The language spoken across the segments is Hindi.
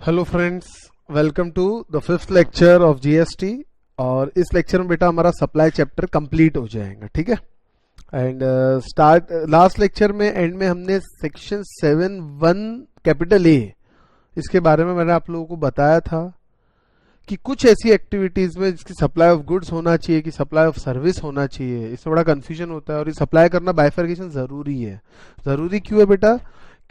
Hello friends, welcome to the fifth lecture of GST. और इस लेक्चर में बेटा हमारा सप्लाई चैप्टर कंप्लीट हो जाएगा, ठीक है। एंड स्टार्ट लास्ट लेक्चर में एंड में हमने सेक्शन 7(1) कैपिटल ए इसके बारे में मैंने आप लोगों को बताया था कि कुछ ऐसी एक्टिविटीज में जिसकी सप्लाई ऑफ गुड्स होना चाहिए कि सप्लाई ऑफ सर्विस होना चाहिए, इसमें बड़ा कंफ्यूजन होता है। और ये सप्लाई करना बाइफर्केशन जरूरी है। जरूरी क्यों है बेटा?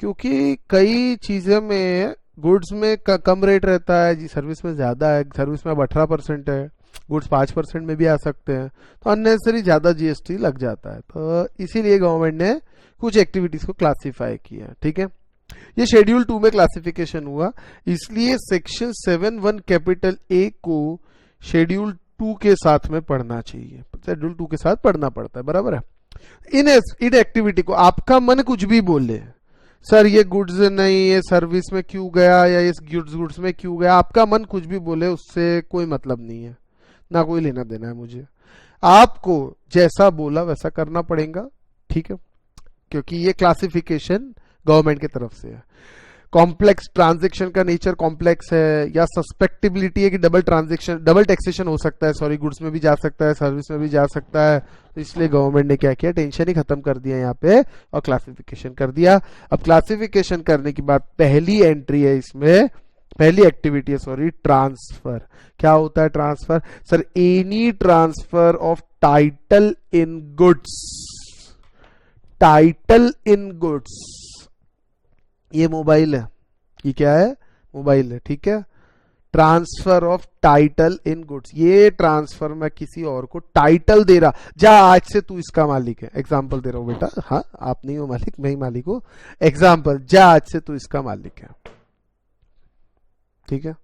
क्योंकि कई चीजें में गुड्स में कम रेट रहता है जी, सर्विस में ज्यादा है। सर्विस में अब 18% है, गुड्स 5% में भी आ सकते हैं, तो अननेसेसरी ज्यादा जीएसटी लग जाता है। तो इसीलिए गवर्नमेंट ने कुछ एक्टिविटीज को क्लासिफाई किया, ठीक है। ये शेड्यूल 2 में क्लासिफिकेशन हुआ, इसलिए सेक्शन 7(1) कैपिटल ए को शेड्यूल 2 के साथ में पढ़ना चाहिए। शेड्यूल 2 के साथ पढ़ना पड़ता है, बराबर है। इन एक्टिविटी को आपका मन कुछ भी बोले, सर ये गुड्स नहीं, ये सर्विस में क्यों गया, या ये गुड्स में क्यों गया, आपका मन कुछ भी बोले, उससे कोई मतलब नहीं है, ना कोई लेना देना है मुझे। आपको जैसा बोला वैसा करना पड़ेगा, ठीक है, क्योंकि ये क्लासिफिकेशन गवर्नमेंट की तरफ से है। कॉम्प्लेक्स ट्रांजैक्शन का नेचर कॉम्प्लेक्स है, या सस्पेक्टेबिलिटी है कि डबल टैक्सेशन हो सकता है, सॉरी, गुड्स में भी जा सकता है, सर्विस में भी जा सकता है, तो इसलिए गवर्नमेंट ने क्या किया, टेंशन ही खत्म कर दिया यहाँ पे और क्लासिफिकेशन कर दिया। अब क्लासिफिकेशन करने के बाद पहली एंट्री है इसमें, पहली एक्टिविटी है, सॉरी, ट्रांसफर। क्या होता है transfer? Sir, any transfer of title in goods. Title in goods, ये मोबाइल है, ये क्या है, मोबाइल है, ठीक है। Transfer of title in goods, ये ट्रांसफर मैं किसी और को टाइटल दे रहा, जा आज से तू इसका मालिक है। एग्जांपल दे रहा हूं बेटा, हाँ आप नहीं हो मालिक, मैं ही मालिक हूं। एग्जांपल, जा आज से तू इसका मालिक है, ठीक है।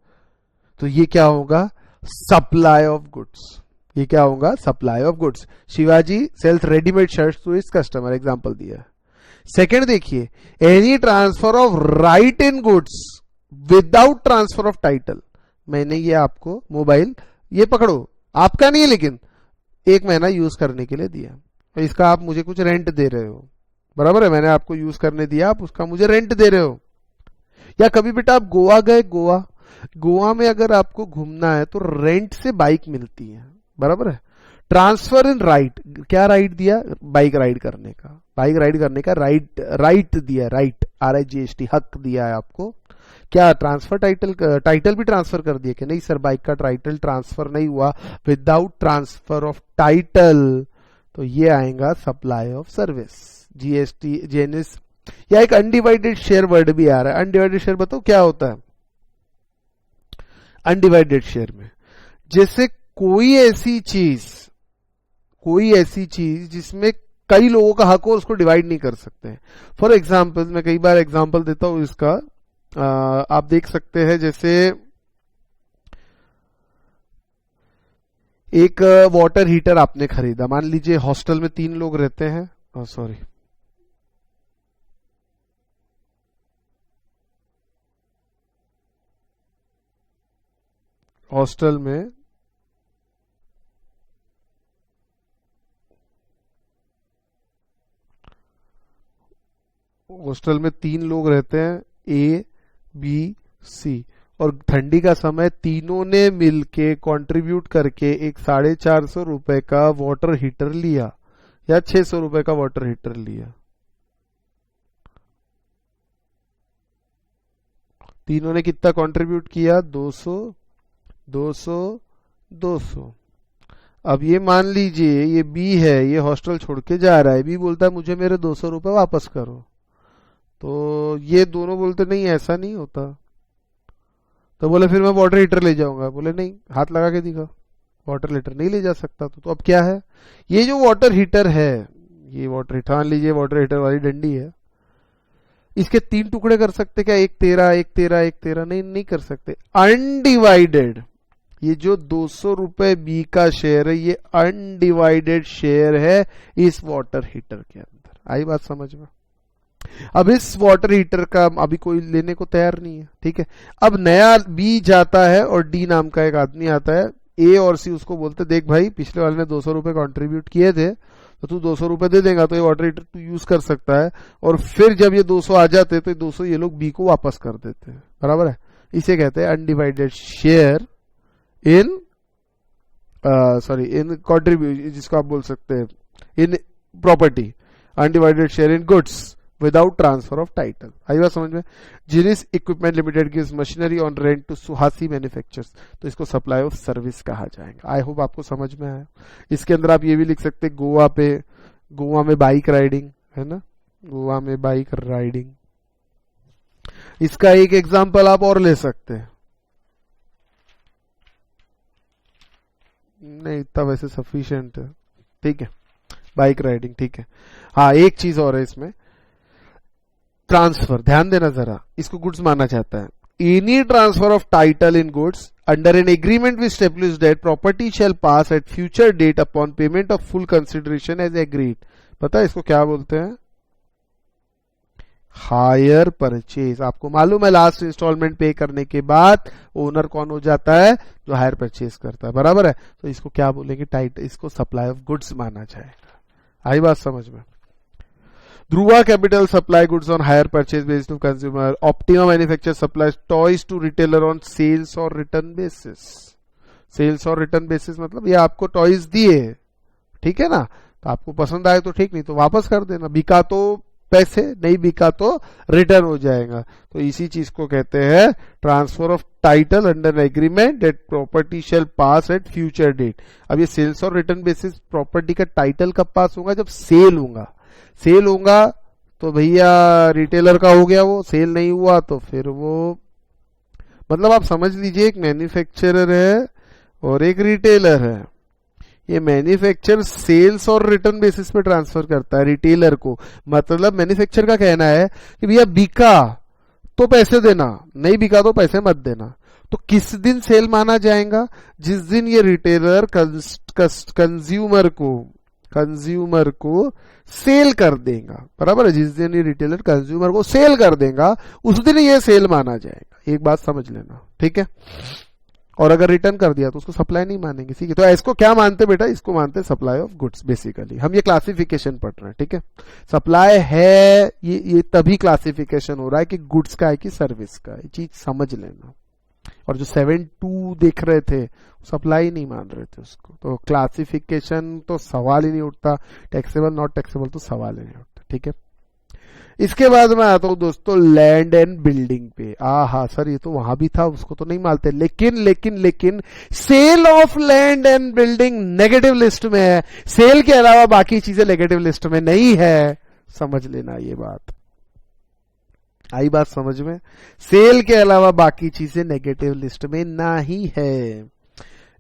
तो ये क्या होगा, सप्लाई ऑफ गुड्स। ये क्या होगा, supply of goods. Shivaji sells readymade shirts to his customer, example दिया। सेकेंड देखिए, any transfer of right in goods without transfer of title. मैंने ये आपको मोबाइल, ये पकड़ो, आपका नहीं है लेकिन 1 महीना यूज करने के लिए दिया, तो इसका आप मुझे कुछ रेंट दे रहे हो, बराबर है, मैंने आपको यूज करने दिया, आप उसका मुझे रेंट दे रहे हो। या कभी बेटा आप गोवा गए, गोवा में अगर आपको घूमना है तो रेंट से बाइक मिलती है, बराबर है। ट्रांसफर इन राइट, क्या राइट दिया, बाइक राइड करने का, बाइक राइड करने का राइट दिया, राइट RIGHT, हक दिया है आपको। क्या ट्रांसफर टाइटल भी ट्रांसफर कर दिया कि नहीं सर, बाइक का टाइटल ट्रांसफर नहीं हुआ विदाउट ट्रांसफर ऑफ टाइटल, तो ये आएगा सप्लाई ऑफ सर्विस, GST जेनिस। या एक अनडिवाइडेड शेयर वर्ड भी आ रहा है। अनडिवाइडेड शेयर बताओ क्या होता है। अनडिवाइडेड शेयर में जैसे कोई ऐसी चीज जिसमें कई लोगों का हक हो, उसको डिवाइड नहीं कर सकते। फॉर एग्जाम्पल, मैं कई बार एग्जाम्पल देता हूं इसका, आप देख सकते हैं, जैसे एक वाटर हीटर आपने खरीदा, मान लीजिए हॉस्टल में 3 लोग रहते हैं, सॉरी, हॉस्टल में 3 लोग रहते हैं, A, B, C, और ठंडी का समय तीनों ने मिलके कंट्रीब्यूट करके एक 450 रुपए का वाटर हीटर लिया, या 600 रुपए का वाटर हीटर लिया। तीनों ने कितना कंट्रीब्यूट किया, 200, 200, 200। अब ये मान लीजिए ये B है, ये हॉस्टल छोड़ के जा रहा है, B बोलता है मुझे मेरे 200 रुपए वापस करो, तो ये दोनों बोलते नहीं ऐसा नहीं होता, तो बोले फिर मैं वाटर हीटर ले जाऊंगा, बोले नहीं, हाथ लगा के दिखा, वाटर हीटर नहीं ले जा सकता। तो अब क्या है, ये जो वाटर हीटर है, ये वाटर हीटर मान लीजिए वाटर हीटर वाली डंडी है, इसके 3 टुकड़े कर सकते क्या, एक तेरा, एक तेरा, एक तेरा, नहीं कर सकते। अनडिवाइडेड, ये जो 200 रुपए B का शेयर है, ये अनडिवाइडेड शेयर है इस वाटर हीटर के अंदर। आई बात समझ में? अब इस वाटर हीटर का अभी कोई लेने को तैयार नहीं है, ठीक है। अब नया B जाता है और D नाम का एक आदमी आता है, A और C उसको बोलते, देख भाई पिछले वाले ने 200 रुपए कॉन्ट्रीब्यूट किए थे, तो तू 200 रुपए दे देगा तो ये वाटर हीटर तू यूज कर सकता है। और फिर जब ये 200 आ जाते तो ये 200 ये लोग B को वापस कर देते हैं, बराबर है। इसे कहते हैं undivided share in in contribution, जिसको आप बोल सकते हैं in property, undivided share in goods without transfer of title. आई बात समझ में। जिनिस equipment limited gives machinery on rent to Suhasi manufacturers, तो इसको सप्लाई ऑफ सर्विस कहा जाएगा। आई होप आपको समझ में आया। इसके अंदर आप ये भी लिख सकते हैं गोवा में बाइक राइडिंग है ना, गोवा में बाइक राइडिंग। इसका एक एग्जांपल आप और ले सकते हैं, नहीं इतना वैसे सफिशिएंट है, ठीक है, बाइक राइडिंग, ठीक है। हाँ एक चीज और है इसमें, ट्रांसफर, ध्यान देना जरा, इसको गुड्स माना जाता है। Any transfer of title in goods under an agreement which establish that property shall pass at future date upon payment of full consideration as agreed. पता है इसको क्या बोलते हैं? Hire purchase. आपको मालूम है लास्ट इंस्टॉलमेंट पे करने के बाद ओनर कौन हो जाता है? जो हायर परचेज करता है, बराबर है। तो इसको क्या बोलेंगे? टाइटल, इसको सप्लाई ऑफ गुड्स माना जाएगा। आई बात समझ में। Dhruva capital supply goods on hire purchase based to consumer. Optima manufacture supply toys to retailer on sales और रिटर्न बेसिस। सेल्स और रिटर्न बेसिस मतलब ये आपको टॉयज दिए, ठीक है ना, तो आपको पसंद आए तो ठीक, नहीं तो वापस कर देना। बिका तो पैसे, नहीं बिका तो रिटर्न हो जाएगा। तो इसी चीज को कहते हैं transfer of title under agreement that property shall pass at future date. अब ये सेल्स और रिटर्न बेसिस प्रॉपर्टी का टाइटल कब पास होगा? जब सेल होगा। सेल होगा तो भैया रिटेलर का हो गया, वो सेल नहीं हुआ तो फिर वो, मतलब आप समझ लीजिए एक मैन्युफैक्चरर है और एक रिटेलर है। ये मैन्युफैक्चर सेल्स और रिटर्न बेसिस पे ट्रांसफर करता है रिटेलर को। मतलब मैन्युफैक्चर का कहना है कि भैया बिका तो पैसे देना, नहीं बिका तो पैसे मत देना। तो किस दिन सेल माना जाएगा? जिस दिन ये रिटेलर कंज्यूमर को सेल कर देगा, बराबर है। जिस दिन ये रिटेलर कंज्यूमर को सेल कर देगा उस दिन ये सेल माना जाएगा। एक बात समझ लेना, ठीक है। और अगर रिटर्न कर दिया तो उसको सप्लाई नहीं मानेंगे, ठीक है। तो इसको क्या मानते बेटा? इसको मानते सप्लाई ऑफ गुड्स। बेसिकली हम ये क्लासिफिकेशन पढ़ रहे हैं, ठीक है। सप्लाई है ये तभी क्लासिफिकेशन हो रहा है कि गुड्स का है कि सर्विस का है, ये चीज समझ लेना। और जो 7.2 देख रहे थे सप्लाई नहीं मान रहे थे उसको, तो क्लासिफिकेशन तो सवाल ही नहीं उठता। टैक्सेबल नॉट टैक्सेबल तो सवाल ही नहीं उठता, ठीक है। इसके बाद मैं आता हूं दोस्तों लैंड एंड बिल्डिंग पे। हाँ सर ये तो वहां भी था, उसको तो नहीं मानते। लेकिन sale of land and building negative list में है। सेल के अलावा बाकी चीजें नेगेटिव लिस्ट में नहीं है, समझ लेना ये बात। आई बात समझ में? सेल के अलावा बाकी चीजें नेगेटिव लिस्ट में नहीं है।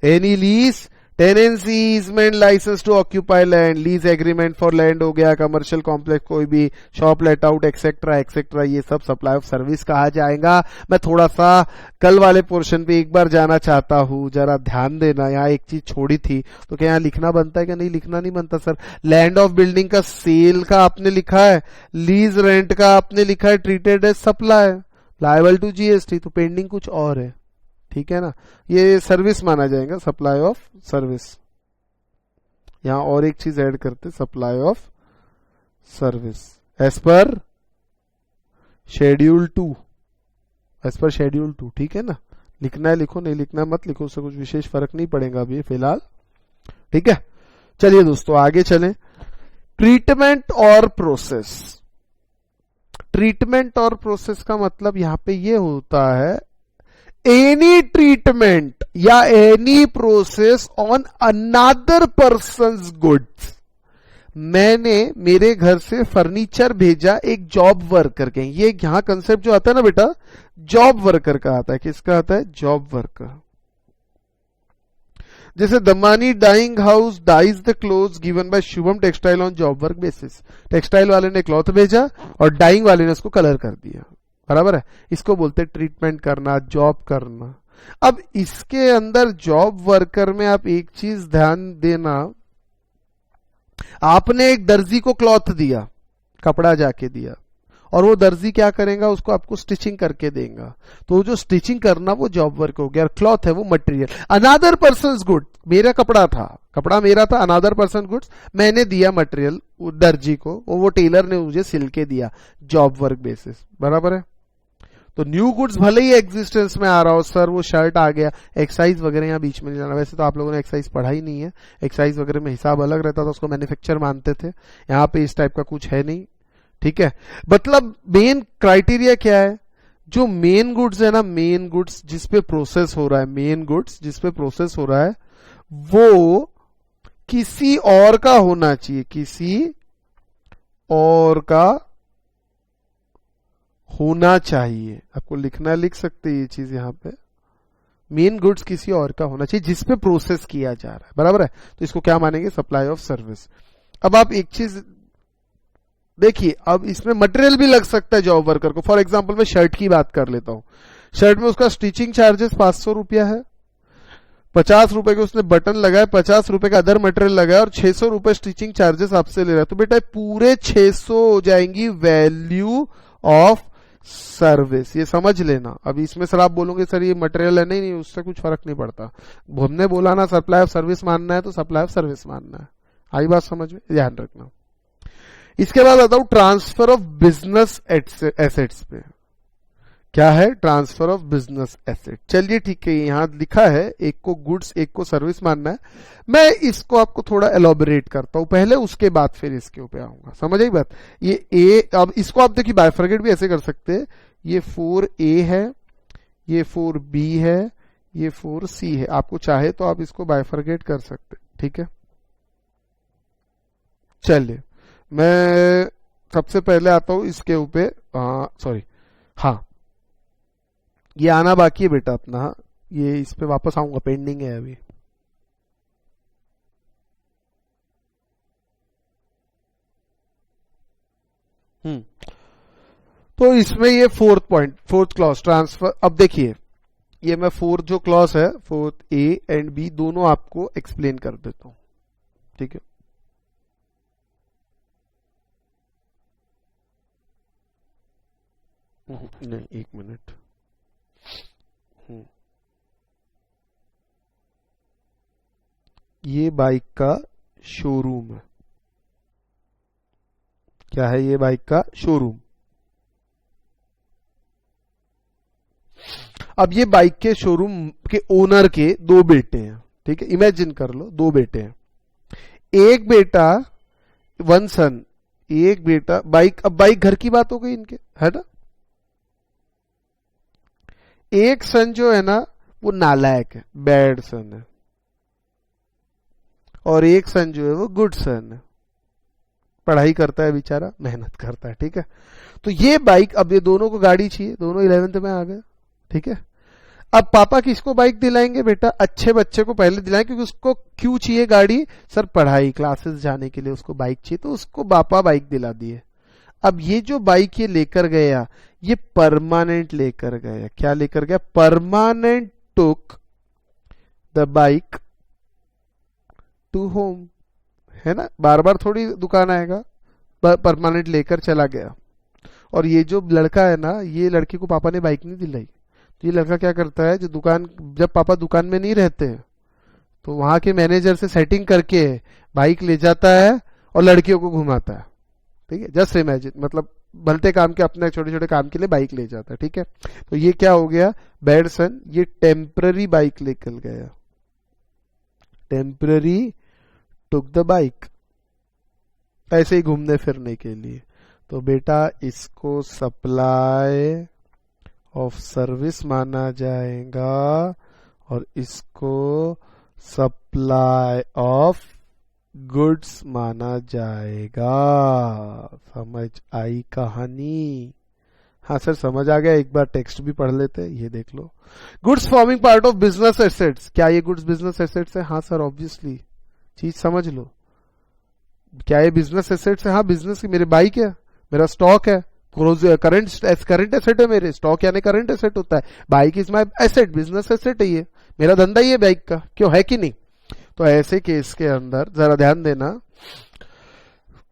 Any lease, tenancy, easement, licence to occupy land, lease agreement for land हो गया, कमर्शियल कॉम्प्लेक्स कोई भी, शॉप लेट आउट एक्सेट्रा, ये सब सप्लाई ऑफ सर्विस कहा जाएगा। मैं थोड़ा सा कल वाले पोर्शन पे एक बार जाना चाहता हूं, जरा ध्यान देना। यहाँ एक चीज छोड़ी थी, तो क्या यहाँ लिखना बनता है? क्या नहीं लिखना नहीं बनता सर? लैंड ऑफ बिल्डिंग का सेल का आपने लिखा है, लीज रेंट का आपने लिखा है treated as supply, liable to GST, तो पेंडिंग कुछ और है, ठीक है ना। ये सर्विस माना जाएगा, सप्लाई ऑफ सर्विस। यहां और एक चीज ऐड करते, supply of service as per schedule 2, ठीक है ना। लिखना है लिखो, नहीं लिखना है मत लिखो, उससे कुछ विशेष फर्क नहीं पड़ेगा अभी फिलहाल, ठीक है। चलिए दोस्तों आगे चलें। ट्रीटमेंट और प्रोसेस। ट्रीटमेंट और प्रोसेस का मतलब यहां पे ये होता है एनी ट्रीटमेंट या any process on another persons goods. मैंने मेरे घर से फर्नीचर भेजा एक जॉब वर्कर के, ये यहां कंसेप्ट जो आता है ना बेटा, जॉब वर्कर का आता है। किसका आता है? Job worker. जैसे Damani dyeing house dyes the cloth given by Shubham textile on job work basis. Textile वाले ने क्लॉथ भेजा और डाइंग वाले ने उसको कलर कर दिया, बराबर है। इसको बोलते हैं ट्रीटमेंट करना, जॉब करना। अब इसके अंदर जॉब वर्कर में आप एक चीज ध्यान देना, आपने एक दर्जी को क्लॉथ दिया, कपड़ा जाके दिया, और वो दर्जी क्या करेगा? उसको आपको स्टिचिंग करके देगा। तो जो स्टिचिंग करना वो जॉब वर्क हो गया, और क्लॉथ है वो मटेरियल। अनदर पर्सन्स गुड, मेरा कपड़ा था, कपड़ा मेरा था, अनदर पर्सन गुड्स, मैंने दिया मटेरियल दर्जी को, वो टेलर ने मुझे सिल के दिया, जॉब वर्क बेसिस, बराबर है। तो न्यू गुड्स भले ही एग्जिस्टेंस में आ रहा हो, सर वो शर्ट आ गया, एक्साइज वगैरह यहाँ बीच में नहीं जाना। वैसे तो आप लोगों ने एक्साइज पढ़ा ही नहीं है, एक्साइज वगैरह में हिसाब अलग रहता था, उसको मैन्युफैक्चर मानते थे। यहाँ पे इस टाइप का कुछ है नहीं, ठीक है। मतलब मेन क्राइटेरिया क्या है, जो मेन गुड्स है ना, मेन गुड्स जिसपे प्रोसेस हो रहा है, मेन गुड्स जिसपे प्रोसेस हो रहा है वो किसी और का होना चाहिए, किसी और का होना चाहिए। आपको लिखना, लिख सकते हैं ये चीज यहां पे, मेन गुड्स किसी और का होना चाहिए जिसपे प्रोसेस किया जा रहा है, बराबर है। तो इसको क्या मानेंगे, सप्लाई ऑफ सर्विस। अब आप एक चीज देखिए, अब इसमें मटेरियल भी लग सकता है जॉब वर्कर को। फॉर एग्जांपल मैं शर्ट की बात कर लेता हूं, शर्ट में उसका स्टिचिंग चार्जेस 500 रुपया है, 50 रुपए के उसने बटन लगाए, 50 रुपए का अदर मटेरियल लगाया और 600 रुपए स्टिचिंग चार्जेस आपसे ले रहा है। तो बेटा पूरे 600 हो जाएंगी वैल्यू ऑफ सर्विस, ये समझ लेना। अभी इसमें सर आप बोलोगे सर ये मटेरियल है, नहीं नहीं उससे कुछ फर्क नहीं पड़ता। हमने बोला ना सप्लाई ऑफ सर्विस मानना है तो सप्लाई ऑफ सर्विस मानना है। आई बात समझ में, ध्यान रखना। इसके बाद आता हूं ट्रांसफर ऑफ बिजनेस एसेट्स पे। क्या है, ट्रांसफर ऑफ बिजनेस एसेट। चलिए ठीक है, यहां लिखा है एक को गुड्स एक को सर्विस मानना है। मैं इसको आपको थोड़ा एलोबरेट करता हूं पहले, उसके बाद फिर इसके ऊपर आऊंगा। समझ आई बात। ये ए, अब इसको आप देखिए बाइफरगेट भी ऐसे कर सकते हैं, ये 4A है, ये 4B है, ये 4C है। आपको चाहे तो आप इसको बाइफरगेट कर सकते, ठीक है। चलिए मैं सबसे पहले आता हूं इसके ऊपर, सॉरी हाँ ये आना बाकी है बेटा अपना, ये इस पे वापस आऊंगा, पेंडिंग है अभी। तो इसमें ये fourth point, fourth clause transfer. अब देखिए ये मैं फोर्थ जो क्लॉज है, फोर्थ A एंड B दोनों आपको एक्सप्लेन कर देता हूं, ठीक है। नहीं एक मिनट, ये बाइक का शोरूम है। क्या है, ये बाइक का शोरूम। अब ये बाइक के शोरूम के ओनर के दो बेटे हैं, ठीक है। इमेजिन कर लो दो बेटे हैं, एक बेटा, वन सन, एक बेटा। बाइक, अब बाइक घर की बात हो गई इनके, है ना। एक सन जो है ना वो नालायक है, बैड सन है, और एक सन जो है वो गुड सन है, पढ़ाई करता है बेचारा, मेहनत करता है, ठीक है। तो ये बाइक, अब ये दोनों को गाड़ी चाहिए, दोनों 11th में आ गए, ठीक है। अब पापा किसको बाइक दिलाएंगे बेटा, अच्छे बच्चे को पहले दिलाएंगे, क्योंकि उसको क्यों चाहिए गाड़ी, सर पढ़ाई क्लासेस जाने के लिए उसको बाइक चाहिए, तो उसको पापा बाइक दिला दिए। अब ये जो बाइक ये लेकर गया, ये परमानेंट लेकर गया। क्या लेकर गया, permanent took the bike to home, है ना, बार बार थोड़ी दुकान आएगा, परमानेंट लेकर चला गया। और ये जो लड़का है ना, ये लड़के को पापा ने बाइक नहीं दिलाई, तो ये लड़का क्या करता है, जो दुकान, जब पापा दुकान में नहीं रहते तो वहां के मैनेजर से सेटिंग करके बाइक ले जाता है और लड़कियों को घुमाता है, ठीक है। जस्ट इमेजिन, मतलब भलते काम के, अपने छोटे छोटे काम के लिए बाइक ले जाता है, ठीक है। तो ये क्या हो गया, बैड सन, ये टेम्पररी बाइक लेकर गया, टेम्पररी टुक द बाइक, ऐसे ही घूमने फिरने के लिए। तो बेटा इसको सप्लाई ऑफ सर्विस माना जाएगा और इसको सप्लाई ऑफ गुड्स माना जाएगा। समझ आई कहानी। हाँ सर समझ आ गया, एक बार टेक्स्ट भी पढ़ लेते हैं, ये देख लो। Goods forming part of business assets, क्या ये गुड्स बिजनेस एसेट्स है, हाँ सर ऑब्वियसली, चीज समझ लो। क्या ये बिजनेस एसेट्स है, हाँ बिजनेस की, मेरे बाइक है, मेरा स्टॉक है, करंट एसेट है मेरे, स्टॉक यानी करंट एसेट होता है, bike is my asset, business asset है, ये मेरा धंधा ही है बाइक का, क्यों है कि नहीं। तो ऐसे केस के अंदर जरा ध्यान देना,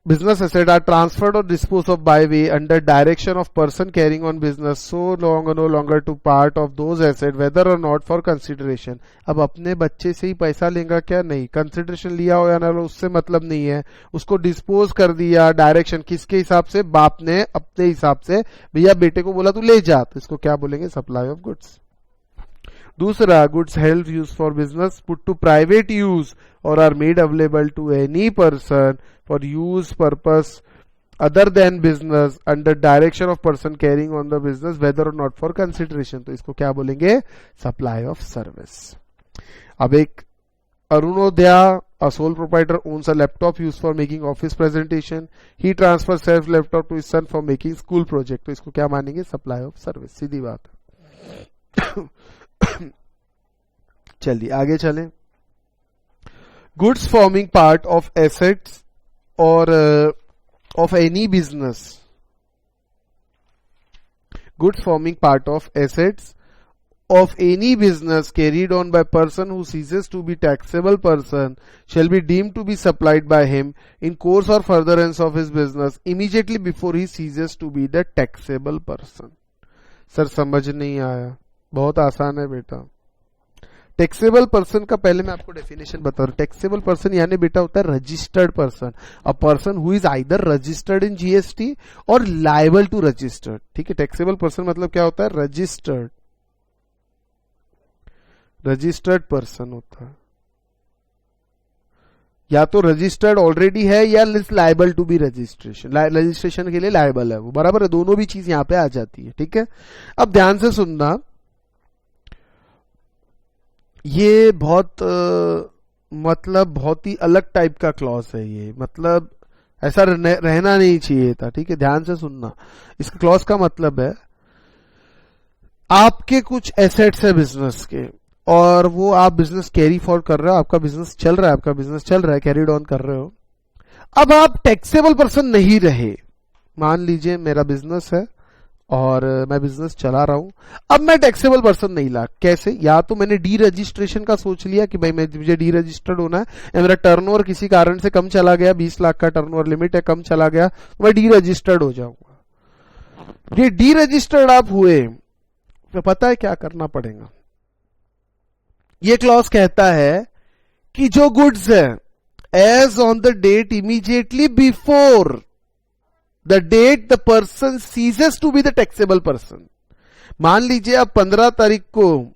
business asset are transferred or disposed of by way under direction of person carrying on business so long or no longer to part of those assets whether or not for consideration. अब अपने बच्चे से ही पैसा लेगा क्या? नहीं, कंसिडरेशन लिया हो या ना लो उससे मतलब नहीं है, उसको डिस्पोज कर दिया डायरेक्शन किसके हिसाब से? बाप ने अपने हिसाब से, भैया बेटे को बोला तू ले जा, तो इसको क्या बोलेंगे? Supply of goods. दूसरा, goods held use for business put to private use or are made available to any person for use purpose other than business under direction of person carrying on the business whether और नॉट फॉर कंसिडरेशन, तो इसको क्या बोलेंगे? Supply of service. अब एक Arunodaya, a sole proprietor owns a laptop used for making office presentation. He transfers self laptop to his son for making school project. तो इसको क्या मानेंगे? Supply of service. सीधी बात. चलिए आगे चलें. Goods forming part of assets or of any business. Goods forming part of assets of any business carried on by person who ceases to be taxable person shall be deemed to be supplied by him in course or furtherance of his business immediately before he ceases to be the taxable person. Sir समझ नहीं आया. बहुत आसान है बेटा. टैक्सेबल पर्सन का पहले मैं आपको डेफिनेशन बता रहा हूं. टैक्सेबल पर्सन यानी बेटा होता है registered person, a person who is either registered in GST और लायबल टू रजिस्टर्ड. ठीक है, टैक्सेबल पर्सन मतलब क्या होता है? रजिस्टर्ड पर्सन होता है, या तो रजिस्टर्ड ऑलरेडी है या लायबल टू बी रजिस्ट्रेशन के लिए लायबल है वो. बराबर है, दोनों भी चीज यहां पे आ जाती है. ठीक है, अब ध्यान से सुनना. ये बहुत मतलब बहुत ही अलग टाइप का क्लॉज है ये, मतलब ऐसा रहना नहीं चाहिए था. ठीक है, ध्यान से सुनना. इसका क्लॉज का मतलब है आपके कुछ एसेट्स है बिजनेस के और वो आप बिजनेस कैरी फॉरवर्ड कर रहे हो, आपका बिजनेस चल रहा है, कैरीड ऑन कर रहे हो. अब आप टैक्सेबल पर्सन नहीं रहे. मान लीजिए मेरा बिजनेस है और मैं बिजनेस चला रहा हूं. अब मैं टैक्सेबल पर्सन नहीं ला. कैसे? या तो मैंने डी रजिस्ट्रेशन का सोच लिया कि भाई मुझे डी रजिस्टर्ड होना है, या मेरा टर्नओवर किसी कारण से कम चला गया, 20 लाख का टर्नओवर लिमिट है, कम चला गया, तो मैं डी रजिस्टर्ड हो जाऊंगा. ये डी रजिस्टर्ड आप हुए तो पता है क्या करना पड़ेगा? ये क्लॉज कहता है कि जो गुड्स है as on the date immediately before the date the person ceases to be the taxable person. मान लीजिए अब 15 तारीख को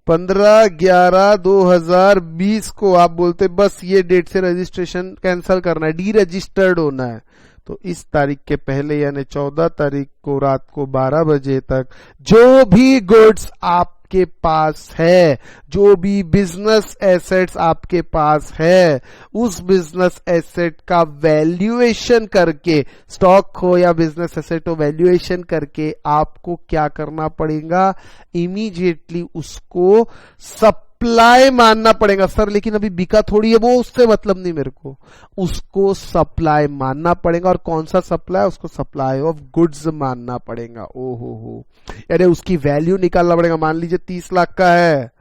15/11/2020 को आप बोलते बस ये डेट से रजिस्ट्रेशन कैंसिल करना है, डी रजिस्टर्ड होना है, तो इस तारीख के पहले यानी 14 तारीख को रात को 12 बजे तक जो भी गुड्स आपके पास है, जो भी बिजनेस एसेट्स आपके पास है, उस बिजनेस एसेट का वैल्यूएशन करके, स्टॉक हो या बिजनेस एसेट हो, वैल्यूएशन करके आपको क्या करना पड़ेगा? इमीडिएटली उसको सप्लाई मानना पड़ेगा. सर लेकिन अभी बिका थोड़ी है, वो उससे मतलब नहीं मेरे को, उसको सप्लाई मानना पड़ेगा. और कौन सा सप्लाई? उसको सप्लाई ऑफ गुड्स मानना पड़ेगा. ओहो, यानी उसकी वैल्यू निकालना पड़ेगा. मान लीजिए 30 लाख का है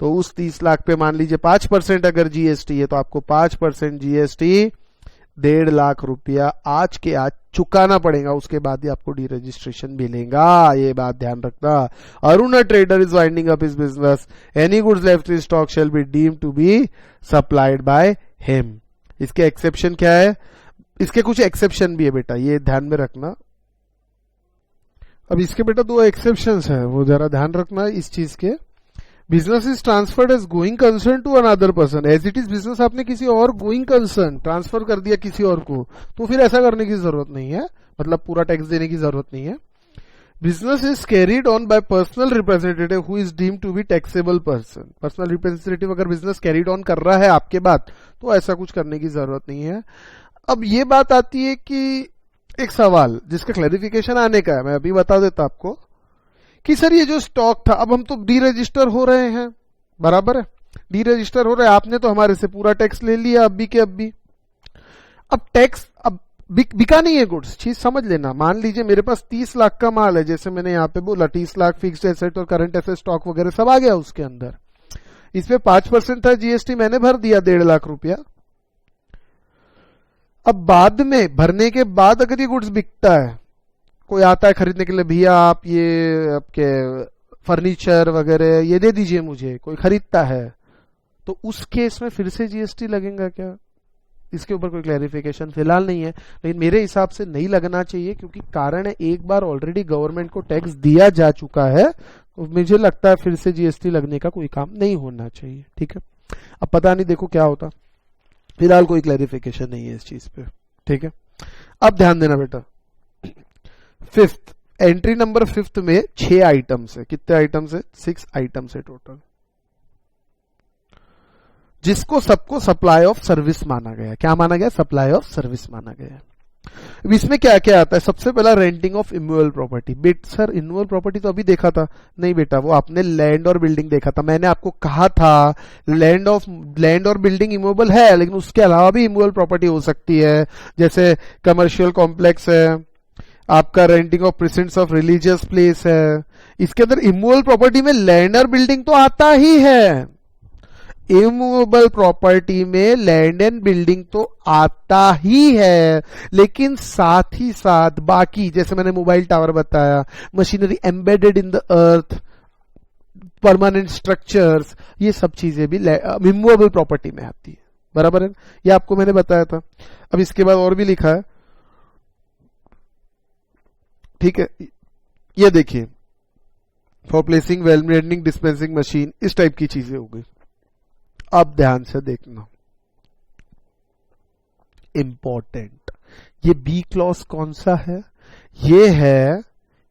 तो उस 30 लाख पे मान लीजिए 5% अगर जीएसटी है तो आपको 5% जीएसटी 1.5 लाख रुपया आज के आज चुकाना पड़ेगा. उसके बाद ही आपको डी रजिस्ट्रेशन मिलेगा. ये बात ध्यान रखना. Arun trader is winding up his business. Any goods left in stock shall be deemed to be supplied by him. इसके एक्सेप्शन क्या है? इसके कुछ एक्सेप्शन भी है बेटा, ये ध्यान में रखना. अब इसके बेटा 2 एक्सेप्शंस है, वो जरा ध्यान रखना इस चीज के. Business is transferred as going concern to another person. As it is business आपने किसी और गोइंग कंसर्न ट्रांसफर कर दिया किसी और को, तो फिर ऐसा करने की जरूरत नहीं है, मतलब पूरा टैक्स देने की जरूरत नहीं है. Business is carried on by personal representative who is deemed to be taxable person. Personal representative अगर बिजनेस कैरीड ऑन कर रहा है आपके बाद, तो ऐसा कुछ करने की जरूरत नहीं है. अब ये बात आती है कि एक सवाल जिसका क्लैरिफिकेशन आने का है, मैं अभी बता देता आपको कि सर ये जो स्टॉक था, अब हम तो डी रजिस्टर हो रहे हैं, बराबर है, डी रजिस्टर हो रहे हैं, आपने तो हमारे से पूरा टैक्स ले लिया अब भी के अब भी. अब टैक्स अब बिका नहीं है गुड्स. चीज समझ लेना. मान लीजिए मेरे पास 30 लाख का माल है, जैसे मैंने यहां पे बोला 30 लाख फिक्स्ड एसेट और करंट एसेट स्टॉक वगैरह सब आ गया उसके अंदर. इसमें 5% था जीएसटी, मैंने भर दिया 1.5 लाख रुपया. अब बाद में भरने के बाद अगर ये गुड्स बिकता है, कोई आता है खरीदने के लिए, भैया आप ये आपके फर्नीचर वगैरह ये दे दीजिए मुझे, कोई खरीदता है, तो उस केस में फिर से जीएसटी लगेगा क्या? इसके ऊपर कोई क्लैरिफिकेशन फिलहाल नहीं है, लेकिन मेरे हिसाब से नहीं लगना चाहिए, क्योंकि कारण है एक बार ऑलरेडी गवर्नमेंट को टैक्स दिया जा चुका है, तो मुझे लगता है फिर से जीएसटी लगने का कोई काम नहीं होना चाहिए। ठीक है, अब पता नहीं देखो क्या होता, फिलहाल कोई क्लैरिफिकेशन नहीं है इस चीज पे। ठीक है, अब ध्यान देना बेटा, फिफ्थ एंट्री नंबर फिफ्थ में 6 आइटम्स है। कितने आइटम्स है? 6 आइटम्स है टोटल, जिसको सबको सप्लाई ऑफ सर्विस माना गया। क्या माना गया? सप्लाई ऑफ सर्विस माना गया। अब इसमें क्या क्या आता है? सबसे पहला renting of immovable property. But sir immovable property तो अभी देखा था। नहीं बेटा, वो आपने लैंड और बिल्डिंग देखा था। मैंने आपको कहा था लैंड और बिल्डिंग इमूवेबल है, लेकिन उसके अलावा भी इमूवेबल प्रॉपर्टी हो सकती है, जैसे कमर्शियल कॉम्प्लेक्स है, आपका renting of precedence of religious place है। इसके अंदर इमूवेबल प्रॉपर्टी में लैंड और बिल्डिंग तो आता ही है, इमूवेबल प्रॉपर्टी में लैंड एंड बिल्डिंग तो आता ही है, लेकिन साथ ही साथ बाकी, जैसे मैंने मोबाइल टावर बताया, machinery embedded in the earth, permanent structures, ये सब चीजें भी इमूवेबल प्रॉपर्टी में आती है। बराबर है, ये आपको मैंने बताया था। अब इसके बाद और भी लिखा है, ठीक है, ये देखिए, for placing welding dispensing machine, इस टाइप की चीजें हो गई। अब ध्यान से देखना, इंपॉर्टेंट, ये बी क्लॉज कौन सा है?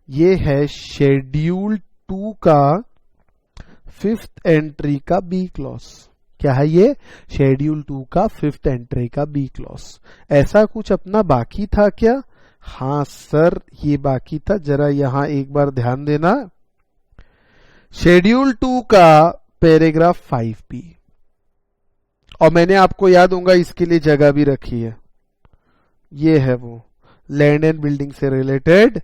ये है शेड्यूल 2 का 5th एंट्री का बी क्लॉज। क्या है ये? शेड्यूल 2 का 5th एंट्री का बी क्लॉज। ऐसा कुछ अपना बाकी था क्या? हाँ सर, ये बाकी था। जरा यहां एक बार ध्यान देना, शेड्यूल 2 का पैराग्राफ 5B, और मैंने आपको याद होगा इसके लिए जगह भी रखी है। ये है वो लैंड एंड बिल्डिंग से रिलेटेड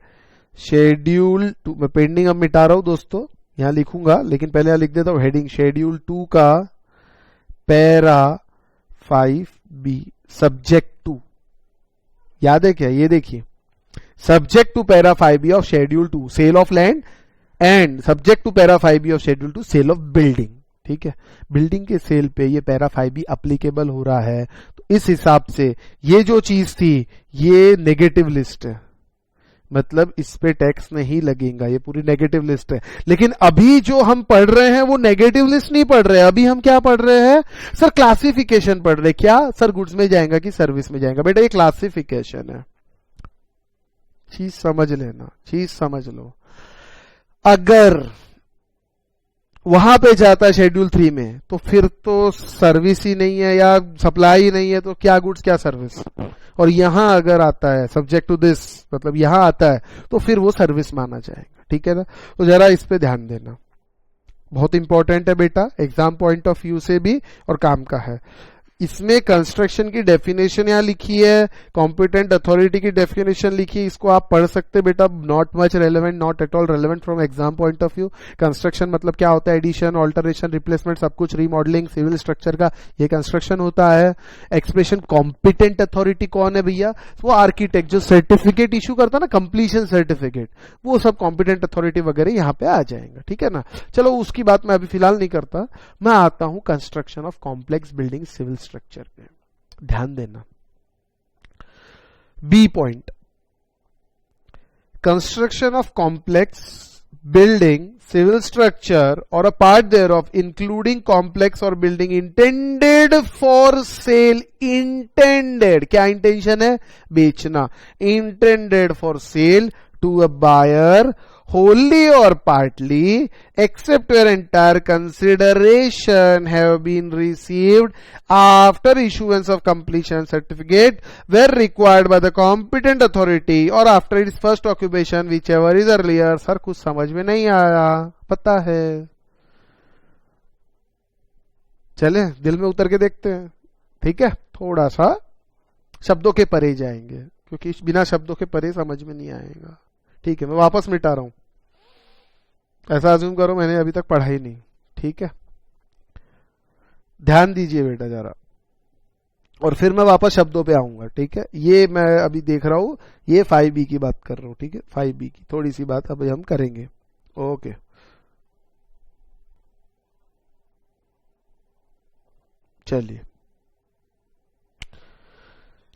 शेड्यूल 2। मैं पेंडिंग अब मिटा रहा हूं दोस्तों, यहां लिखूंगा, लेकिन पहले यहां लिख देता हूं हेडिंग, शेड्यूल 2 का पैरा 5B, सब्जेक्ट टू। याद है क्या? ये देखिए, subject to para 5B of schedule 2 sale of land, and subject to para 5B of schedule 2 sale of building. ठीक है, बिल्डिंग के सेल पे ये पैरा 5B अप्लीकेबल हो रहा है, तो इस हिसाब से ये जो चीज थी ये नेगेटिव लिस्ट है, मतलब इस पे टैक्स नहीं लगेगा, ये पूरी नेगेटिव लिस्ट है। लेकिन अभी जो हम पढ़ रहे हैं वो नेगेटिव लिस्ट नहीं पढ़ रहे हैं, अभी हम क्या पढ़ रहे हैं सर? क्लासिफिकेशन पढ़ रहे हैं। क्या सर, गुड्स में जाएगा कि सर्विस में जाएगा? बेटा ये क्लासिफिकेशन है, चीज समझ लेना, चीज समझ लो। अगर वहां पे जाता है शेड्यूल 3 में, तो फिर तो सर्विस ही नहीं है या सप्लाई ही नहीं है, तो क्या गुड्स क्या सर्विस? और यहां अगर आता है सब्जेक्ट टू दिस, मतलब यहां आता है, तो फिर वो सर्विस माना जाएगा। ठीक है ना, तो जरा इस पे ध्यान देना, बहुत इंपॉर्टेंट है बेटा, एग्जाम पॉइंट ऑफ व्यू से भी और काम का है। इसमें कंस्ट्रक्शन की डेफिनेशन यहां लिखी है, कॉम्पिटेंट अथॉरिटी की डेफिनेशन लिखी है, इसको आप पढ़ सकते हैं बेटा, not much relevant, not at all relevant from exam point of view. Construction मतलब क्या होता है? एडिशन, ऑल्टरेशन, रिप्लेसमेंट, सब कुछ, रीमॉडलिंग, सिविल स्ट्रक्चर का ये कंस्ट्रक्शन होता है। एक्सप्रेशन कॉम्पिटेंट अथॉरिटी कौन है भैया? वो आर्किटेक्ट जो सर्टिफिकेट इशू करता है ना, कंप्लीशन सर्टिफिकेट, वो सब कॉम्पिटेंट अथॉरिटी वगैरह यहां पे आ जाएंगे। ठीक है ना, चलो उसकी बात मैं अभी फिलहाल नहीं करता, मैं आता हूं construction of complex building civil structure पे। ध्यान देना, B point, construction of complex building civil structure or a part thereof including complex or building intended for sale. Intended, क्या इंटेंशन है? बेचना। Intended for sale to a buyer wholly or partly, except where entire consideration have been received after issuance of completion certificate where required by the competent authority or after its first occupation, whichever is earlier। Sir कुछ समझ में नहीं आया, पता है, चले दिल में उतर के देखते हैं। ठीक है, थोड़ा सा शब्दों के परे जाएंगे, क्योंकि बिना शब्दों के परे समझ में नहीं आएगा। ठीक है, मैं वापस मिटा रहा हूं, ऐसा अज्यूम करो मैंने अभी तक पढ़ा ही नहीं। ठीक है, ध्यान दीजिए बेटा जरा, और फिर मैं वापस शब्दों पे आऊंगा, ठीक है। ये मैं अभी देख रहा हूं, ये 5B की बात कर रहा हूं, ठीक है। 5B की थोड़ी सी बात अभी हम करेंगे। ओके, चलिए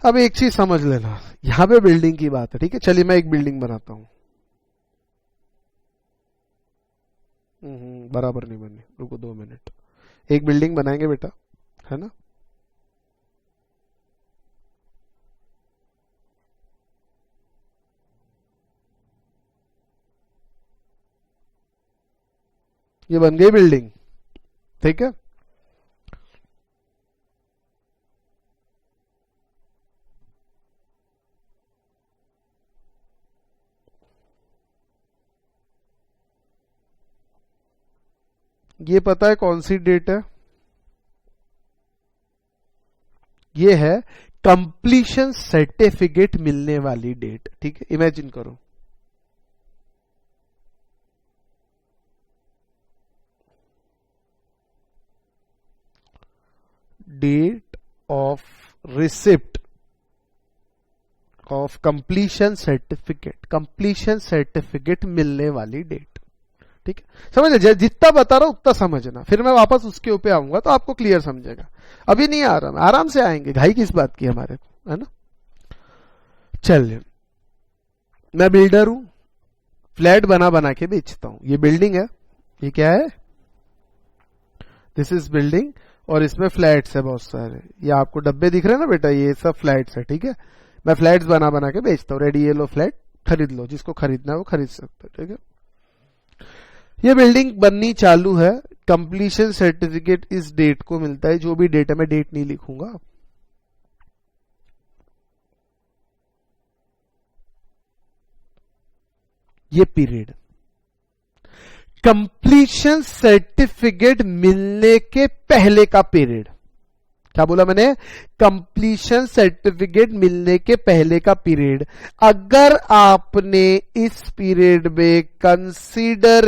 अब एक चीज समझ लेना, यहां पे बिल्डिंग की बात है, ठीक है। चलिए मैं एक बिल्डिंग बनाता हूं। बराबर नहीं बनी, रुको 2 मिनट। एक बिल्डिंग बनाएंगे बेटा, है ना। ये बन गई बिल्डिंग, ठीक है। ये पता है कौन सी डेट है? ये है कंप्लीशन सर्टिफिकेट मिलने वाली डेट, ठीक है। इमेजिन करो, date of receipt of completion certificate, completion certificate मिलने वाली डेट, ठीक है। समझ, जितना बता रहा हूं उतना समझना, फिर मैं वापस उसके ऊपर आऊंगा तो आपको क्लियर समझेगा। अभी नहीं आ रहा, आराम से आएंगे, घाई किस बात की हमारे को, है ना। चलिए, मैं बिल्डर हूं, फ्लैट बना बना के बेचता हूं। ये बिल्डिंग है, ये क्या है? दिस इज बिल्डिंग, और इसमें फ्लैट्स है बहुत सारे। ये आपको डब्बे दिख रहे हैं ना बेटा, ये सब फ्लैट्स है, ठीक है। मैं फ्लैट्स बना बना के बेचता हूँ। रेडी, ये लो फ्लैट, खरीद लो, जिसको खरीदना है वो खरीद सकता है, ठीक है। ये बिल्डिंग बननी चालू है, कंप्लीशन सर्टिफिकेट इस डेट को मिलता है, जो भी डेट है, मैं डेट नहीं लिखूंगा। ये पीरियड, कंप्लीशन सर्टिफिकेट मिलने के पहले का पीरियड। क्या बोला मैंने? कंप्लीशन सर्टिफिकेट मिलने के पहले का पीरियड। अगर आपने इस पीरियड में कंसीडरेशन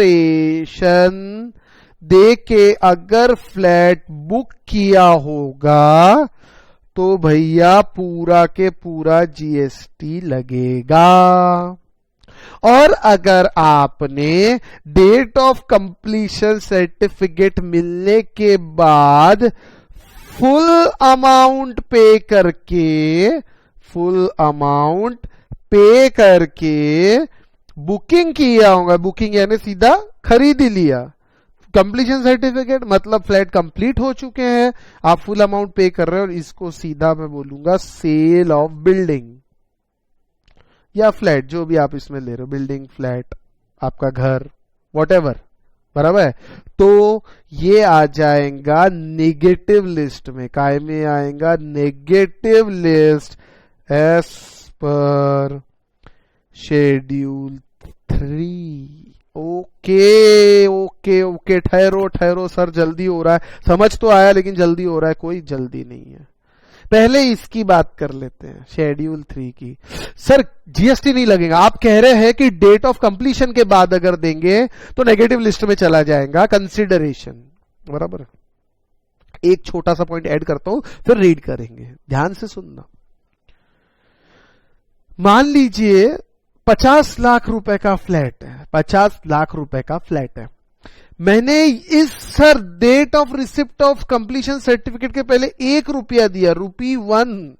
दे के अगर फ्लैट बुक किया होगा तो भैया पूरा के पूरा जीएसटी लगेगा। और अगर आपने डेट ऑफ कंप्लीशन सर्टिफिकेट मिलने के बाद फुल अमाउंट पे करके बुकिंग किया होगा, बुकिंग यानी सीधा खरीद ही लिया। कंप्लीशन सर्टिफिकेट मतलब फ्लैट कंप्लीट हो चुके हैं, आप फुल अमाउंट पे कर रहे हो, और इसको सीधा मैं बोलूंगा सेल ऑफ बिल्डिंग या फ्लैट, जो भी आप इसमें ले रहे हो, बिल्डिंग, फ्लैट, आपका घर, वॉटेवर, बराबर है। तो ये आ जाएगा नेगेटिव लिस्ट में। काय में आएगा? नेगेटिव लिस्ट एस पर शेड्यूल 3। ओके ओके ओके, ठहरो ठहरो सर, जल्दी हो रहा है, समझ तो आया लेकिन जल्दी हो रहा है। कोई जल्दी नहीं है, पहले इसकी बात कर लेते हैं, शेड्यूल 3 की। सर जीएसटी नहीं लगेगा, आप कह रहे हैं कि डेट ऑफ कंप्लीशन के बाद अगर देंगे तो नेगेटिव लिस्ट में चला जाएगा कंसीडरेशन, बराबर। एक छोटा सा पॉइंट ऐड करता हूं, फिर रीड करेंगे, ध्यान से सुनना। मान लीजिए 50 लाख रुपए का फ्लैट है, 50 लाख रुपए का फ्लैट है। मैंने इस sir date of receipt of completion certificate के पहले 1 रुपया दिया, ₹1,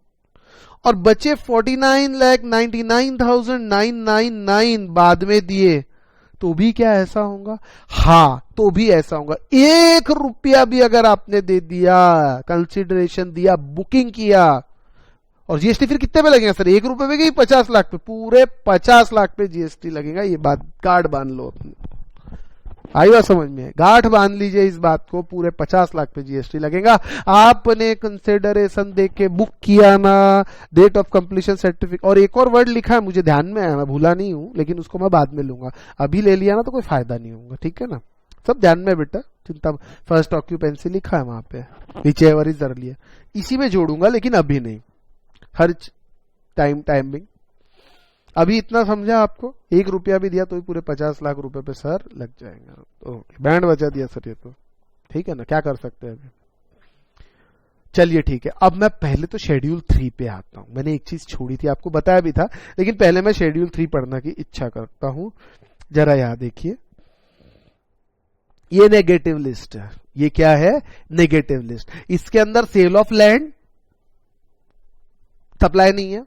और बचे 49,99,999 बाद में दिए, तो भी क्या ऐसा होगा? हाँ, तो भी ऐसा होगा। 1 रुपया भी अगर आपने दे दिया, कंसिडरेशन दिया, बुकिंग किया, और जीएसटी फिर कितने पे लगेगा सर? 1 रुपए पे कि 50 लाख पे? पूरे 50 लाख पे जीएसटी लगेगा। ये बात गांठ बांध लो अपनी, आई बात समझ में? गांठ बांध लीजिए इस बात को, पूरे 50 लाख पे जीएसटी लगेगा। आपने कंसिडरेशन दे के बुक किया ना, डेट ऑफ कंप्लीशन सर्टिफिकेट, और एक और वर्ड लिखा है मुझे ध्यान में आया, मैं भूला नहीं हूं, लेकिन उसको मैं बाद में लूंगा, अभी ले लिया ना तो कोई फायदा नहीं होगा, ठीक है ना। सब ध्यान में बेटा, चिंता। फर्स्ट ऑक्यूपेंसी लिखा है वहां पे, नीचे एवर इज अर्लियर, इसी में जोड़ूंगा, लेकिन अभी नहीं, हर टाइमिंग। अभी इतना समझा आपको? 1 रुपया भी दिया तो भी पूरे 50 लाख रुपए पे सर लग जाएंगे। तो बैंड बजा दिया सर, ये तो ठीक है ना, क्या कर सकते हैं अभी। चलिए ठीक है, अब मैं पहले तो शेड्यूल 3 पे आता हूं। मैंने एक चीज छोड़ी थी, आपको बताया भी था, लेकिन पहले मैं शेड्यूल 3 पढ़ना की इच्छा करता हूं। जरा यहां देखिए, ये नेगेटिव लिस्ट है। ये क्या है? Negative list. इसके अंदर सेल ऑफ लैंड सप्लाई नहीं है,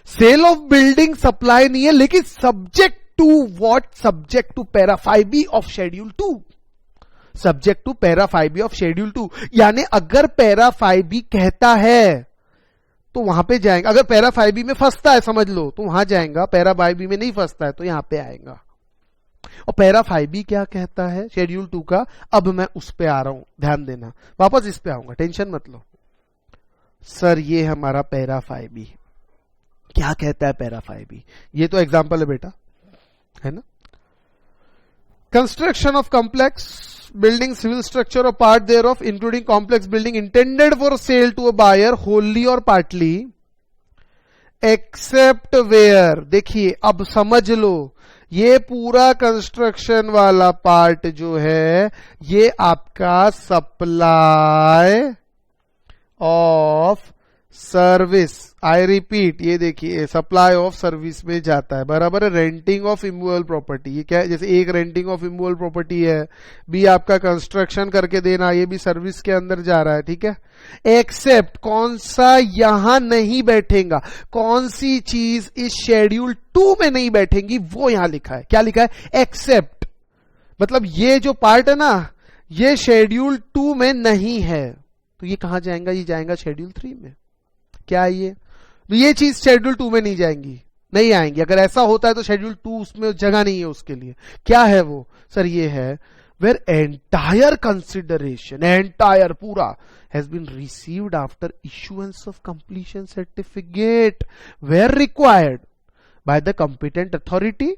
सेल ऑफ बिल्डिंग सप्लाई नहीं है, लेकिन subject to what? Subject to para 5B of schedule 2। Subject to para 5B of schedule 2, यानी अगर पैरा 5B कहता है तो वहां पे जाएंगे। अगर पैरा 5B में फंसता है समझ लो तो वहां जाएगा, पैरा 5B में नहीं फंसता है तो यहां पे आएगा। और पैरा 5B क्या कहता है शेड्यूल 2 का? अब मैं उस पे आ रहा हूं, ध्यान देना, वापस इस पे आऊंगा, टेंशन मत लो। सर ये हमारा पैरा 5B क्या कहता है? पैरा 5B ये तो एग्जांपल है बेटा, है ना। Construction of complex building, civil structure or part thereof including complex building intended for sale to a buyer wholly or partly except where. देखिए अब समझ लो, ये पूरा कंस्ट्रक्शन वाला पार्ट जो है ये आपका supply of service, I repeat, ये देखिए सप्लाई ऑफ सर्विस में जाता है, बराबर है। रेंटिंग ऑफ इमूवेबल प्रॉपर्टी, ये क्या है? जैसे एक रेंटिंग ऑफ इमूवेबल प्रॉपर्टी है, बी आपका कंस्ट्रक्शन करके देना, ये भी सर्विस के अंदर जा रहा है, ठीक है। एक्सेप्ट कौन सा? यहां नहीं बैठेगा, कौन सी चीज इस शेड्यूल 2 में नहीं बैठेंगी वो यहां लिखा है। क्या लिखा है? एक्सेप्ट, मतलब ये जो पार्ट है ना ये शेड्यूल 2 में नहीं है, तो ये कहां जाएगा? ये जाएगा शेड्यूल 3 में। क्या है ये? तो ये चीज शेड्यूल 2 में नहीं जाएंगी, नहीं आएंगी। अगर ऐसा होता है तो शेड्यूल 2 उसमें जगह नहीं है उसके लिए। क्या है वो? सर ये है वेयर एंटायर कंसिडरेशन, एंटायर पूरा has been received after issuance of completion certificate where required by the competent authority,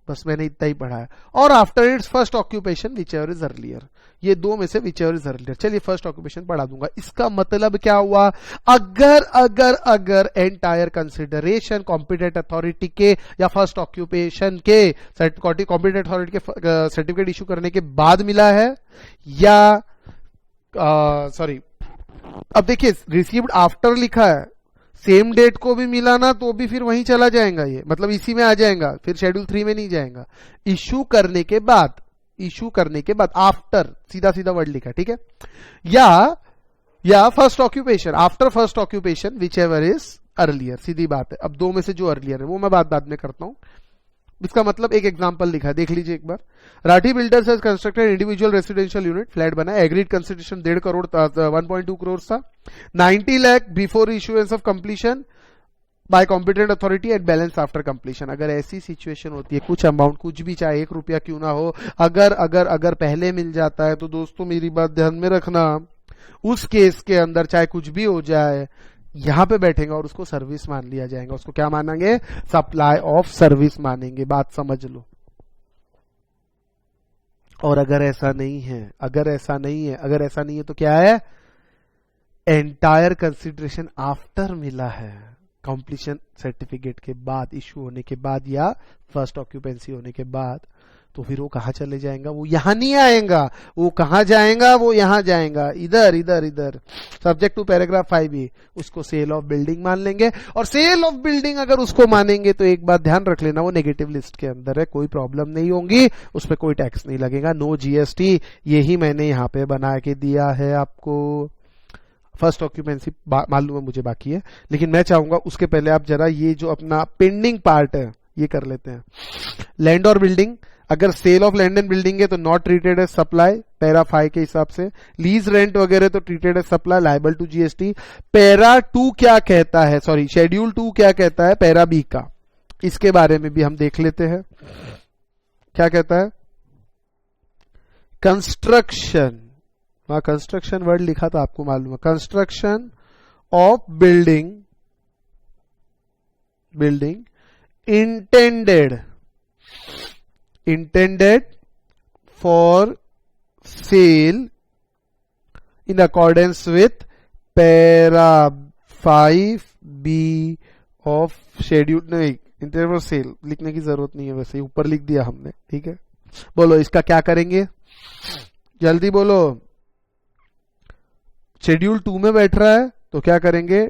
बस मैंने इतना ही पढ़ा है, और after its first occupation whichever is earlier. ये दो में से विच एवर इज अर्लियर। चलिए फर्स्ट ऑक्यूपेशन पढ़ा दूंगा। इसका मतलब क्या हुआ? अगर अगर अगर एंटायर कंसिडरेशन कॉम्पिटेंट अथॉरिटी के या फर्स्ट ऑक्यूपेशन के कॉम्पिटेंट अथॉरिटी के सर्टिफिकेट इशू करने के बाद मिला है, या सॉरी अब देखिए रिसीव्ड आफ्टर लिखा है, सेम डेट को भी मिला ना तो भी फिर वहीं चला जाएगा, ये मतलब इसी में आ जाएगा, फिर शेड्यूल 3 में नहीं जाएगा। इशू करने के बाद, इशू करने के बाद, आफ्टर सीधा सीधा वर्ड लिखा, ठीक है। या first occupation, after first occupation whichever is earlier, सीधी बात है। अब दो में से जो अर्लियर है वो मैं बाद में करता हूं। इसका मतलब एक एग्जांपल लिखा है, देख लीजिए एक बार। Rathi builders has constructed individual residential unit, flat बना, एग्रीड कंसिडरेशन 1.5 करोड़ 1.2 करोड़ था, 90 lakh before issuance of completion by competent authority and balance after completion. अगर ऐसी सिचुएशन होती है, कुछ अमाउंट कुछ भी चाहे 1 रुपया क्यों ना हो, अगर पहले मिल जाता है तो दोस्तों मेरी बात ध्यान में रखना, उस केस के अंदर चाहे कुछ भी हो जाए यहां पे बैठेगा और उसको सर्विस मान लिया जाएगा। उसको क्या मानेंगे? सप्लाई ऑफ सर्विस मानेंगे। बात समझ लो। और अगर ऐसा नहीं है तो क्या है? एंटायर कंसिडरेशन आफ्टर मिला है, कंप्लीशन सर्टिफिकेट के बाद, इश्यू होने के बाद या फर्स्ट ऑक्यूपेंसी होने के बाद, तो फिर वो कहां चले जाएगा? वो यहां नहीं आएगा। वो कहां जाएगा? वो यहां जाएगा, इधर। सब्जेक्ट टू पैराग्राफ 5 उसको सेल ऑफ बिल्डिंग मान लेंगे। और सेल ऑफ बिल्डिंग अगर उसको मानेंगे तो एक बात ध्यान रख लेना, वो नेगेटिव लिस्ट के अंदर है, कोई प्रॉब्लम नहीं होगी, उस पर कोई टैक्स नहीं लगेगा, नो जीएसटी। यही मैंने यहां पे बना के दिया है आपको। फर्स्ट ऑक्यूपेंसी मालूम है मुझे बाकी है, लेकिन मैं चाहूंगा उसके पहले आप जरा ये जो अपना पेंडिंग पार्ट है ये कर लेते हैं। लैंड और बिल्डिंग, अगर sale of land and building है तो not treated as supply para 5 के हिसाब से। लीज रेंट वगैरह तो treated as supply, liable to GST. Para 2 क्या कहता है, सॉरी शेड्यूल 2 क्या कहता है पैरा बी का, इसके बारे में भी हम देख लेते हैं। क्या कहता है? कंस्ट्रक्शन, वहां कंस्ट्रक्शन वर्ड लिखा था आपको मालूम है, construction of building intended for sale in accordance with para 5B of schedule, नहीं intended for sale लिखने की जरूरत नहीं है, वैसे ऊपर लिख दिया हमने, ठीक है। बोलो इसका क्या करेंगे, जल्दी बोलो। शेड्यूल 2 में बैठ रहा है तो क्या करेंगे,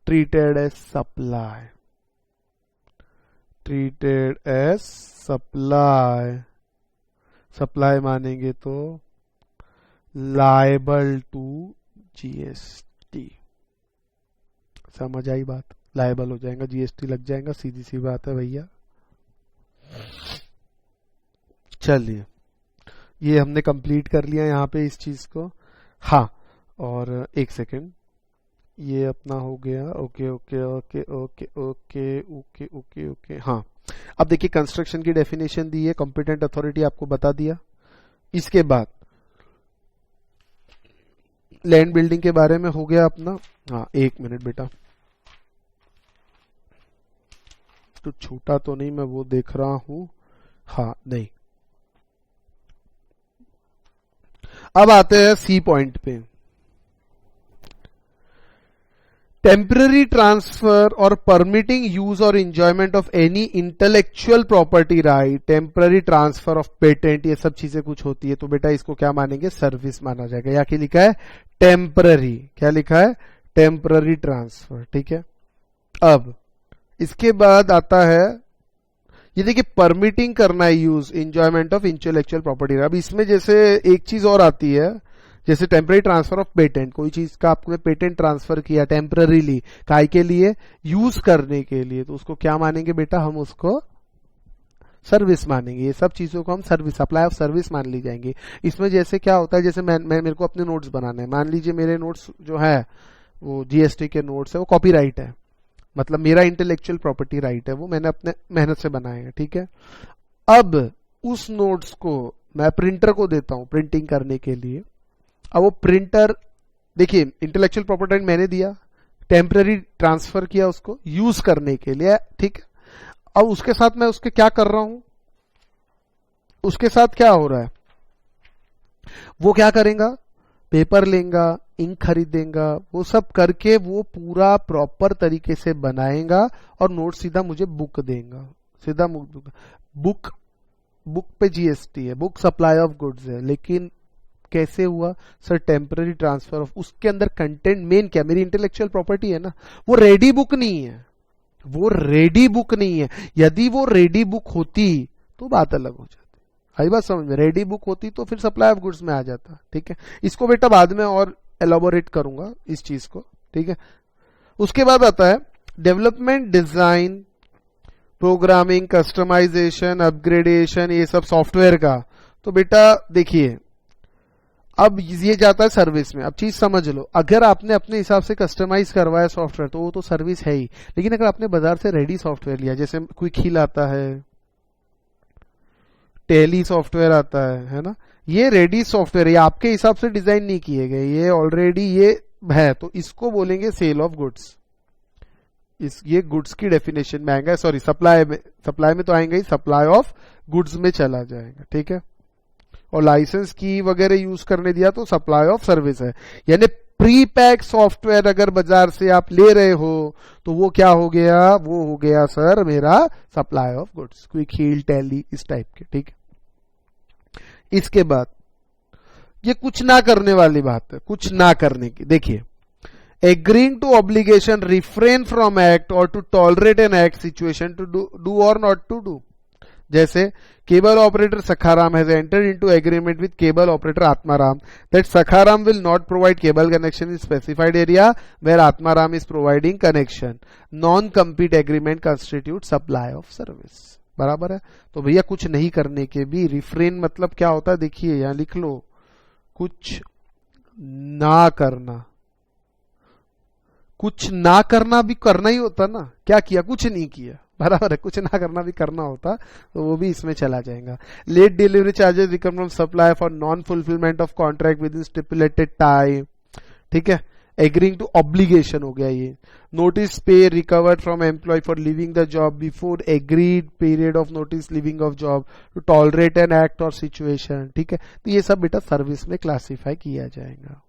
treated as supply, treated as supply, supply मानेंगे तो लायबल टू जीएसटी। समझ आई बात, लायबल हो जाएगा, जीएसटी लग जाएगा, सीधी सी बात है भैया। चलिए ये हमने कंप्लीट कर लिया यहाँ पे इस चीज को। हाँ, और एक सेकेंड, ये अपना हो गया, okay okay okay okay okay okay okay okay. हाँ, अब देखिए कंस्ट्रक्शन की डेफिनेशन दी है, कॉम्पिटेंट अथॉरिटी आपको बता दिया। इसके बाद लैंड बिल्डिंग के बारे में हो गया अपना। हाँ एक मिनट बेटा, तो छोटा तो नहीं, मैं वो देख रहा हूं। हाँ नहीं, अब आते हैं सी पॉइंट पे। टेम्पररी ट्रांसफर और परमिटिंग यूज और enjoyment of any intellectual property right, temporary transfer of patent, ये सब चीजें कुछ होती है तो बेटा इसको क्या मानेंगे, सर्विस माना जाएगा। या क्या लिखा है, टेम्पररी, क्या लिखा है, टेम्पररी ट्रांसफर। ठीक है, अब इसके बाद आता है ये देखिए परमिटिंग करना है use enjoyment of intellectual property. अब इसमें जैसे एक चीज और आती है, जैसे टेम्पररी ट्रांसफर ऑफ पेटेंट, कोई चीज का आपने पेटेंट ट्रांसफर किया टेम्पररीली, काय के लिए, यूज करने के लिए, तो उसको क्या मानेंगे बेटा, हम उसको सर्विस मानेंगे। ये सब चीजों को हम सर्विस, सप्लाई ऑफ सर्विस मान ली जाएंगे। इसमें जैसे क्या होता है, जैसे मैं मेरे को अपने नोट्स बनाने हैं, मान लीजिए मेरे नोट्स जो है वो जीएसटी के नोट्स है, वो कॉपीराइट है, मतलब मेरा इंटेलेक्चुअल प्रॉपर्टी राइट है, वो मैंने अपने मेहनत से बनाए हैं। ठीक है, अब उस नोट्स को मैं प्रिंटर को देता हूं प्रिंटिंग करने के लिए। अब वो प्रिंटर, देखिए इंटेलेक्चुअल प्रॉपर्टी राइट मैंने दिया, टेम्पररी ट्रांसफर किया उसको यूज करने के लिए। ठीक है, अब उसके साथ मैं उसके क्या कर रहा हूं, उसके साथ क्या हो रहा है, वो क्या करेगा, पेपर लेगा, इंक खरीदेगा, वो सब करके वो पूरा प्रॉपर तरीके से बनाएगा और नोट सीधा मुझे बुक देगा, सीधा बुक, बुक पे जीएसटी है, बुक सप्लाई ऑफ गुड्स है। लेकिन कैसे हुआ सर, टेम्पररी ट्रांसफर ऑफ, उसके अंदर कंटेंट मेन क्या, मेरी इंटेलेक्चुअल प्रॉपर्टी है ना, वो रेडी बुक नहीं है, वो रेडी बुक नहीं है। यदि वो रेडी बुक होती तो बात अलग हो जाती, आई बात समझ में, रेडी बुक होती तो फिर सप्लाई ऑफ गुड्स में आ जाता। ठीक है, इसको बेटा बाद में और एलोबोरेट करूंगा इस चीज को। ठीक है, उसके बाद आता है development, design, programming, customisation, upgradation, ये सब सॉफ्टवेयर का। तो बेटा देखिए अब ये जाता है सर्विस में। अब चीज समझ लो, अगर आपने अपने हिसाब से कस्टमाइज करवाया सॉफ्टवेयर तो वो तो सर्विस है ही, लेकिन अगर आपने बाजार से रेडी सॉफ्टवेयर लिया, जैसे क्विक हील आता है, टेली सॉफ्टवेयर आता है ना, ये रेडी सॉफ्टवेयर, ये आपके हिसाब से डिजाइन नहीं किए गए, ये ऑलरेडी ये है, तो इसको बोलेंगे सेल ऑफ गुड्स। ये गुड्स की डेफिनेशन में आएगा, सॉरी सप्लाई में तो आएंगे ही, सप्लाई ऑफ गुड्स में चला जाएगा। ठीक है, और लाइसेंस की वगैरह यूज करने दिया तो सप्लाई ऑफ सर्विस है। यानी प्री पैक सॉफ्टवेयर अगर बाजार से आप ले रहे हो तो वो क्या हो गया, वो हो गया सर मेरा supply of goods, Quick Heal, Tally, इस टाइप के। ठीक है, इसके बाद ये कुछ ना करने वाली बात है, कुछ ना करने की। देखिए agreeing to obligation, refrain from act or to tolerate an act situation to do or not to do. जैसे cable operator Sakharam has entered into agreement with cable operator Atmaram that Sakharam will not provide cable connection in specified area where Atmaram is providing connection. Non-compete agreement constitutes supply of service. बराबर है, तो भैया कुछ नहीं करने के भी रिफ्रेन मतलब क्या होता है, देखिए यहां लिख लो, कुछ ना करना। कुछ ना करना भी करना ही होता ना, क्या किया, कुछ नहीं किया, बराबर है, कुछ ना करना भी करना होता, तो वो भी इसमें चला जाएगा। लेट डिलीवरी चार्जेस रिकम from supply for non fulfilment of contract within stipulated time. ठीक है, एग्रीइंग टू ऑब्लिगेशन हो गया ये। Notice pay recovered from employee for leaving the job before agreed period of notice leaving of job to tolerate an act और सिचुएशन। ठीक है, तो ये सब बेटा सर्विस में क्लासिफाई किया जाएगा।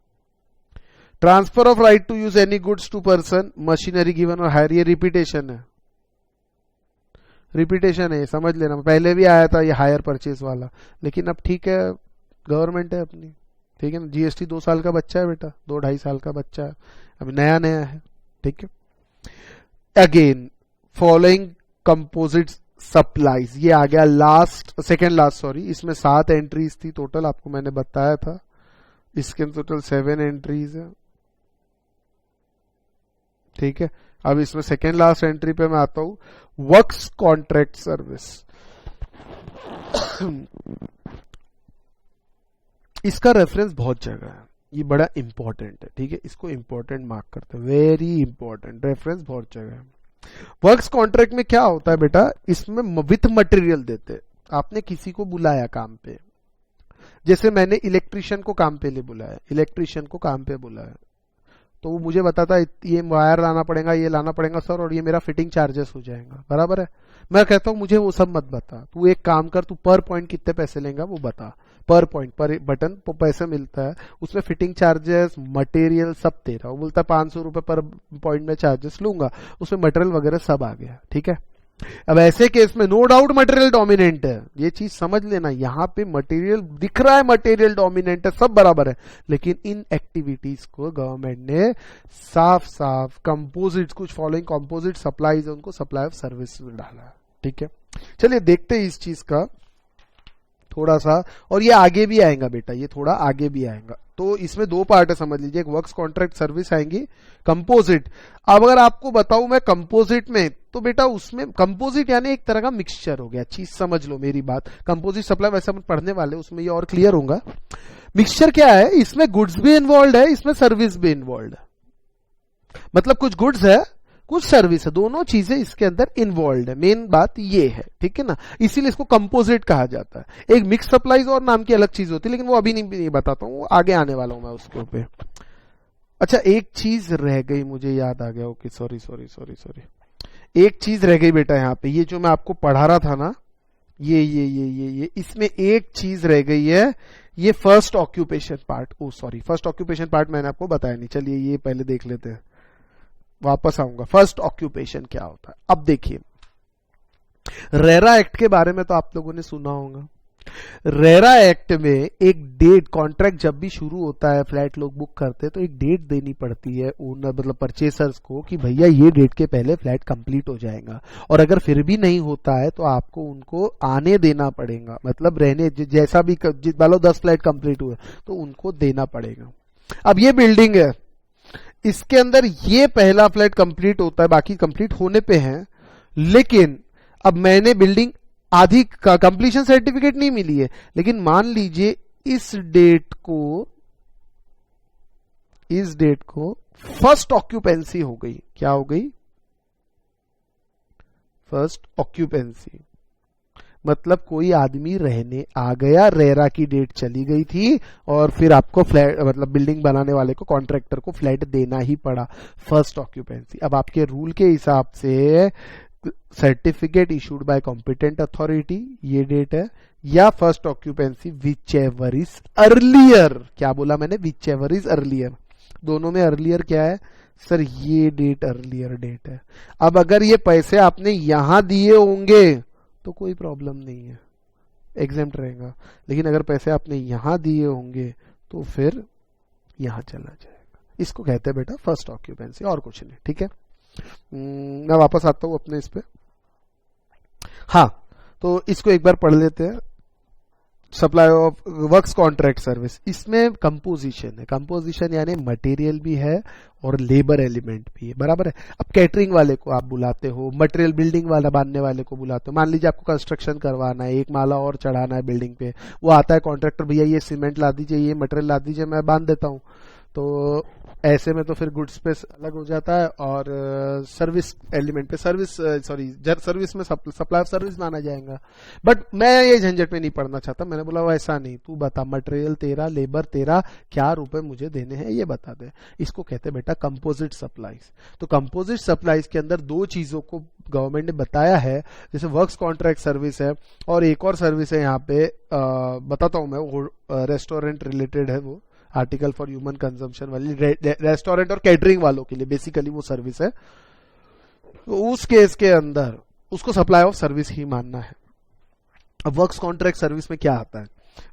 Transfer of right to use any goods to person, machinery given और हायर, ये रिपीटेशन है, रिपीटेशन है, समझ लेना। पहले भी आया था ये हायर परचेज वाला, लेकिन अब ठीक है, गवर्नमेंट है अपनी, ठीक है ना। जीएसटी 2 साल का बच्चा है बेटा, 2-2.5 साल का बच्चा है, अभी नया नया है, ठीक है। अगेन फॉलोइंग कंपोजिट सप्लाईज, ये आ गया लास्ट, सेकेंड लास्ट सॉरी, इसमें 7 एंट्रीज थी टोटल, आपको मैंने बताया था, इसके टोटल 7 एंट्रीज है, ठीक है। अब इसमें सेकेंड लास्ट एंट्री पे मैं आता हूं, वर्क्स कॉन्ट्रैक्ट सर्विस। इसका रेफरेंस बहुत जगह है, ये बड़ा इंपॉर्टेंट है, ठीक है, इसको इंपॉर्टेंट मार्क करते हैं, वेरी इंपॉर्टेंट, रेफरेंस बहुत जगह है। वर्क्स कॉन्ट्रैक्ट में क्या होता है बेटा, इसमें विथ मटेरियल देते, आपने किसी को बुलाया काम पे, जैसे मैंने इलेक्ट्रिशियन को काम पे ले बुलाया, इलेक्ट्रिशियन को काम पे बुलाया, तो वो मुझे बताता ये वायर लाना पड़ेगा, ये लाना पड़ेगा सर, और ये मेरा फिटिंग चार्जेस हो जाएगा, बराबर है। मैं कहता हूं मुझे वो सब मत बता, तू एक काम कर, तू पर पॉइंट कितने पैसे लेगा वो बता, पर पॉइंट पर बटन पैसे मिलता है, उसमें फिटिंग चार्जेस मटेरियल सब तेरा, वो बोलता है 500 रुपए पर पॉइंट में चार्जेस लूंगा, उसमें मटेरियल वगैरह सब आ गया, ठीक है। अब ऐसे केस में नो डाउट मटेरियल डोमिनेंट है, ये चीज समझ लेना, यहां पे मटेरियल दिख रहा है, मटेरियल डोमिनेंट है, सब बराबर है, लेकिन इन एक्टिविटीज को गवर्नमेंट ने साफ साफ कंपोजिट, कुछ फॉलोइंग कंपोजिट सप्लाईज, उनको सप्लाई ऑफ सर्विस में डाला, ठीक है। चलिए देखते हैं इस चीज का थोड़ा सा, और ये आगे भी आएगा बेटा, ये थोड़ा आगे भी आएगा, तो इसमें 2 पार्ट है समझ लीजिए, एक वर्क्स कॉन्ट्रैक्ट सर्विस आएंगी, कंपोजिट। अब अगर आपको बताऊं मैं कंपोजिट में, तो बेटा उसमें कंपोजिट यानी एक तरह का मिक्सचर हो गया, चीज समझ लो मेरी बात, कंपोजिट सप्लाई वैसे हम पढ़ने वाले, उसमें ये और क्लियर होगा। मिक्सचर क्या है, इसमें गुड्स भी इन्वॉल्व है, इसमें सर्विस भी इन्वॉल्व है, मतलब कुछ गुड्स है कुछ सर्विस है, दोनों चीजें इसके अंदर इन्वॉल्व है, मेन बात ये है, ठीक है ना, इसीलिए इसको कंपोजिट कहा जाता है। एक मिक्स सप्लाईज और नाम की अलग चीज होती है, लेकिन वो अभी नहीं बताता हूँ, आगे आने वाला हूं मैं उसके ऊपर। अच्छा एक चीज रह गई, मुझे याद आ गया, okay sorry sorry sorry sorry, एक चीज रह गई बेटा यहाँ पे, ये जो मैं आपको पढ़ा रहा था ना, ये इसमें एक चीज रह गई है, ये फर्स्ट ऑक्यूपेशन पार्ट, ओ सॉरी फर्स्ट ऑक्यूपेशन पार्ट मैंने आपको बताया नहीं, चलिए ये पहले देख लेते हैं, वापस आऊंगा। फर्स्ट ऑक्यूपेशन क्या होता है, अब देखिए, रेरा एक्ट के बारे में तो आप लोगों ने सुना होगा। रेरा एक्ट में एक डेट, कॉन्ट्रैक्ट जब भी शुरू होता है, फ्लैट लोग बुक करते हैं, तो एक डेट देनी पड़ती है ओनर मतलब परचेसर्स को, कि भैया ये डेट के पहले फ्लैट कंप्लीट हो जाएगा, और अगर फिर भी नहीं होता है तो आपको उनको आने देना पड़ेगा, मतलब रहने, जैसा भी मान लो 10 फ्लैट कंप्लीट हुए तो उनको देना पड़ेगा। अब ये बिल्डिंग है, इसके अंदर ये पहला फ्लैट कंप्लीट होता है, बाकी कंप्लीट होने पे हैं, लेकिन अब मैंने बिल्डिंग आधी का कंप्लीशन सर्टिफिकेट नहीं मिली है, लेकिन मान लीजिए इस डेट को फर्स्ट ऑक्यूपेंसी हो गई, क्या हो गई, फर्स्ट ऑक्यूपेंसी, मतलब कोई आदमी रहने आ गया, रेरा की डेट चली गई थी, और फिर आपको फ्लैट मतलब बिल्डिंग बनाने वाले को, कॉन्ट्रैक्टर को फ्लैट देना ही पड़ा, फर्स्ट ऑक्यूपेंसी। अब आपके रूल के हिसाब से certificate issued by competent authority, ये डेट है, या first occupancy which ever is earlier, क्या बोला मैंने, विच एवर इज अर्लियर, दोनों में अर्लियर क्या है सर, ये डेट अर्लियर डेट है। अब अगर ये पैसे आपने यहां दिए होंगे तो कोई प्रॉब्लम नहीं है, एग्जेम्प्ट रहेगा, लेकिन अगर पैसे आपने यहां दिए होंगे तो फिर यहां चला जाएगा, इसको कहते हैं बेटा फर्स्ट ऑक्यूपेंसी, और कुछ नहीं, ठीक है। मैं वापस आता हूं अपने इस पे, हाँ तो इसको एक बार पढ़ लेते हैं, supply of works contract service, इसमें कंपोजिशन है, कंपोजिशन यानी मटेरियल भी है और लेबर एलिमेंट भी है, बराबर है। अब कैटरिंग वाले को आप बुलाते हो, मटेरियल बिल्डिंग वाला बांधने वाले को बुलाते हो, मान लीजिए आपको कंस्ट्रक्शन करवाना है, एक माला और चढ़ाना है बिल्डिंग पे, वो आता है कॉन्ट्रैक्टर, भैया ये सीमेंट ला दीजिए, ये मटेरियल ला दीजिए, मैं बांध देता हूँ, तो ऐसे में तो फिर गुड्स पे अलग हो जाता है, और सर्विस एलिमेंट पे सर्विस में सप्लाई ऑफ सर्विस माना जाएगा। बट मैं ये झंझट में नहीं पड़ना चाहता, मैंने बोला वैसा नहीं, तू बता मटेरियल तेरा, लेबर तेरा, क्या रुपए मुझे देने हैं ये बता दे, इसको कहते हैं बेटा कंपोजिट सप्लाईज। तो कंपोजिट सप्लाईज के अंदर 2 चीजों को गवर्नमेंट ने बताया है, जैसे वर्क्स कॉन्ट्रैक्ट सर्विस है, और एक और सर्विस है यहाँ पे बताता हूं मैं, वो रेस्टोरेंट रिलेटेड है, वो आर्टिकल फॉर ह्यूमन कंजम्पशन वाली, रेस्टोरेंट और कैटरिंग वालों के लिए बेसिकली वो सर्विस है, तो उस केस के अंदर उसको सप्लाई ऑफ सर्विस ही मानना है। अब वर्क्स कॉन्ट्रैक्ट सर्विस में क्या आता है,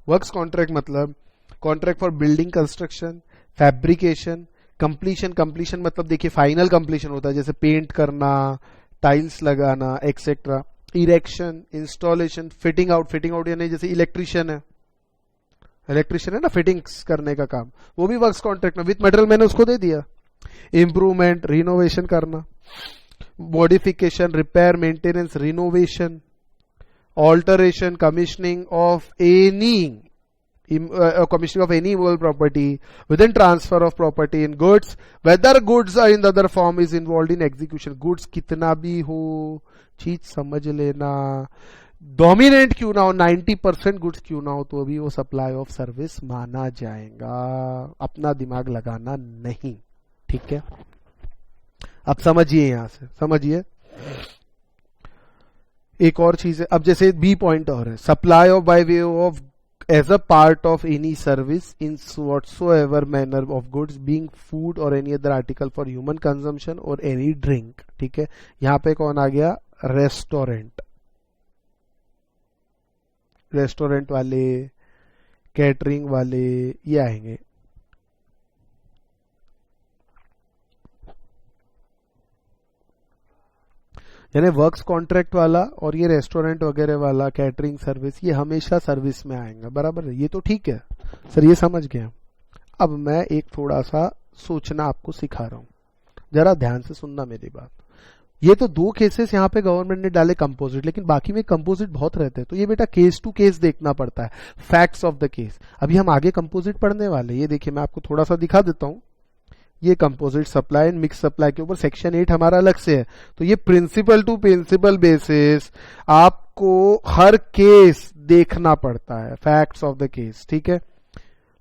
वर्क्स कॉन्ट्रैक्ट मतलब contract for building construction, fabrication, completion मतलब देखिए फाइनल कंप्लीशन होता है, जैसे पेंट करना, टाइल्स लगाना etcetera, erection, installation, fitting out यानी जैसे इलेक्ट्रिशियन है ना, फिटिंग्स करने का काम, वो भी वर्क्स कॉन्ट्रैक्ट में, विथ मटेरियल मैंने उसको दे दिया। इंप्रूवमेंट, रिनोवेशन करना, modification, repair, maintenance, renovation, alteration, commissioning of any commissioning of any movable property, within transfer of property in goods, whether goods or in the other form is involved in execution. Goods कितना भी हो, चीज समझ लेना, डोमिनेंट क्यों ना हो, 90% गुड्स क्यों ना हो, तो भी वो सप्लाई ऑफ सर्विस माना जाएगा। अपना दिमाग लगाना नहीं, ठीक है। अब समझिए, यहां से समझिए। एक और चीज है, अब जैसे बी पॉइंट और है, supply of bye way of as a part of any service in whatsoever manner of goods being food or any other article for human consumption or any drink, ठीक है। यहां पे कौन आ गया, रेस्टोरेंट वाले, कैटरिंग वाले, ये आएंगे। यानी वर्क्स कॉन्ट्रैक्ट वाला और ये रेस्टोरेंट वगैरह वाला, कैटरिंग सर्विस, ये हमेशा सर्विस में आएंगे, बराबर है। ये तो ठीक है सर, ये समझ गए। अब मैं एक थोड़ा सा सोचना आपको सिखा रहा हूं, जरा ध्यान से सुनना मेरी बात। ये तो 2 केसेस यहाँ पे गवर्नमेंट ने डाले कंपोजिट, लेकिन बाकी में कंपोजिट बहुत रहते हैं, तो ये बेटा केस टू केस देखना पड़ता है, फैक्ट्स ऑफ द केस। अभी हम आगे कंपोजिट पढ़ने वाले, ये देखिए मैं आपको थोड़ा सा दिखा देता हूं। ये composite supply and mix supply के ऊपर सेक्शन 8 हमारा अलग से है, तो ये प्रिंसिपल टू प्रिंसिपल बेसिस आपको हर केस देखना पड़ता है, फैक्ट्स ऑफ द केस, ठीक है।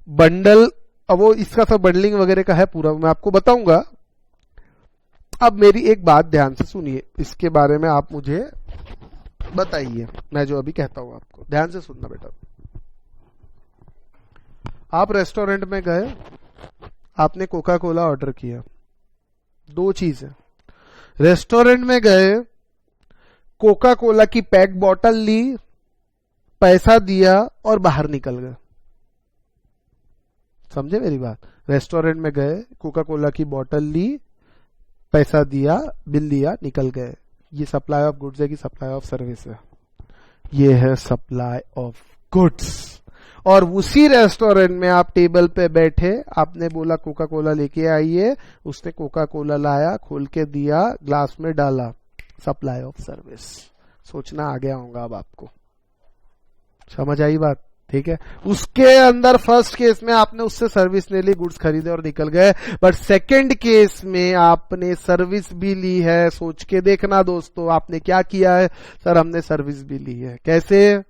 बंडल, अब वो इसका सब बंडलिंग वगैरह का है पूरा, मैं आपको बताऊंगा। अब मेरी एक बात ध्यान से सुनिए, इसके बारे में आप मुझे बताइए, मैं जो अभी कहता हूं आपको ध्यान से सुनना बेटा। आप रेस्टोरेंट में गए, आपने कोका कोला ऑर्डर किया, 2 चीज है। रेस्टोरेंट में गए, कोका कोला की पैक बॉटल ली, पैसा दिया और बाहर निकल गए, समझे मेरी बात। रेस्टोरेंट में गए, कोका कोला की बॉटल ली, पैसा दिया, बिल दिया, निकल गए। ये सप्लाई ऑफ गुड्स है कि सप्लाई ऑफ सर्विस है? ये है सप्लाई ऑफ गुड्स। और उसी रेस्टोरेंट में आप टेबल पे बैठे, आपने बोला कोका कोला लेके आइए, उसने कोका कोला लाया, खोल के दिया, ग्लास में डाला, सप्लाई ऑफ सर्विस। सोचना आ गया होगा अब आपको, समझ आई बात, ठीक है। उसके अंदर फर्स्ट केस में आपने उससे सर्विस ले ली, गुड्स खरीदे और निकल गए, बट सेकंड केस में आपने सर्विस भी ली है। सोच के देखना दोस्तों, आपने क्या किया है, सर हमने सर्विस भी ली है। कैसे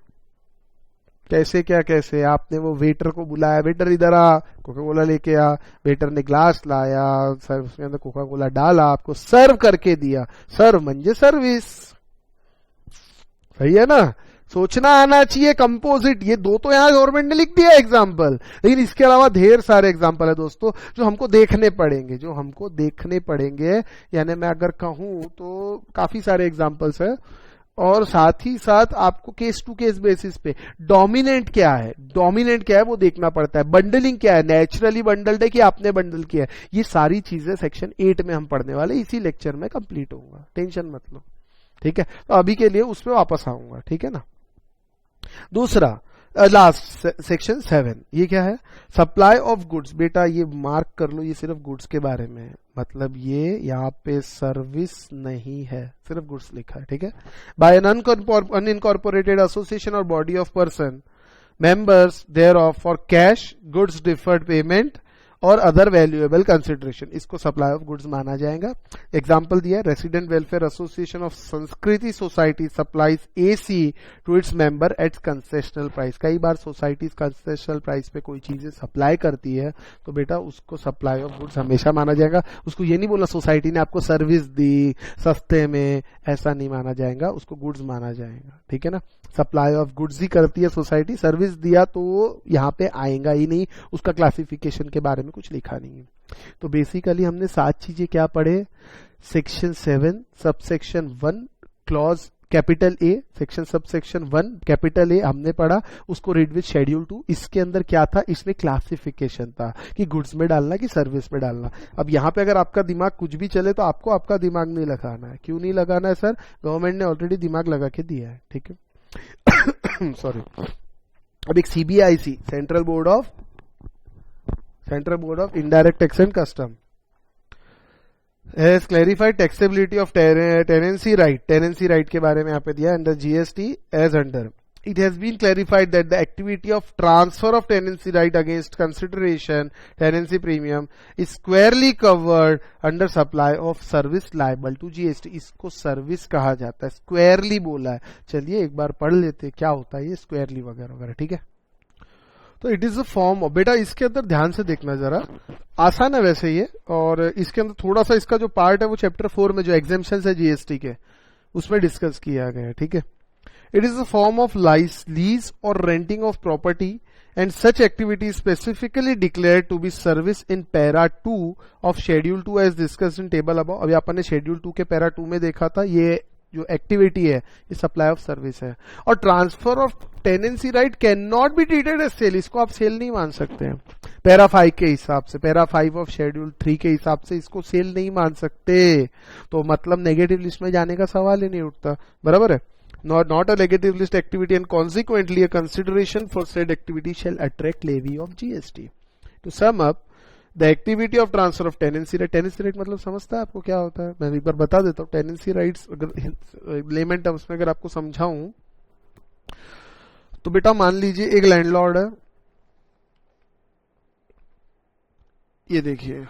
कैसे आपने वो वेटर को बुलाया, वेटर इधर आ, कोका कोला लेके आ, वेटर ने ग्लास लाया, सर उसके अंदर कोका कोला डाला, आपको सर्व करके दिया। सर्व म्हणजे सर्विस, सही है ना। सोचना आना चाहिए। कंपोजिट, ये 2 तो यहां गवर्नमेंट ने लिख दिया एग्जाम्पल, लेकिन इसके अलावा ढेर सारे एग्जाम्पल है दोस्तों जो हमको देखने पड़ेंगे, यानी मैं अगर कहूं तो काफी सारे एग्जाम्पल्स है। और साथ ही साथ आपको केस टू केस बेसिस पे डोमिनेंट क्या है वो देखना पड़ता है। बंडलिंग क्या है, नेचुरली बंडल्ड है कि आपने बंडल किया है, ये सारी चीजें सेक्शन 8 में हम पढ़ने वाले, इसी लेक्चर में कंप्लीट होगा, टेंशन मत लो, ठीक है। तो अभी के लिए उस पर वापस आऊंगा, ठीक है ना। दूसरा लास्ट सेक्शन 7, ये क्या है, सप्लाई ऑफ गुड्स। बेटा ये मार्क कर लो, ये सिर्फ गुड्स के बारे में है, मतलब ये यहाँ पे सर्विस नहीं है, सिर्फ गुड्स लिखा है, ठीक है। बाय एन अनइनकॉर्पोरेटेड एसोसिएशन और body of person members thereof for cash goods deferred payment और अदर वैल्यूएबल कंसिडरेशन, इसको सप्लाई ऑफ गुड्स माना जाएगा। एग्जाम्पल दिया, resident welfare association of Sanskriti society supplies AC to its member at concessional price. कई बार सोसाइटीज कंसेशनल प्राइस पे कोई चीजें सप्लाई करती है, तो बेटा उसको सप्लाई ऑफ गुड्स हमेशा माना जाएगा। उसको ये नहीं बोलना सोसाइटी ने आपको सर्विस दी सस्ते में, ऐसा नहीं माना जाएगा, उसको गुड्स माना जाएगा, ठीक है ना। सप्लाई ऑफ गुड्स ही करती है सोसाइटी, सर्विस दिया तो यहाँ पे आएगा ही नहीं, उसका क्लासिफिकेशन के बारे में कुछ लिखा नहीं है। तो बेसिकली हमने 7 चीजें क्या पढ़े, section 7 subsection 1 clause capital A section sub section 1 capital A हमने पढ़ा, उसको रीड विद शेड्यूल 2। इसके अंदर क्या था, इसमें क्लासिफिकेशन था कि गुड्स में डालना कि सर्विस में डालना। अब यहाँ पे अगर आपका दिमाग कुछ भी चले तो आपको आपका दिमाग नहीं लगाना है। क्यों नहीं लगाना है सर? गवर्नमेंट ने ऑलरेडी दिमाग लगा के दिया है, ठीक है। सॉरी। अब एक CBIC central board of indirect tax and custom has clarified taxability of tenancy right के बारे में यहाँ पे दिया under GST as under. It has been clarified that the activity of transfer of tenancy right against consideration tenancy premium is squarely covered under supply of service liable to GST. इसको सर्विस कहा जाता है, स्क्वेयरली बोला है। चलिए एक बार पढ़ लेते क्या होता है ये स्क्वेयरली वगैरह वगैरह, ठीक है। तो it is a form of, बेटा इसके अंदर ध्यान से देखना जरा, आसान है वैसे ये, और इसके अंदर थोड़ा सा इसका जो पार्ट है वो चैप्टर 4 में जो एग्जेम्पशंस है जीएसटी के उसमें डिस्कस किया गया है, ठीक है। It is a form of lease or renting of property and such activity specifically declared to be service in para 2 of schedule 2 as discussed in table above. अभी अपन ने शेड्यूल 2 के पैरा 2 में देखा था, ये जो एक्टिविटी है ये सप्लाई ऑफ सर्विस है। और transfer of tenancy right can not be treated as sale, इसको आप सेल नहीं मान सकते हैं। पैरा 5 के हिसाब से, पैरा 5 ऑफ शेड्यूल 3 के हिसाब से इसको सेल नहीं मान सकते। तो मतलब नेगेटिव लिस्ट में जाने का सवाल ही नहीं उठता, बराबर है। not a negative list activity and consequently a consideration for said activity shall attract levy of GST. To sum up, the activity of transfer of tenancy right मतलब समझता है आपको क्या होता है? मैं एक बार बता देता हूँ। टेनेंसी राइट्स अगर लेमन टर्म्स में अगर आपको समझाऊं तो बेटा मान लीजिए एक लैंडलॉर्ड है, ये देखिए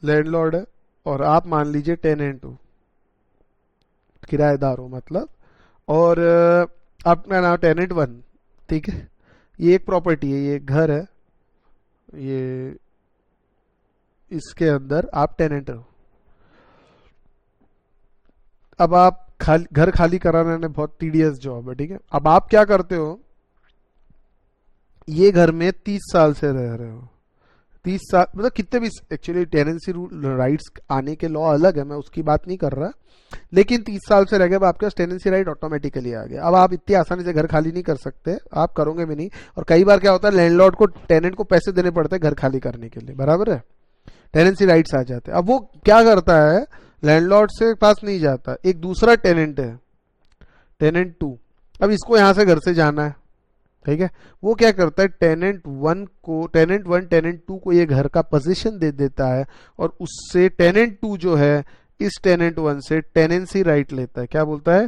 लैंडलॉर्ड है और आप मान लीजिए टेनेंट हो, किराएदार हो मतलब, और आपका नाम टेनेंट 1, ठीक है। ये एक प्रॉपर्टी है, ये एक घर है, ये इसके अंदर आप टेनेंट हो। अब आप घर खाली कराना बहुत टीडियस जॉब है, ठीक है। अब आप क्या करते हो, ये घर में 30 साल से रह रहे हो, 30 साल मतलब कितने भी, एक्चुअली टेनेंसी रूल राइट्स आने के लॉ अलग है, मैं उसकी बात नहीं कर रहा, लेकिन 30 साल से रह गए, अब आपके पास टेनेंसी राइट ऑटोमेटिकली आ गया। अब आप इतनी आसानी से घर खाली नहीं कर सकते, आप करोगे भी नहीं। और कई बार क्या होता है, लैंडलॉर्ड को टेनेंट को पैसे देने पड़ते हैं घर खाली करने के लिए, बराबर है, टेनेंसी राइट्स आ जाते हैं। अब वो क्या करता है, लैंडलॉर्ड से पास नहीं जाता, एक दूसरा टेनेंट है, टेनेंट 2, अब इसको यहां से घर से जाना है, ठीक है। वो क्या करता है, टेनेंट 1 टेनेंट 2 को ये घर का पोजीशन दे देता है और उससे टेनेंट 2 जो है इस टेनेंट 1 से टेनेंसी राइट लेता है। क्या बोलता है,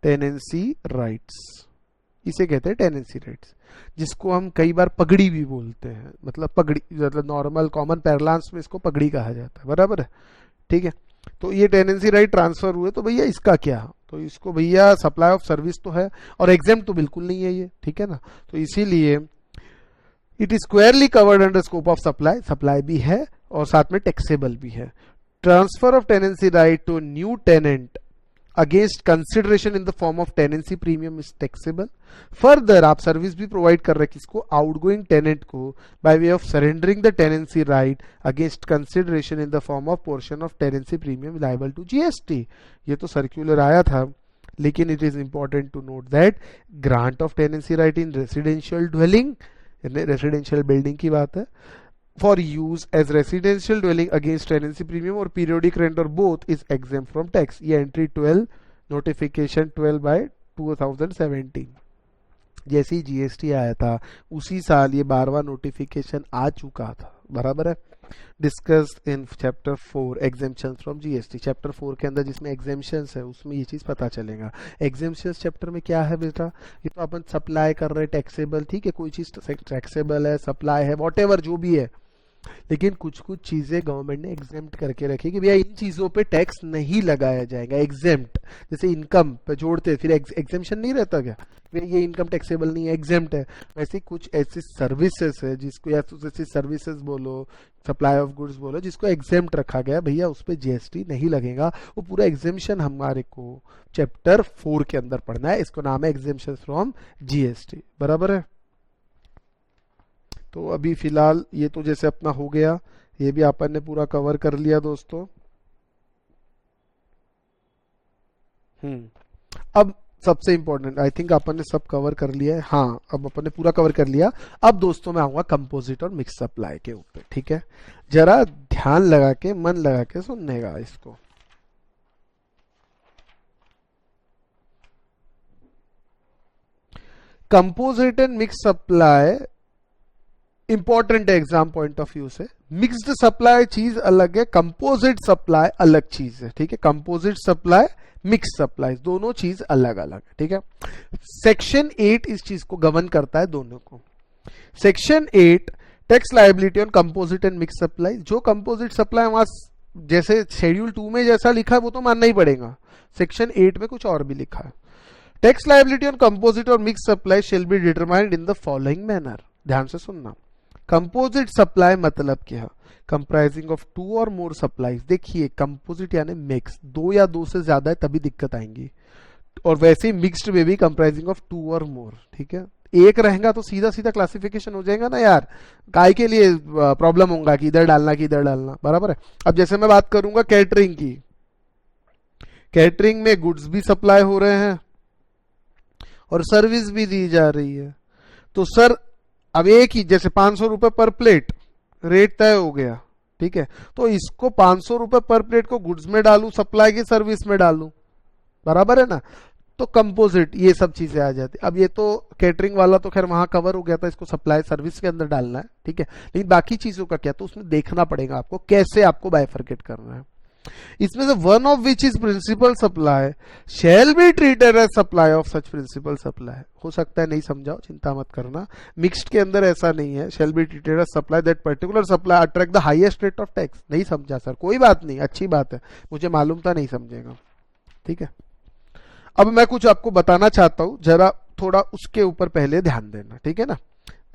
टेनेंसी राइट्स, इसे कहते हैं टेनेंसी राइट्स, जिसको हम कई बार पगड़ी भी बोलते हैं, मतलब पगड़ी मतलब नॉर्मल कॉमन पैरलांस में इसको पगड़ी कहा जाता है, बराबर है, ठीक है। तो ये टेनेंसी राइट ट्रांसफर हुए तो भैया इसका क्या, तो इसको भैया सप्लाई ऑफ सर्विस तो है और एग्जेम्प्ट तो बिल्कुल नहीं है ये, ठीक है ना। तो इसीलिए it is squarely covered under scope of supply भी है और साथ में टैक्सेबल भी है। Transfer of tenancy right to new tenant against consideration in the form of tenancy premium is taxable. Further आप सर्विस भी प्रोवाइड कर रहे हैं किसको, आउटगोइंग टेनेंट को, by way of surrendering the tenancy right against consideration in the form of portion of tenancy premium liable to GST. ये तो सर्क्यूलर आया था, लेकिन it is important to note that grant of tenancy right in residential dwelling, residential building की बात है, for use as residential dwelling against tenancy premium or periodic rent or both is exempt from tax। ये एंट्री 12 नोटिफिकेशन 12/2017 जैसे ही जीएसटी आया था उसी साल ये 12वां नोटिफिकेशन आ चुका था, बराबर है। Discussed in chapter 4 exemptions from GST. Chapter 4 के अंदर जिसमें एग्जेम्पशंस है उसमें ये चीज पता चलेगा। एग्जेम्पशंस चैप्टर में क्या है बेटा, ये तो अपन सप्लाई कर रहे हैं टैक्सेबल, ठीक है, कोई चीज टैक्सेबल है, सप्लाई है, वॉटएवर जो भी है, लेकिन कुछ कुछ चीजें गवर्नमेंट ने एग्जेम्प्ट करके रखी कि भैया इन चीजों पे टैक्स नहीं लगाया जाएगा, एग्जेम्प्ट। जैसे इनकम पे जोड़ते फिर एग्जेम्पशन नहीं रहता क्या, ये इनकम टैक्सेबल नहीं है, एग्जेम्प्ट है। वैसे कुछ ऐसी सर्विसेज है जिसको, या तो ऐसी सर्विसेज बोलो, सप्लाई ऑफ गुड्स बोलो, जिसको एग्जेम्प्ट रखा गया, भैया उस पर जीएसटी नहीं लगेगा। वो पूरा एग्जेम्पशन हमारे को चैप्टर 4 के अंदर पढ़ना है, इसको नाम है एग्जेम्पशन फ्रॉम जीएसटी, बराबर है। तो अभी फिलहाल ये तो जैसे अपना हो गया, ये भी अपन ने पूरा कवर कर लिया दोस्तों। अब सबसे इंपॉर्टेंट, आई थिंक अपन ने सब कवर कर लिया है। हाँ, अब अपन ने पूरा कवर कर लिया। अब दोस्तों मैं आऊंगा कंपोजिट और मिक्स सप्लाई के ऊपर, ठीक है। जरा ध्यान लगा के, मन लगा के सुनने का इसको। Composite and mix supply important है एग्जाम पॉइंट ऑफ व्यू से। मिक्स्ड सप्लाई चीज अलग है, कंपोजिट सप्लाई अलग चीज है, ठीक है। कंपोजिट सप्लाई, मिक्स सप्लाई, दोनों चीज अलग अलग है, ठीक है। सेक्शन 8 इस चीज को गवर्न करता है दोनों को। Section 8 tax liability on composite and mix supply. जो कंपोजिट सप्लाई वहां जैसे शेड्यूल 2 में जैसा लिखा है वो तो मानना ही पड़ेगा, सेक्शन 8 में कुछ और भी लिखा है। टैक्स लायबिलिटी ऑन कंपोजिट और mix supply shall be determined in the following manner. ध्यान से सुनना। कंपोजिट सप्लाई मतलब क्या? कंप्राइजिंग ऑफ 2 और मोर सप्लाईज। देखिए कंपोजिट यानी मिक्स, 2 या 2 से ज्यादा है तभी दिक्कत आएंगी, और वैसे ही मिक्स्ड में भी कंप्राइजिंग ऑफ 2 और मोर, ठीक है। एक रहेगा तो सीधा सीधा क्लासिफिकेशन हो जाएगा ना यार, काय के लिए प्रॉब्लम होगा कि इधर डालना कि इधर डालना, बराबर है। अब जैसे मैं बात करूंगा कैटरिंग की, कैटरिंग में गुड्स भी सप्लाई हो रहे हैं और सर्विस भी दी जा रही है, तो सर अब एक ही जैसे 500 रुपए पर प्लेट रेट तय हो गया, ठीक है। तो इसको 500 रुपए पर प्लेट को गुड्स में डालूं, सप्लाई की सर्विस में डालूं, बराबर है ना। तो कंपोजिट ये सब चीजें आ जाती। अब ये तो कैटरिंग वाला तो खैर वहां कवर हो गया था, इसको सप्लाई सर्विस के अंदर डालना है, ठीक है। लेकिन बाकी चीजों का क्या, तो उसमें देखना पड़ेगा आपको कैसे आपको बाइफरकेट करना है। इसमें से one of which is principal supply shall be treated as supply of such principal supply. हो सकता है नहीं समझाओ, चिंता मत करना। मिक्स्ड के अंदर ऐसा नहीं है, shall be treated as supply that particular supply attract the highest rate of tax. नहीं समझा सर, कोई बात नहीं, अच्छी बात है, मुझे मालूम था नहीं समझेगा, ठीक है। अब मैं कुछ आपको बताना चाहता हूं, जरा थोड़ा उसके ऊपर पहले ध्यान देना, ठीक है ना।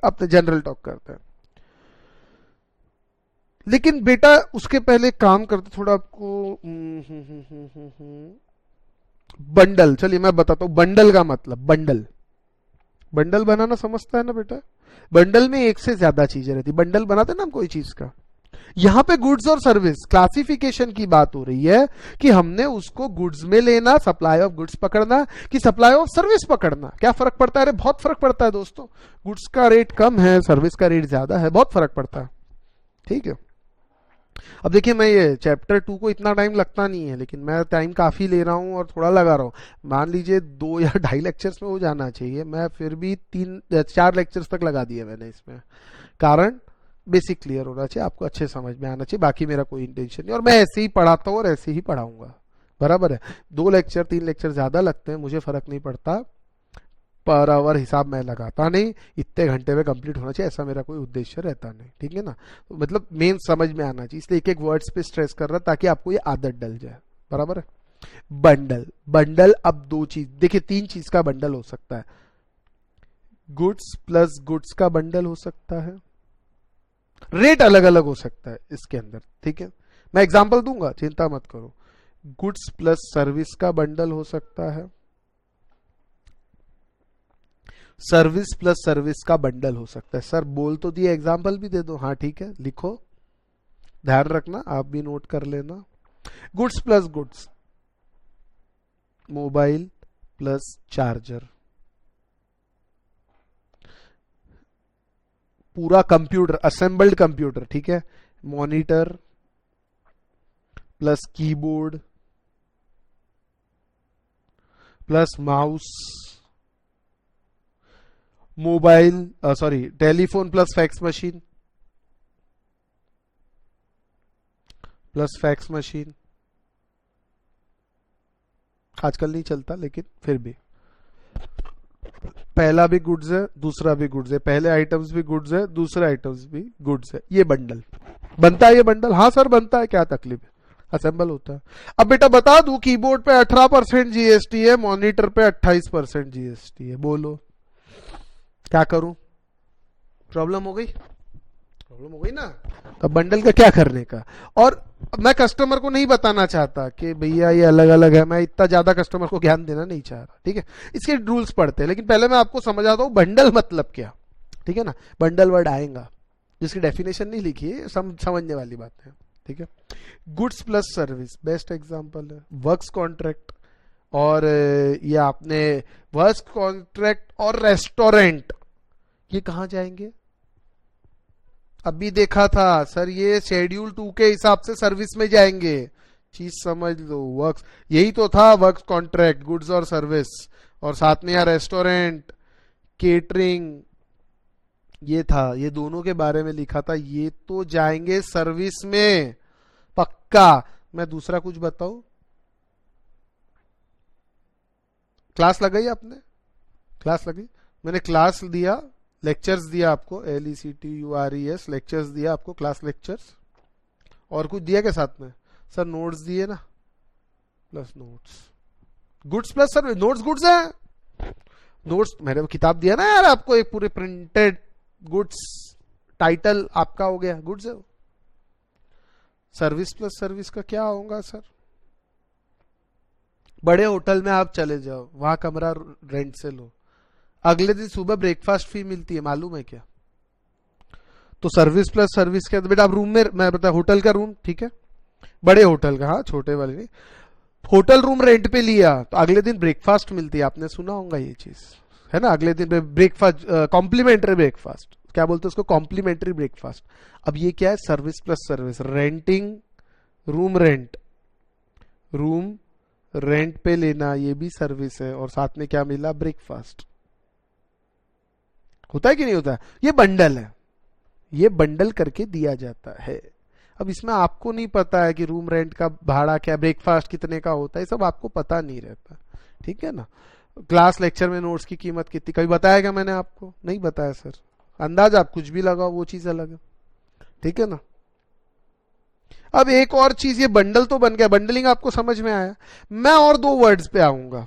अब तो जनरल टॉक करते हैं, लेकिन बेटा उसके पहले काम करते थोड़ा आपको बंडल। चलिए मैं बताता हूं बंडल का मतलब। बंडल, बंडल बनाना समझता है ना बेटा। बंडल में एक से ज्यादा चीजें रहती, बंडल बनाते ना हम कोई चीज का। यहां पे गुड्स और सर्विस क्लासिफिकेशन की बात हो रही है कि हमने उसको गुड्स में लेना, सप्लाई ऑफ गुड्स पकड़ना कि सप्लाई ऑफ सर्विस पकड़ना। क्या फर्क पड़ता है? अरे बहुत फर्क पड़ता है दोस्तों। गुड्स का रेट कम है, सर्विस का रेट ज्यादा है, बहुत फर्क पड़ता है, ठीक है। अब देखिए मैं ये चैप्टर 2 को इतना टाइम लगता नहीं है, लेकिन मैं टाइम काफी ले रहा हूँ और थोड़ा लगा रहा हूँ। मान लीजिए 2 या 2.5 लेक्चर्स में हो जाना चाहिए, मैं फिर भी 3-4 लेक्चर्स तक लगा दिए मैंने इसमें। कारण बेसिक क्लियर होना चाहिए, आपको अच्छे समझ में आना चाहिए, बाकी मेरा कोई इंटेंशन नहीं। और मैं ऐसे ही पढ़ाता हूँ और ऐसे ही पढ़ाऊंगा, बराबर है। 2 लेक्चर 3 लेक्चर ज्यादा लगते हैं, मुझे फर्क नहीं पड़ता, पर आवर हिसाब मैं लगाता नहीं, इतने घंटे में कंप्लीट होना चाहिए, ऐसा मेरा कोई उद्देश्य रहता नहीं, ठीक है ना। तो मतलब मेन समझ में आना चाहिए, इसलिए एक एक वर्ड्स पे स्ट्रेस कर रहा ताकि आपको ये आदत डल जाए, बराबर है। बंडल, बंडल अब 2 चीज, देखिए 3 चीज का बंडल हो सकता है। गुड्स प्लस गुड्स का बंडल हो सकता है, रेट अलग अलग हो सकता है इसके अंदर, ठीक है। मैं एग्जांपल दूंगा, चिंता मत करो। गुड्स प्लस सर्विस का बंडल हो सकता है, सर्विस प्लस सर्विस का बंडल हो सकता है। सर बोल तो दिए, एग्जांपल भी दे दो। हाँ ठीक है, लिखो, ध्यान रखना, आप भी नोट कर लेना। Goods plus goods, mobile plus charger, पूरा कंप्यूटर, असेंबल्ड कंप्यूटर, ठीक है। Monitor plus keyboard plus mouse, mobile sorry telephone plus fax machine, plus fax machine. आजकल नहीं चलता लेकिन फिर भी, पहला भी गुड्स है, दूसरा भी गुड्स है, पहले आइटम्स भी गुड्स है, दूसरे आइटम्स भी गुड्स है। ये बंडल बनता है, ये बंडल, हाँ सर बनता है, क्या तकलीफ है, असेंबल होता है। अब बेटा बता दूं, कीबोर्ड पे 18% जीएसटी है, मॉनिटर पे 28% जीएसटी है, बोलो क्या करूं? प्रॉब्लम हो गई? प्रॉब्लम हो गई ना। तो बंडल का क्या करने का। और मैं कस्टमर को नहीं बताना चाहता कि भैया ये अलग अलग है, मैं इतना ज्यादा कस्टमर को ज्ञान देना नहीं चाह रहा, ठीक है। इसके रूल्स पढ़ते हैं, लेकिन पहले मैं आपको समझाता हूं बंडल मतलब क्या, ठीक है ना। बंडल वर्ड आएगा जिसकी डेफिनेशन नहीं लिखी है, समझने वाली बात है, ठीक है। Goods plus service best example है, वर्क्स कॉन्ट्रैक्ट और ये आपने वर्क कॉन्ट्रैक्ट और रेस्टोरेंट, ये कहां जाएंगे? अभी देखा था सर, ये शेड्यूल 2 के हिसाब से सर्विस में जाएंगे, चीज समझ लो। वर्क, यही तो था work contract, goods or service, और साथ में यार रेस्टोरेंट, केटरिंग, ये था, ये दोनों के बारे में लिखा था, ये तो जाएंगे सर्विस में पक्का। मैं दूसरा कुछ बताऊं? क्लास लगाई आपने? क्लास लगी? मैंने क्लास दिया, लेक्चर्स दिया आपको, LECTURES लेक्चर्स दिया आपको, क्लास लेक्चर्स, और कुछ दिया क्या साथ में? सर नोट्स दिए ना, plus notes, goods plus service, notes goods है, नोट्स मैंने किताब दिया ना यार आपको, एक पूरे प्रिंटेड गुड्स, टाइटल आपका हो गया, गुड्स है। सर्विस प्लस सर्विस का क्या होगा सर? बड़े होटल में आप चले जाओ, वहां कमरा रेंट से लो, अगले दिन सुबह ब्रेकफास्ट फी मिलती है, मालूम है क्या? तो सर्विस प्लस सर्विस के बेटा आप रूम में, मैं बता, होटल का रूम, ठीक है, बड़े होटल का, हाँ छोटे वाले नहीं, होटल रूम रेंट पे लिया तो अगले दिन ब्रेकफास्ट मिलती है, आपने सुना होगा ये चीज, है ना? अगले दिन ब्रेकफास्ट, कॉम्प्लीमेंट्री ब्रेकफास्ट, क्या बोलते हैं उसको? Complimentary breakfast. अब ये क्या है? Service plus service, renting, room rent, room rent पे लेना, ये भी सर्विस है, और साथ में क्या मिला? ब्रेकफास्ट। होता है कि नहीं होता है? ये बंडल है, ये बंडल करके दिया जाता है। अब इसमें आपको नहीं पता है कि रूम रेंट का भाड़ा क्या, ब्रेकफास्ट कितने का होता है, सब आपको पता नहीं रहता, ठीक है ना? क्लास लेक्चर में नोट्स की कीमत कितनी, कभी बताया क्या मैंने आपको? नहीं बताया सर। अंदाज आप कुछ भी लगाओ, वो चीज अलग है, ठीक है ना? अब एक और चीज, ये बंडल तो बन गया, बंडलिंग आपको समझ में आया। मैं और दो वर्ड्स पे आऊंगा।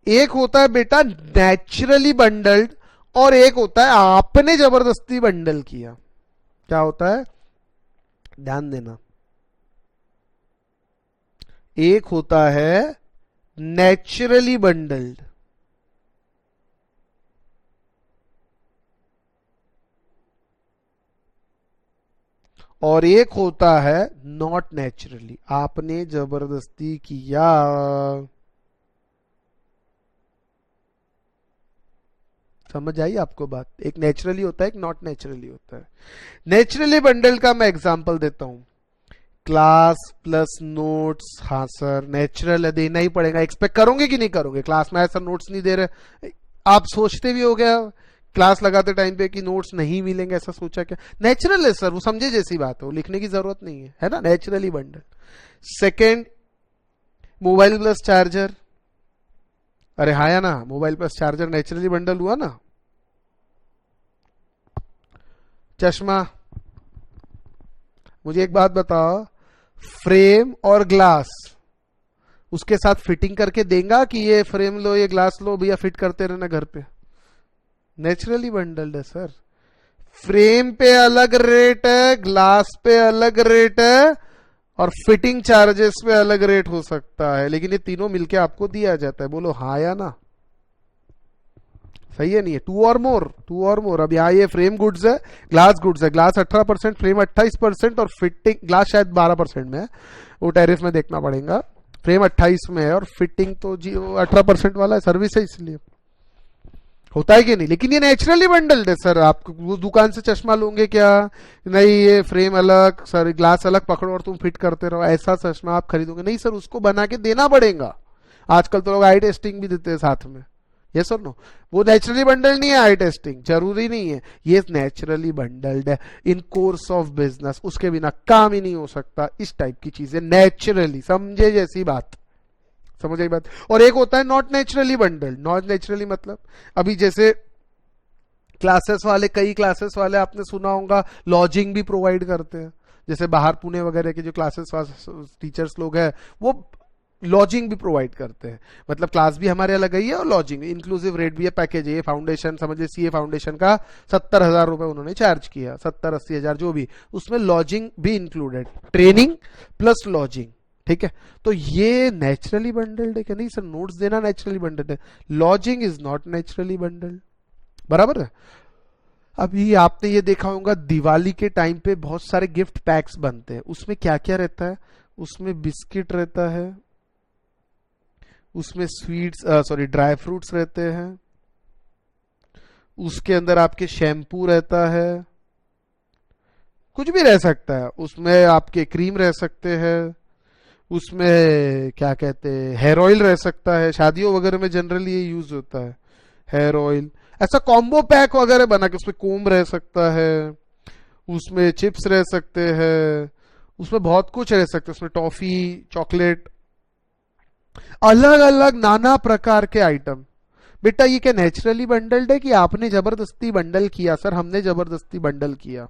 एक होता है बेटा नेचुरली बंडल्ड, और एक होता है आपने जबरदस्ती बंडल किया। क्या होता है? ध्यान देना। एक होता है नेचुरली बंडल्ड, और एक होता है नॉट नेचुरली, आपने जबरदस्ती किया। समझ आई आपको बात? एक नेचुरली होता है, एक नॉट नेचुरली होता है। नेचुरली बंडल का मैं एग्जांपल देता हूं, क्लास प्लस नोट्स। हाँ सर नेचुरल है, देना ही पड़ेगा, एक्सपेक्ट करोगे कि नहीं करोगे? क्लास में ऐसा नोट्स नहीं दे रहे, आप सोचते भी हो गया क्लास लगाते टाइम पे कि नोट्स नहीं मिलेंगे, ऐसा सोचा क्या? नेचुरल है सर, वो समझे जैसी बात है, वो लिखने की जरूरत नहीं है, है ना? Naturally bundle. Second, mobile plus charger, अरे हाँ या ना, mobile plus charger naturally bundle हुआ ना? चश्मा, मुझे एक बात बताओ, फ्रेम और ग्लास उसके साथ फिटिंग करके देगा कि ये फ्रेम लो ये ग्लास लो भैया, फिट करते रहना घर पे? नेचुरली बंडल्ड है सर। फ्रेम पे अलग रेट है, ग्लास पे अलग रेट है, और फिटिंग चार्जेस पे अलग रेट हो सकता है, लेकिन ये तीनों मिलके आपको दिया जाता है। बोलो हाँ या ना? सही है नहीं है? टू और मोर। अब यहाँ ये फ्रेम गुड्स है, ग्लास गुड्स है, ग्लास 18%, फ्रेम 28%, और फिटिंग, ग्लास शायद 12% में है, वो टैरिफ में देखना पड़ेगा। फ्रेम 28 में है और फिटिंग तो जी 18% वाला है, सर्विस है इसलिए। होता है कि नहीं? लेकिन ये नेचुरली बंडल्ड है सर। आप वो दुकान से चश्मा लोगे क्या? नहीं, ये फ्रेम अलग सर, ग्लास अलग पकड़ो और तुम फिट करते रहो, ऐसा चश्मा आप खरीदोगे नहीं सर, उसको बना के देना पड़ेगा। आजकल तो लोग आई टेस्टिंग भी देते हैं साथ में, ये सर नो, वो नेचुरली बंडल्ड नहीं है, आई टेस्टिंग जरूरी नहीं है, ये नेचुरली बंडल्ड है इन कोर्स ऑफ बिजनेस, उसके बिना काम ही नहीं हो सकता। इस टाइप की चीजें नेचुरली, समझे जैसी बात, समझ आई बात? और एक होता है not naturally bundled. Not naturally मतलब अभी जैसे क्लासेस वाले, कई क्लासेस वाले आपने सुना होगा लॉजिंग भी प्रोवाइड करते हैं, जैसे बाहर पुणे वगैरह के जो क्लासेस टीचर्स लोग हैं वो लॉजिंग भी प्रोवाइड करते हैं। मतलब क्लास भी हमारे अलग ही है और लॉजिंग इंक्लूसिव रेट भी है, पैकेज है। ये फाउंडेशन समझिए, सीए फाउंडेशन का 70,000 रुपए उन्होंने चार्ज किया, 70-80,000 जो भी, उसमें लॉजिंग भी इंक्लूडेड, ट्रेनिंग प्लस लॉजिंग, ठीक है? तो ये नेचुरली बंडल्ड है क्या? नहीं सर, नोट्स देना नेचुरली बंडल्ड है, lodging is not naturally bundled, बराबर है? अभी आपने ये देखा होगा दिवाली के टाइम पे बहुत सारे गिफ्ट पैक्स बनते हैं, उसमें क्या क्या रहता है? उसमें बिस्किट रहता है, उसमें स्वीट्स सॉरी ड्राई फ्रूट्स रहते हैं, उसके अंदर आपके शैम्पू रहता है, कुछ भी रह सकता है, उसमें आपके क्रीम रह सकते हैं, उसमें क्या कहते हैं हेयर ऑयल रह सकता है, शादियों वगैरह में जनरली ये यूज होता है हेयर ऑयल, ऐसा कॉम्बो पैक वगैरह बना के उसमें कोम रह सकता है, उसमें चिप्स रह सकते हैं, उसमें बहुत कुछ रह सकता है, उसमें टॉफी चॉकलेट, अलग अलग नाना प्रकार के आइटम। बेटा ये क्या नेचुरली बंडल्ड है कि आपने जबरदस्ती बंडल किया? सर हमने जबरदस्ती बंडल किया।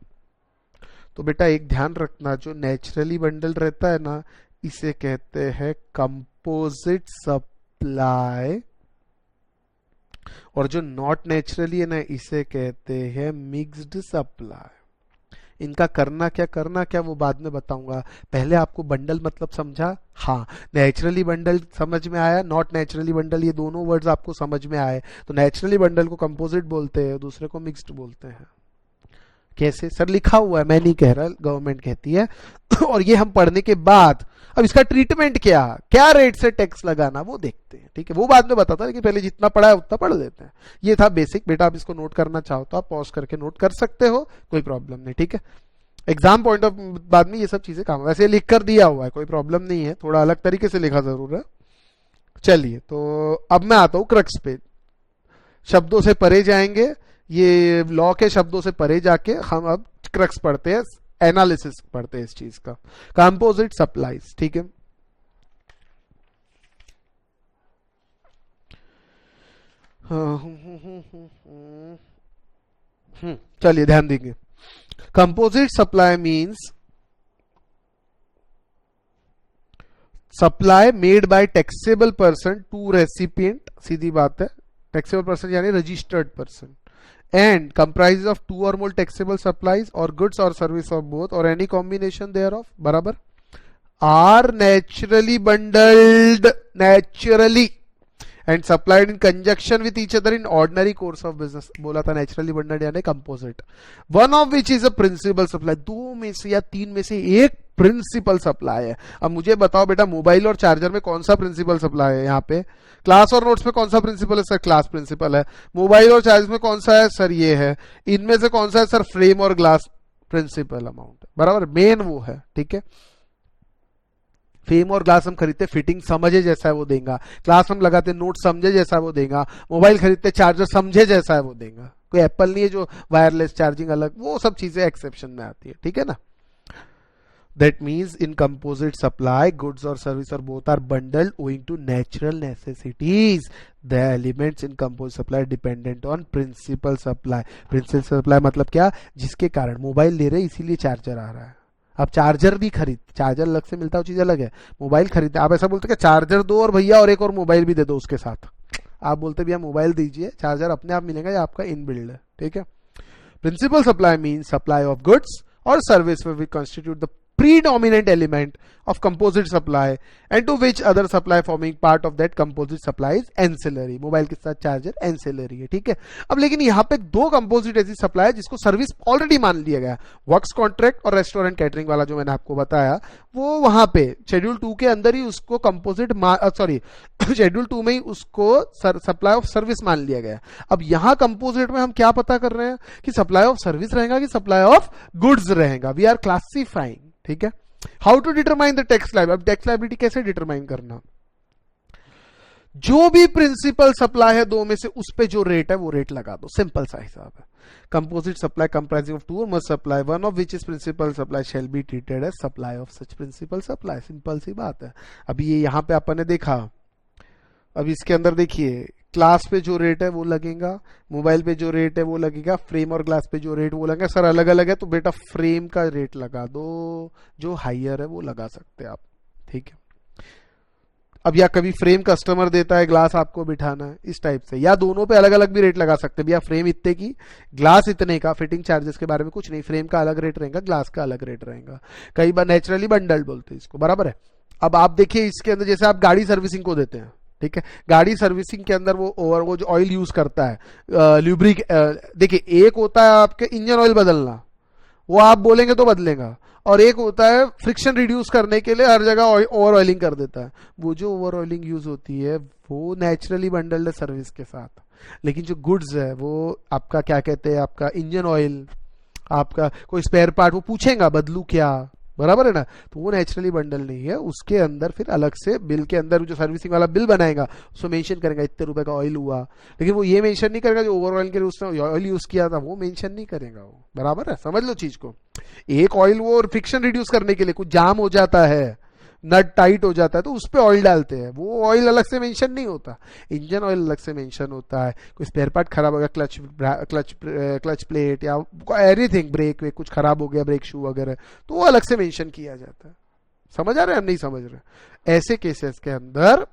तो बेटा एक ध्यान रखना, जो नेचुरली बंडल रहता है ना, इसे कहते हैं कंपोजिट सप्लाई, और जो नॉट नेचुरली है ना, इसे कहते हैं मिक्स्ड सप्लाई। इनका करना क्या वो बाद में बताऊंगा, पहले आपको बंडल मतलब समझा? हाँ, नेचुरली बंडल समझ में आया, नॉट नेचुरली बंडल, ये दोनों वर्ड्स आपको समझ में आए। तो नेचुरली बंडल को कंपोजिट बोलते हैं, दूसरे को मिक्स्ड बोलते हैं। कैसे? सर लिखा हुआ है, मैं नहीं कह रहा, गवर्नमेंट कहती है। और ये हम पढ़ने के बाद अब इसका ट्रीटमेंट क्या रेट से टैक्स लगाना वो देखते हैं, ठीक है? वो बाद में बताता है, लेकिन पहले जितना पढ़ा है उतना पढ़ लेते हैं। ये था बेसिक। बेटा आप इसको नोट करना चाहो तो आप पॉज करके नोट कर सकते हो, कोई प्रॉब्लम नहीं, ठीक है? एग्जाम पॉइंट ऑफ बाद में ये सब चीजें काम, वैसे लिख कर दिया हुआ है, कोई प्रॉब्लम नहीं है, थोड़ा अलग तरीके से लिखा जरूर है। चलिए, तो अब मैं आता हूं क्रक्स पे। शब्दों से परे जाएंगे, ये लॉ के शब्दों से परे जाके हम अब क्रक्स पढ़ते हैं, एनालिसिस पढ़ते हैं इस चीज का। कंपोजिट सप्लाईज, ठीक है? चलिए ध्यान देंगे। Composite supply means supply made by taxable person to recipient, सीधी बात है, टैक्सेबल पर्सन यानी registered person, and comprises of two or more taxable supplies or goods or service of both or any combination thereof, बराबर, are naturally bundled naturally and supplied in conjunction with each other in ordinary course of business। बोला था naturally bundled यानी composite, one of which is a principal supply, दो में से या तीन में से एक प्रिंसिपल सप्लाई है। अब मुझे बताओ बेटा, मोबाइल और चार्जर में कौन सा प्रिंसिपल सप्लाई है? यहाँ पे क्लास और नोट्स में कौन सा प्रिंसिपल है? सर क्लास प्रिंसिपल है। मोबाइल और चार्जर में कौन सा है? सर ये है। इनमें से कौन सा है? सर फ्रेम और ग्लास प्रिंसिपल अमाउंट, बराबर, मेन वो है, ठीक है? फ्रेम और ग्लास हम खरीदते फिटिंग समझे जैसा है वो देगा, ग्लास हम लगाते नोट समझे जैसा है वो देगा, मोबाइल खरीदते चार्जर समझे जैसा है वो देगा। कोई एप्पल नहीं है जो वायरलेस चार्जिंग अलग, वो सब चीजें एक्सेप्शन में आती है, ठीक है ना? That means in composite supply, goods or service or both are bundled owing to natural necessities. The elements in composite supply are dependent on principal supply. Principal supply मतलब क्या? जिसके कारण मोबाइल ले रहे इसीलिए चार्जर आ रहा है। अब चार्जर भी खरीद, चार्जर अलग से मिलता है, वो चीज अलग है। मोबाइल खरीदते, आप ऐसा बोलते कि चार्जर दो और भैया और एक और मोबाइल भी दे दो उसके साथ। आप बोलते भैया मोबाइल दीजिए, चार्जर अपने आप मिलेगा, या आपका इनबिल्ड है, ठीक है? Principal supply means supply of goods or service which constitute the predominant element of composite supply and to which other supply forming part of that composite supply is ancillary। Mobile के साथ चार्जर एंसिलरी है, ठीक है? अब लेकिन यहाँ पे दो कंपोजिट ऐसी सप्लाई है जिसको सर्विस ऑलरेडी मान लिया गया, वर्क्स कॉन्ट्रैक्ट और रेस्टोरेंट कैटरिंग वाला जो मैंने आपको बताया, वो वहां पे शेड्यूल 2 के अंदर ही उसको कंपोजिट सॉरी शेड्यूल 2 में ही उसको सप्लाई ऑफ सर्विस मान लिया गया। अब यहाँ कंपोजिट में हम क्या पता कर रहे हैं कि सप्लाई ऑफ सर्विस रहेगा कि सप्लाई ऑफ गुड्स रहेगा? वी आर क्लासिफाइंग, ठीक है? How to determine the tax liability? अब टैक्स लायबिलिटी कैसे डिटरमाइन करना? जो भी प्रिंसिपल सप्लाई है दो में से, उस पे जो रेट है वो रेट लगा दो, सिंपल सा हिसाब है। Composite supply comprising of two or more supply, one of which is principal supply shall be treated as supply of such principal supply. Simple सी बात है। अभी ये यहां पे अपन ने देखा, अब इसके अंदर देखिए, क्लास पे जो रेट है वो लगेगा, मोबाइल पे जो रेट है वो लगेगा, फ्रेम और ग्लास पे जो रेट वो लगेगा। सर अलग अलग है तो बेटा फ्रेम का रेट लगा दो, जो हाइयर है वो लगा सकते हैं आप, ठीक है? अब या कभी फ्रेम कस्टमर देता है, ग्लास आपको बिठाना है, इस टाइप से, या दोनों पे अलग अलग भी रेट लगा सकते हैं। भैया फ्रेम इतने की, ग्लास इतने का, फिटिंग चार्जेस के बारे में कुछ नहीं, फ्रेम का अलग रेट रहेगा, ग्लास का अलग रेट रहेगा। कई बार नेचुरली बंडल्ड बोलते हैं इसको, बराबर है? अब आप देखिए इसके अंदर, जैसे आप गाड़ी सर्विसिंग को देते हैं, ठीक है? गाड़ी सर्विसिंग के अंदर वो जो ऑयल यूज करता है ल्यूब्रिक, देखिए एक होता है आपके इंजन ऑयल बदलना, वो आप बोलेंगे तो बदलेगा, और एक होता है फ्रिक्शन रिड्यूस करने के लिए हर जगह ओवर ऑयलिंग कर देता है। वो जो ओवर ऑयलिंग यूज होती है वो नेचुरली बंडल्ड है सर्विस के साथ। लेकिन जो गुड्स है वो आपका क्या कहते हैं, आपका इंजन ऑयल, आपका कोई स्पेयर पार्ट वो पूछेगा बदलू क्या, बराबर है ना, तो वो नेचुरली बंडल नहीं है। उसके अंदर फिर अलग से बिल के अंदर जो सर्विसिंग वाला बिल बनाएगा उसमें मेंशन करेगा इतने रुपए का ऑयल हुआ, लेकिन वो ये मेंशन नहीं करेगा जो ओवर ऑयल के लिए उसने ऑयल यूज किया था, वो मेंशन नहीं करेगा वो, बराबर है, समझ लो चीज को। एक ऑयल वो फ्रिक्शन रिड्यूस करने के लिए कुछ जाम हो जाता है, नट टाइट हो जाता है तो उस पर ऑयल डालते हैं, वो ऑयल अलग से मेंशन नहीं होता। इंजन ऑयल अलग से मेंशन होता है। कोई स्पेयर पार्ट खराब हो गया, क्लच प्लेट या एनीथिंग, ब्रेक वे कुछ खराब हो गया, ब्रेक शू वगैरह, तो वो अलग से मेंशन किया जाता है। समझ आ रहे हैं, हम नहीं समझ रहे। ऐसे केसेस के अंदर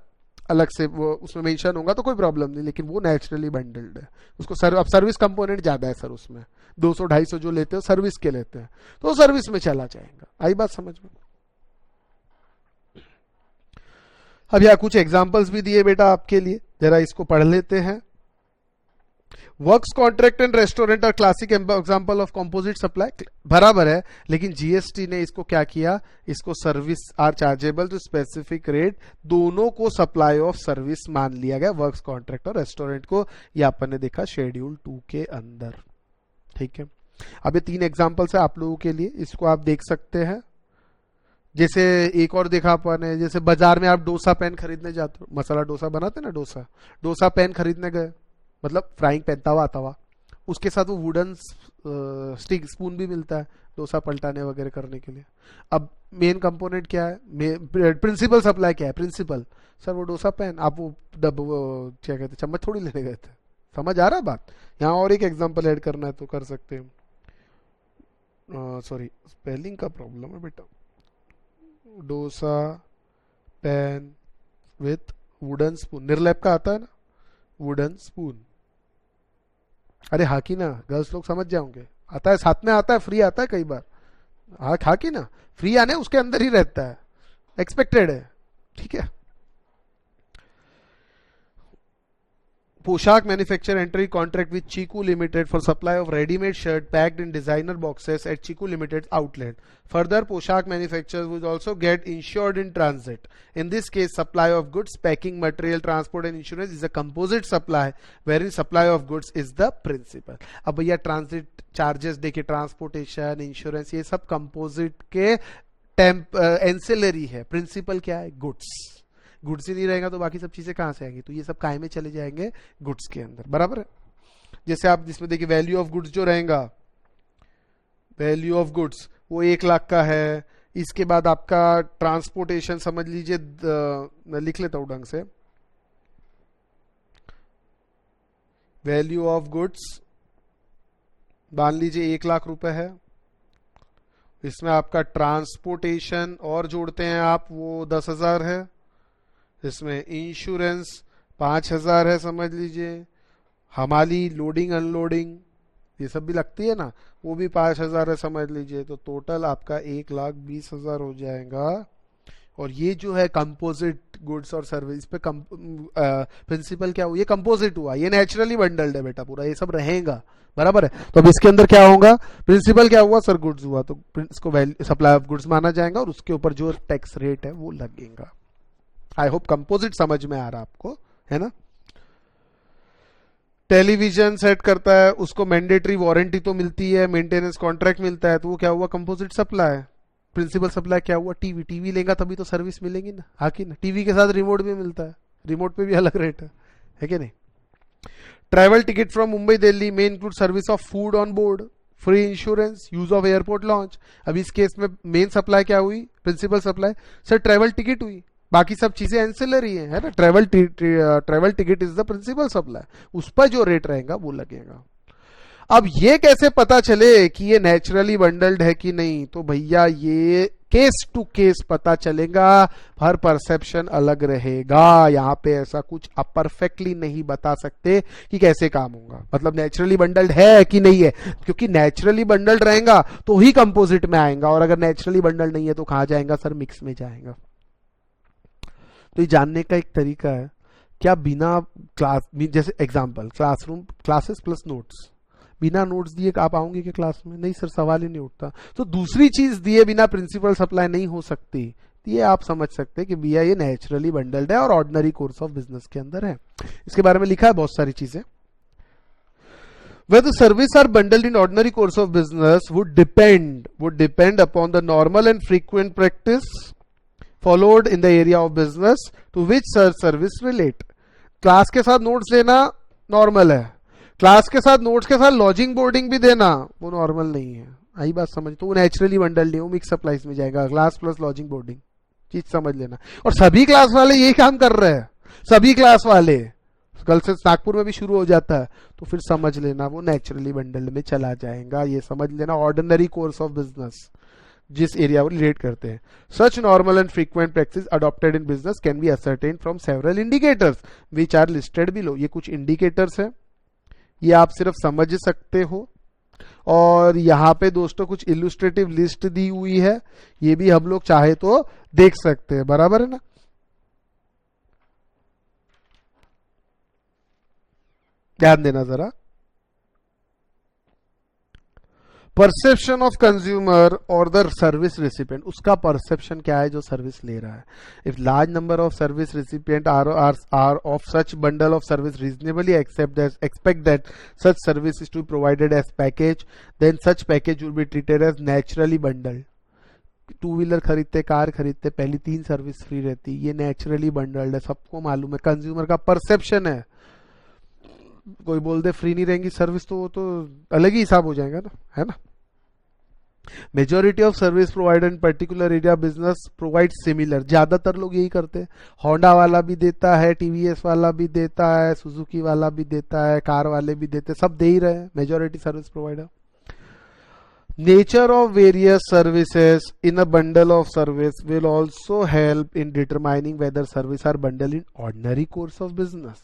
अलग से वो उसमें मेंशन होगा तो कोई प्रॉब्लम नहीं, लेकिन वो नेचुरली बंडल्ड है। उसको अब सर्विस कंपोनेंट ज्यादा है सर, उसमें 200-250 जो लेते हो सर्विस के लेते हैं, तो सर्विस में चला जाएगा। आई बात समझ में? अब यहाँ कुछ एग्जांपल्स भी दिए बेटा आपके लिए, जरा इसको पढ़ लेते हैं। Works contract and restaurant are classic example of composite supply, बराबर है, लेकिन जीएसटी ने इसको क्या किया, इसको service are chargeable to specific rate, दोनों को सप्लाई ऑफ सर्विस मान लिया गया, वर्क्स कॉन्ट्रैक्ट और रेस्टोरेंट को। ये अपन ने देखा शेड्यूल 2 के अंदर, ठीक है। अब ये 3 एग्जांपल्स है आप लोगों के लिए, इसको आप देख सकते हैं। जैसे एक और देखा अपन है, जैसे बाजार में आप डोसा पैन खरीदने जाते हो, मसाला डोसा बनाते ना, डोसा पैन खरीदने गए, मतलब फ्राइंग पैन, तवा तवा, उसके साथ वो वुडन स्टिक स्पून भी मिलता है डोसा पलटाने वगैरह करने के लिए। अब मेन कंपोनेंट क्या है, प्रिंसिपल सप्लाई क्या है, प्रिंसिपल सर वो डोसा पैन, आप वो क्या कहते हैं चम्मच थोड़ी लेने गए थे। समझ आ रहा है बात? यहाँ और एक एग्जाम्पल ऐड करना है तो कर सकते हैं। सॉरी स्पेलिंग का प्रॉब्लम है बेटा। Dosa pan with wooden spoon, Nirlep का आता है ना वुडन स्पून। अरे हाँ की ना, गर्ल्स लोग समझ जाओगे, आता है साथ में, आता है फ्री, आता है कई बार। हाँ की ना, फ्री आने उसके अंदर ही रहता है, एक्सपेक्टेड है, ठीक है। Poshak manufacture entry contract with Cheeku limited for supply of readymade shirt packed in designer boxes at Cheeku limited outlet. Further Poshak manufacturers would also get insured in transit. In this case, supply of goods, packing material, transport and insurance is a composite supply wherein supply of goods is the principal. अब भैया ट्रांजिट चार्जेस देखिए, ट्रांसपोर्टेशन, इंश्योरेंस, ये सब कंपोजिट के एंसिलरी है। प्रिंसिपल क्या है, गुड्स। गुड्स ही नहीं रहेगा तो बाकी सब चीजें कहां से आएंगी, तो ये सब काय में चले जाएंगे, गुड्स के अंदर, बराबर है। जैसे आप जिसमें देखिए वैल्यू ऑफ गुड्स जो रहेगा, वैल्यू ऑफ गुड्स वो 1 लाख का है। इसके बाद आपका ट्रांसपोर्टेशन समझ लीजिए, मैं लिख लेता हूं ढंग से, वैल्यू ऑफ गुड्स मान लीजिए 1 लाख रुपए है। इसमें आपका ट्रांसपोर्टेशन और जोड़ते हैं आप, वो 10,000 है। इसमें इंश्योरेंस 5,000 है समझ लीजिए। हमारी लोडिंग अनलोडिंग ये सब भी लगती है ना, वो भी 5,000 है समझ लीजिए। तो टोटल आपका 1,20,000 हो जाएगा। और ये जो है कंपोजिट गुड्स और सर्विस पे प्रिंसिपल क्या हुआ, ये कंपोजिट हुआ, ये नेचुरली बंडल्ड है बेटा पूरा, ये सब रहेगा, बराबर है। तो अब इसके अंदर क्या होगा, प्रिंसिपल क्या हुआ सर, गुड्स हुआ, तो इसको सप्लाई ऑफ गुड्स माना जाएगा और उसके ऊपर जो टैक्स रेट है वो लगेगा। आई होप कंपोजिट समझ में आ रहा आपको, है ना। टेलीविजन सेट करता है, उसको मैंडेटरी वारंटी तो मिलती है, मेंटेनेंस कॉन्ट्रैक्ट मिलता है, तो वो क्या हुआ, कंपोजिट सप्लाई। प्रिंसिपल सप्लाई क्या हुआ, टीवी लेगा तभी तो सर्विस मिलेगी ना, हाँ कि ना। टीवी के साथ रिमोट भी मिलता है, रिमोट पे भी अलग रेट है कि नहीं। Travel ticket from Mumbai Delhi में include service of food on board, free insurance, use of airport lounge. अब इस केस में मेन सप्लाई क्या हुई, principal supply sir, travel ticket हुई, बाकी सब चीजें एंसिलरी है ना। Travel ticket is the principal supply, उस पर जो रेट रहेगा वो लगेगा। अब ये कैसे पता चले कि ये नेचुरली बंडल्ड है कि नहीं, तो भैया ये केस टू केस पता चलेगा, हर परसेप्शन अलग रहेगा। यहाँ पे ऐसा कुछ आप परफेक्टली नहीं बता सकते कि कैसे काम होगा, मतलब नेचुरली बंडल्ड है कि नहीं है, क्योंकि नेचुरली बंडल्ड रहेगा तो ही कंपोजिट में आएगा, और अगर नेचुरली बंडल्ड नहीं है तो कहां जाएगा सर, मिक्स में जाएगा। तो ये जानने का एक तरीका है, क्या बिना क्लास, जैसे example classroom classes plus notes, बिना नोट्स दिए आप आओगे क्या क्लास में, नहीं सर, सवाल ही नहीं उठता। तो दूसरी चीज दिए बिना प्रिंसिपल सप्लाई नहीं हो सकती, तो ये आप समझ सकते हैं कि भैया ये नेचुरली बंडल्ड है और ऑर्डिनरी कोर्स ऑफ बिजनेस के अंदर है। इसके बारे में लिखा है बहुत सारी चीजें। Whether service are bundled in ordinary course of business would depend upon the normal and frequent practice followed in the area of business to which such service relate। Class के साथ नोट्स लेना नॉर्मल है, क्लास के साथ नोट्स के साथ लॉजिंग बोर्डिंग भी देना वो नॉर्मल नहीं है। आई बात समझ, तो वो नेचुरली बंडल नहीं, वो मिक्स सप्लाईज में जाएगा, क्लास प्लस लॉजिंग बोर्डिंग, चीज समझ लेना। और सभी क्लास वाले यही काम कर रहे हैं, सभी क्लास वाले, कल से नागपुर में भी शुरू हो जाता है, तो फिर समझ लेना वो नेचुरली बंडल में चला जाएगा। ये समझ लेना ऑर्डिनरी कोर्स ऑफ बिजनेस जिस एरिया को रिलेट करते हैं। Such normal and frequent practice adopted in business can be ascertain from several indicators which are listed below. ये कुछ इंडिकेटर्स है, ये आप सिर्फ समझ सकते हो। और यहाँ पे दोस्तों कुछ इलुस्ट्रेटिव लिस्ट दी हुई है, ये भी हम लोग चाहे तो देख सकते हैं, बराबर है ना। ध्यान देना जरा। परसेप्शन ऑफ कंज्यूमर और द सर्विस रिसिपिएंट, उसका परसेप्शन क्या है जो सर्विस ले रहा है। If large number of service recipient are of such bundle of service reasonably expect that such service is to be provided as package, then such package will be treated as naturally bundled. Two wheeler खरीदते, कार खरीदते, पहली 3 सर्विस फ्री रहती, ये नेचुरली बंडल्ड है, सबको मालूम है। कंज्यूमर का परसेप्शन है, कोई बोल दे फ्री नहीं रहेंगी सर्विस तो वो तो अलग ही हिसाब हो जाएगा ना, है ना। Majority of service provider in particular area business provide similar, ज्यादातर लोग यही करते हैं। होंडा वाला भी देता है, टीवीएस वाला भी देता है, सुजुकी वाला भी देता है, कार वाले भी देते हैं, सब दे ही रहे हैं majority service provider. Nature of various services in a bundle of service will also help in determining whether services are bundled in ordinary course of business.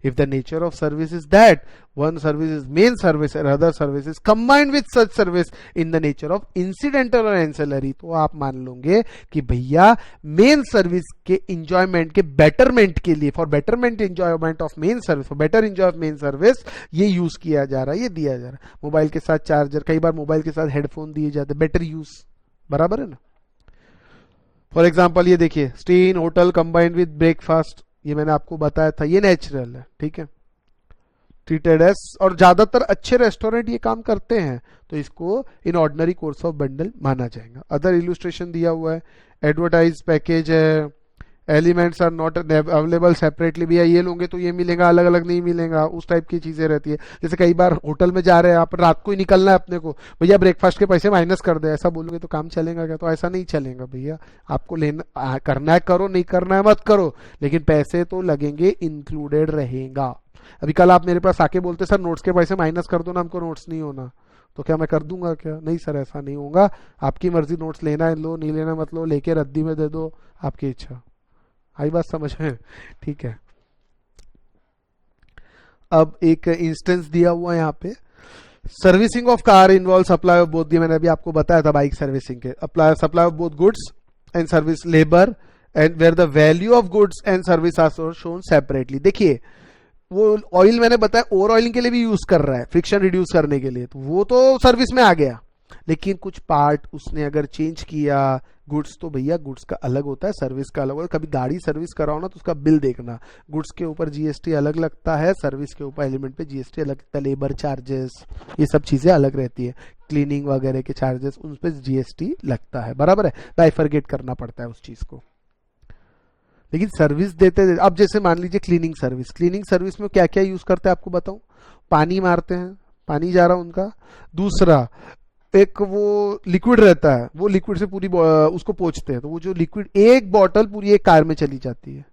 If the nature of service is that one service is main service and other service is combined with such service in the nature of incidental or ancillary, तो आप मान लोगे कि भैया मेन सर्विस के इंजॉयमेंट के बेटरमेंट के लिए, for betterment enjoyment of main service, for better enjoy of main service, ये यूज किया जा रहा है, ये दिया जा रहा है। मोबाइल के साथ चार्जर, कई बार मोबाइल के साथ हेडफोन दिए जाते, बेटर यूज, बराबर है ना। फॉर एग्जाम्पल ये देखिए, stay in hotel combined with breakfast, ये मैंने आपको बताया था, ये नेचुरल है, ठीक है, ट्रीटेड एज, और ज्यादातर अच्छे रेस्टोरेंट ये काम करते हैं, तो इसको in ordinary course of bundle माना जाएगा। अदर इलुस्ट्रेशन दिया हुआ है, एडवर्टाइज पैकेज है, elements are not available separately, भैया ये लोगे तो ये मिलेगा, अलग अलग नहीं मिलेगा, उस टाइप की चीजें रहती है। जैसे कई बार होटल में जा रहे हैं आप, रात को ही निकलना है अपने को, भैया ब्रेकफास्ट के पैसे माइनस कर दे, ऐसा बोलोगे तो काम चलेगा क्या? तो ऐसा नहीं चलेगा भैया, आपको लेना करना है करो, नहीं करना है मत करो, लेकिन पैसे तो लगेंगे, इंक्लूडेड रहेगा। अभी कल आप मेरे पास आके बोलते सर नोट्स के पैसे माइनस कर दो ना, हमको नोट्स नहीं होना, तो क्या मैं कर दूंगा क्या? नहीं सर, ऐसा नहीं होगा, आपकी मर्जी, नोट्स लेना है लो, नहीं लेना मत लो, लेके रद्दी में दे दो, आपकी इच्छा। आई बात समझ में? ठीक है। अब एक इंस्टेंस दिया हुआ है यहाँ पे, servicing of car involve supply of both, मैंने अभी आपको बताया था बाइक सर्विसिंग के, supply of both goods and service labour and where the value of goods and service are shown separately. देखिए वो ऑयल मैंने बताया ओवर ऑयलिंग के लिए भी यूज कर रहा है, फ्रिक्शन रिड्यूस करने के लिए, तो वो तो सर्विस में आ गया, लेकिन कुछ पार्ट उसने अगर चेंज किया, गुड्स तो भैया गुड्स का अलग होता है, सर्विस का अलग होता है। कभी गाड़ी सर्विस कराओ ना तो उसका बिल देखना, गुड्स के ऊपर जीएसटी अलग लगता है, सर्विस के ऊपर एलिमेंट पे जीएसटी अलग लगता है, लेबर चार्जेस, ये सब चीजें अलग रहती है, क्लीनिंग वगैरह के चार्जेस उन पे जीएसटी लगता है, बराबर है, बाइफरगेट करना पड़ता है उस चीज को। लेकिन सर्विस देते अब जैसे मान लीजिए क्लीनिंग सर्विस में क्या क्या यूज करते हैं आपको बताऊं, पानी मारते हैं, पानी जा रहा उनका, दूसरा एक वो लिक्विड रहता है, वो लिक्विड से पूरी उसको पोंछते हैं, तो वो जो लिक्विड एक बॉटल पूरी एक कार में चली जाती है,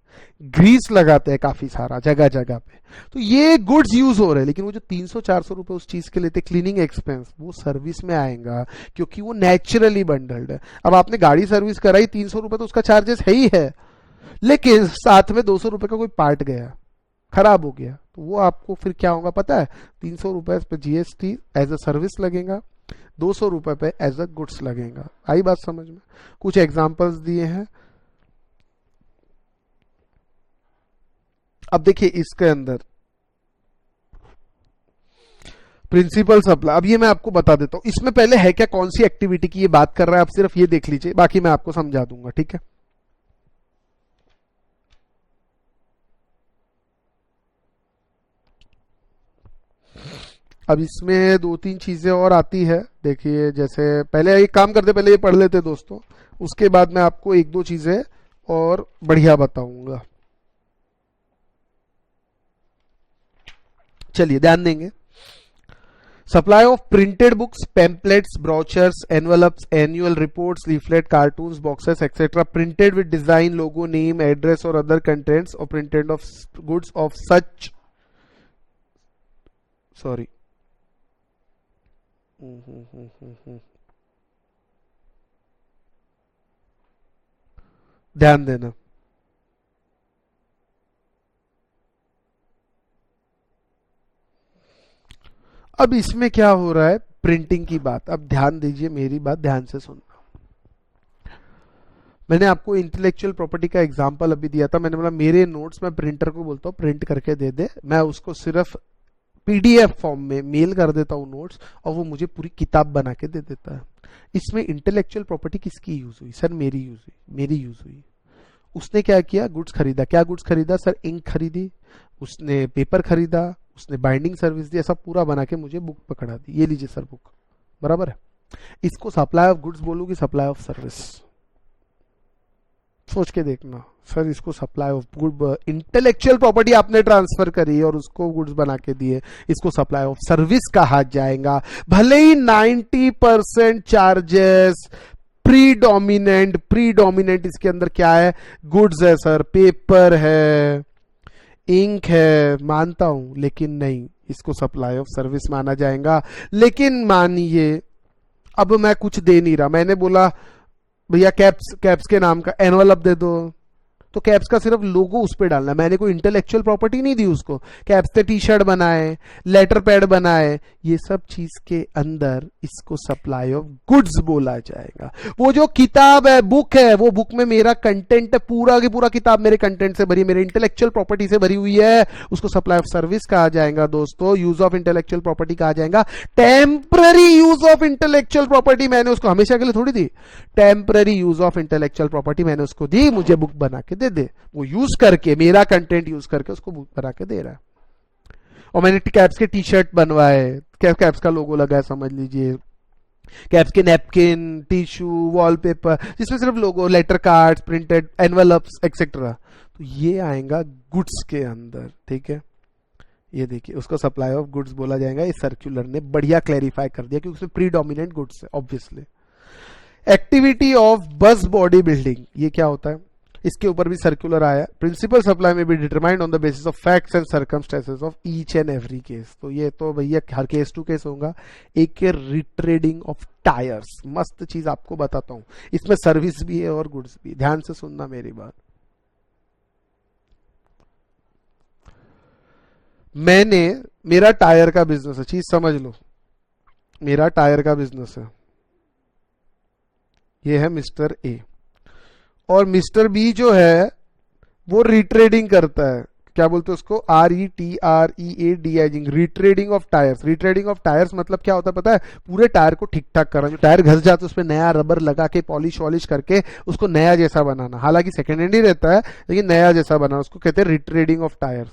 ग्रीस लगाते हैं काफी सारा जगह जगह पे, तो ये गुड्स यूज हो रहे हैं, लेकिन वो जो 300-400 रुपए उस चीज के लेते क्लीनिंग एक्सपेंस, वो सर्विस में आएगा क्योंकि वो नेचुरली बंडल्ड है। अब आपने गाड़ी सर्विस कराई 300 रुपए तो उसका चार्जेस है ही है, लेकिन साथ में 200 रुपए का कोई पार्ट गया, खराब हो गया, तो वो आपको फिर क्या होगा पता है, 300 रुपए पे जीएसटी एज अ सर्विस लगेगा, 200 रुपए पे एज अ गुड्स लगेगा। आई बात समझ में? कुछ एग्जांपल्स दिए हैं। अब देखिए इसके अंदर प्रिंसिपल सप्लाई, अब ये मैं आपको बता देता हूं, इसमें पहले है क्या, कौन सी एक्टिविटी की ये बात कर रहा है, आप सिर्फ ये देख लीजिए, बाकी मैं आपको समझा दूंगा, ठीक है। अब इसमें दो तीन चीजें और आती है, देखिए जैसे पहले एक काम करते, पहले ये पढ़ लेते दोस्तों, उसके बाद मैं आपको एक दो चीजें और बढ़िया बताऊंगा। चलिए ध्यान देंगे। Supply of printed books, pamphlets, brochures, envelopes, annual reports, leaflet, cartoons, boxes etcetera printed with design, logo, name, address और अदर कंटेंट्स और printed of goods of such sorry ध्यान देना। अब इसमें क्या हो रहा है, प्रिंटिंग की बात। अब ध्यान दीजिए, मेरी बात ध्यान से सुनना। मैंने आपको इंटेलेक्चुअल प्रॉपर्टी का एग्जांपल अभी दिया था, मैंने बोला मेरे नोट्स मैं प्रिंटर को बोलता हूँ प्रिंट करके दे दे, मैं उसको सिर्फ पीडीएफ फॉर्म में मेल कर देता हूँ नोट्स, और वो मुझे पूरी किताब बना के दे देता है। इसमें इंटेलेक्चुअल प्रॉपर्टी किसकी यूज हुई? सर मेरी यूज हुई, मेरी यूज हुई। उसने क्या किया, गुड्स खरीदा। क्या गुड्स खरीदा? सर इंक खरीदी, उसने पेपर खरीदा, उसने बाइंडिंग सर्विस दी, ऐसा पूरा बना के मुझे बुक पकड़ा दी, ये लीजिए सर बुक, बराबर है। इसको सप्लाई ऑफ गुड्स बोलूंगी, सप्लाई ऑफ सर्विस? सोच के देखना सर, इसको supply of good, intellectual property आपने ट्रांसफर करी और उसको गुड्स बना के दिए, इसको सप्लाई ऑफ सर्विस कहा जाएगा। भले ही 90% चार्जेस प्रीडोमिनेंट इसके अंदर क्या है, गुड्स है सर, पेपर है, इंक है, मानता हूं, लेकिन नहीं, इसको सप्लाई ऑफ सर्विस माना जाएगा। लेकिन मानिए अब मैं कुछ दे नहीं रहा, मैंने बोला भैया कैप्स के नाम का एनवलप दे दो, तो कैप्स का सिर्फ लोगो उस पर डालना, मैंने कोई इंटेलेक्चुअल प्रॉपर्टी नहीं दी उसको। कैप्स से टी शर्ट बनाए, लेटर पैड बनाए, ये सब चीज के अंदर इसको सप्लाई ऑफ गुड्स बोला जाएगा। वो जो किताब है, बुक है, वो बुक में मेरा कंटेंट है, पूरा की पूरा किताब मेरे कंटेंट से भरी, मेरे इंटेलेक्चुअल प्रॉपर्टी से भरी हुई है, उसको सप्लाई ऑफ सर्विस कहा जाएगा दोस्तों। यूज ऑफ इंटेलेक्चुअल प्रॉपर्टी कहा जाएगा। Temporary use of intellectual property मैंने उसको हमेशा के लिए थोड़ी दी, temporary use of intellectual property मैंने उसको दी, मुझे बुक बना के दे, वो यूज करके, मेरा कंटेंट यूज करके उसको बुक बना के दे रहा है। और मैंने कैप्स के टी शर्ट बनवाए, कैप्स का लोगो लगा है, समझ लीजिए, कैप्स के नैपकिन, टिश्यू, वॉलपेपर, जिसमें सिर्फ logo, letter cards, printed envelopes etcetera, तो ये आएगा गुड्स के अंदर, ठीक है। ये देखिए, उसको सप्लाई ऑफ गुड्स बोला जाएगा। इस सर्कुलर ने बढ़िया क्लैरिफाई कर दिया क्योंकि उसमें प्रीडोमिनेंट गुड्स है ऑब्वियसली। एक्टिविटी ऑफ बस बॉडी बिल्डिंग, ये क्या होता है, इसके ऊपर भी सर्कुलर आया। प्रिंसिपल सप्लाई में be determined on the basis of facts and circumstances of each and every case. तो ये तो भैया हर केस टू केस होगा। एक है रिट्रेडिंग ऑफ टायर्स, मस्त चीज आपको बताता हूं, इसमें सर्विस भी है और गुड्स भी, ध्यान से सुनना मेरी बात। मेरा टायर का बिजनेस है, चीज समझ लो, मेरा टायर का बिजनेस है, ये है मिस्टर ए, और मिस्टर बी जो है वो रिट्रेडिंग करता है, क्या बोलते हैं उसको, RETREADING, retreading of tyres. Retreading of tyres मतलब क्या होता है पता है, पूरे टायर को ठीक ठाक करना, जो टायर घस जाता है उस पर नया रबर लगा के पॉलिश वॉलिश करके उसको नया जैसा बनाना, हालांकि सेकेंड हैंड ही रहता है लेकिन नया जैसा बनाना, उसको कहते हैं रिट्रेडिंग ऑफ टायर्स।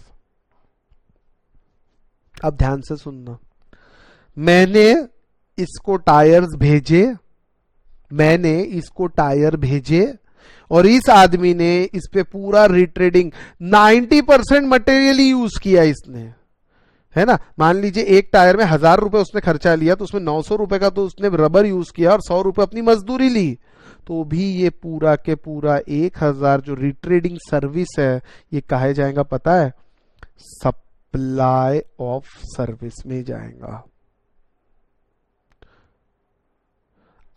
अब ध्यान से सुनना, मैंने इसको टायर्स भेजे, मैंने इसको टायर भेजे और इस आदमी ने इस पे पूरा रिट्रेडिंग 90% मटेरियल यूज किया इसने, है ना। मान लीजिए एक टायर में 1000 रुपए उसने खर्चा लिया, तो उसमें 900 रुपए का तो उसने रबर यूज किया और 100 रुपए अपनी मजदूरी ली, तो भी ये पूरा के पूरा 1000 जो रिट्रेडिंग सर्विस है ये कहे जाएगा पता है, सप्लाई ऑफ सर्विस में जाएगा।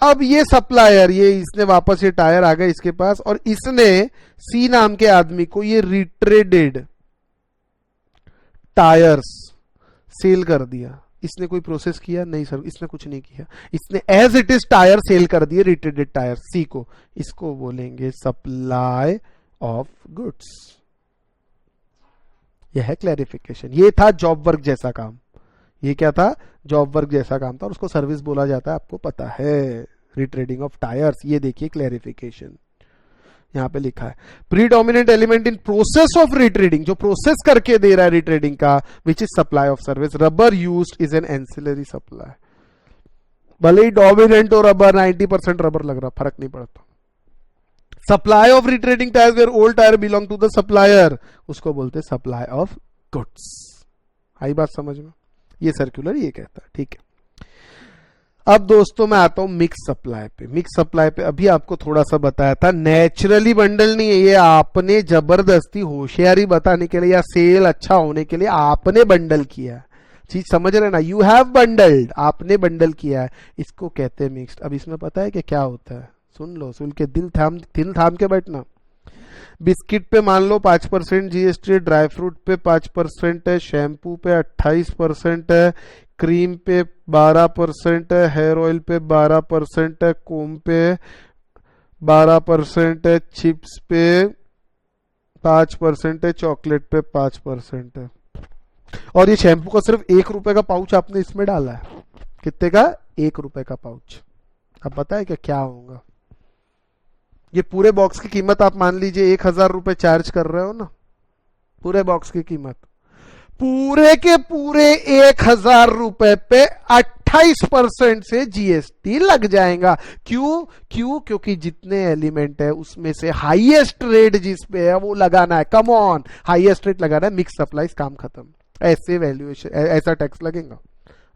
अब ये सप्लायर, ये इसने वापस ये टायर आ गया इसके पास और इसने सी नाम के आदमी को ये रिट्रेडेड टायर्स सेल कर दिया। इसने कोई प्रोसेस किया नहीं सर, इसने कुछ नहीं किया, इसने as it is tyre sale कर दिए, रिट्रेडेड टायर सी को, इसको बोलेंगे सप्लाई ऑफ गुड्स। यह है क्लैरिफिकेशन। ये था जॉब वर्क जैसा काम, ये क्या था, जॉब वर्क जैसा काम था और उसको सर्विस बोला जाता है, आपको पता है, रिट्रेडिंग ऑफ टायर्स। ये देखिए क्लैरिफिकेशन, यहां पे लिखा है predominant element in process of retreading, जो प्रोसेस करके दे रहा है रिट्रेडिंग का, which is supply of service. Rubber used is an ancillary supply, भले ही डोमिनेंट हो रबर, 90% रबर लग रहा, फर्क नहीं पड़ता। Supply of retreading tyres where old tyre belong to the supplier, उसको बोलते हैं सप्लाई ऑफ गुड्स। आई बात समझ में? ये सर्कुलर ये कहता है, ठीक है। अब दोस्तों मैं आता हूं मिक्स सप्लाई पे। मिक्स सप्लाई पे अभी आपको थोड़ा सा बताया था, नेचुरली बंडल नहीं है ये, आपने जबरदस्ती होशियारी बताने के लिए या सेल अच्छा होने के लिए आपने बंडल किया है। चीज समझ रहे ना, यू हैव बंडल्ड, आपने बंडल किया है, इसको कहते हैं मिक्स्ड। अब इसमें पता है कि क्या होता है, सुन लो, सुन के दिल थाम के बैठना। बिस्किट पे मान लो 5% जीएसटी, ड्राई फ्रूट पे 5% है, शैम्पू पे 28% है, क्रीम पे 12% है, हेयर ऑयल पे 12% है, कोम पे 12% है, चिप्स पे 5% है, चॉकलेट पे 5% है। और ये शैम्पू का सिर्फ ₹1 का पाउच आपने इसमें डाला है। कितने का? ₹1 का पाउच। अब पता है क्या होगा? ये पूरे बॉक्स की कीमत आप मान लीजिए ₹1000 चार्ज कर रहे हो ना, पूरे बॉक्स की कीमत, पूरे के पूरे ₹1000 पे 28% से जीएसटी लग जाएगा। क्यों? क्योंकि जितने एलिमेंट है उसमें से हाईएस्ट रेट जिस पे है वो लगाना है। कम ऑन, हाईएस्ट रेट लगाना है, मिक्स सप्लाईज, काम खत्म। ऐसे वैल्यूएशन, ऐसा टैक्स लगेगा।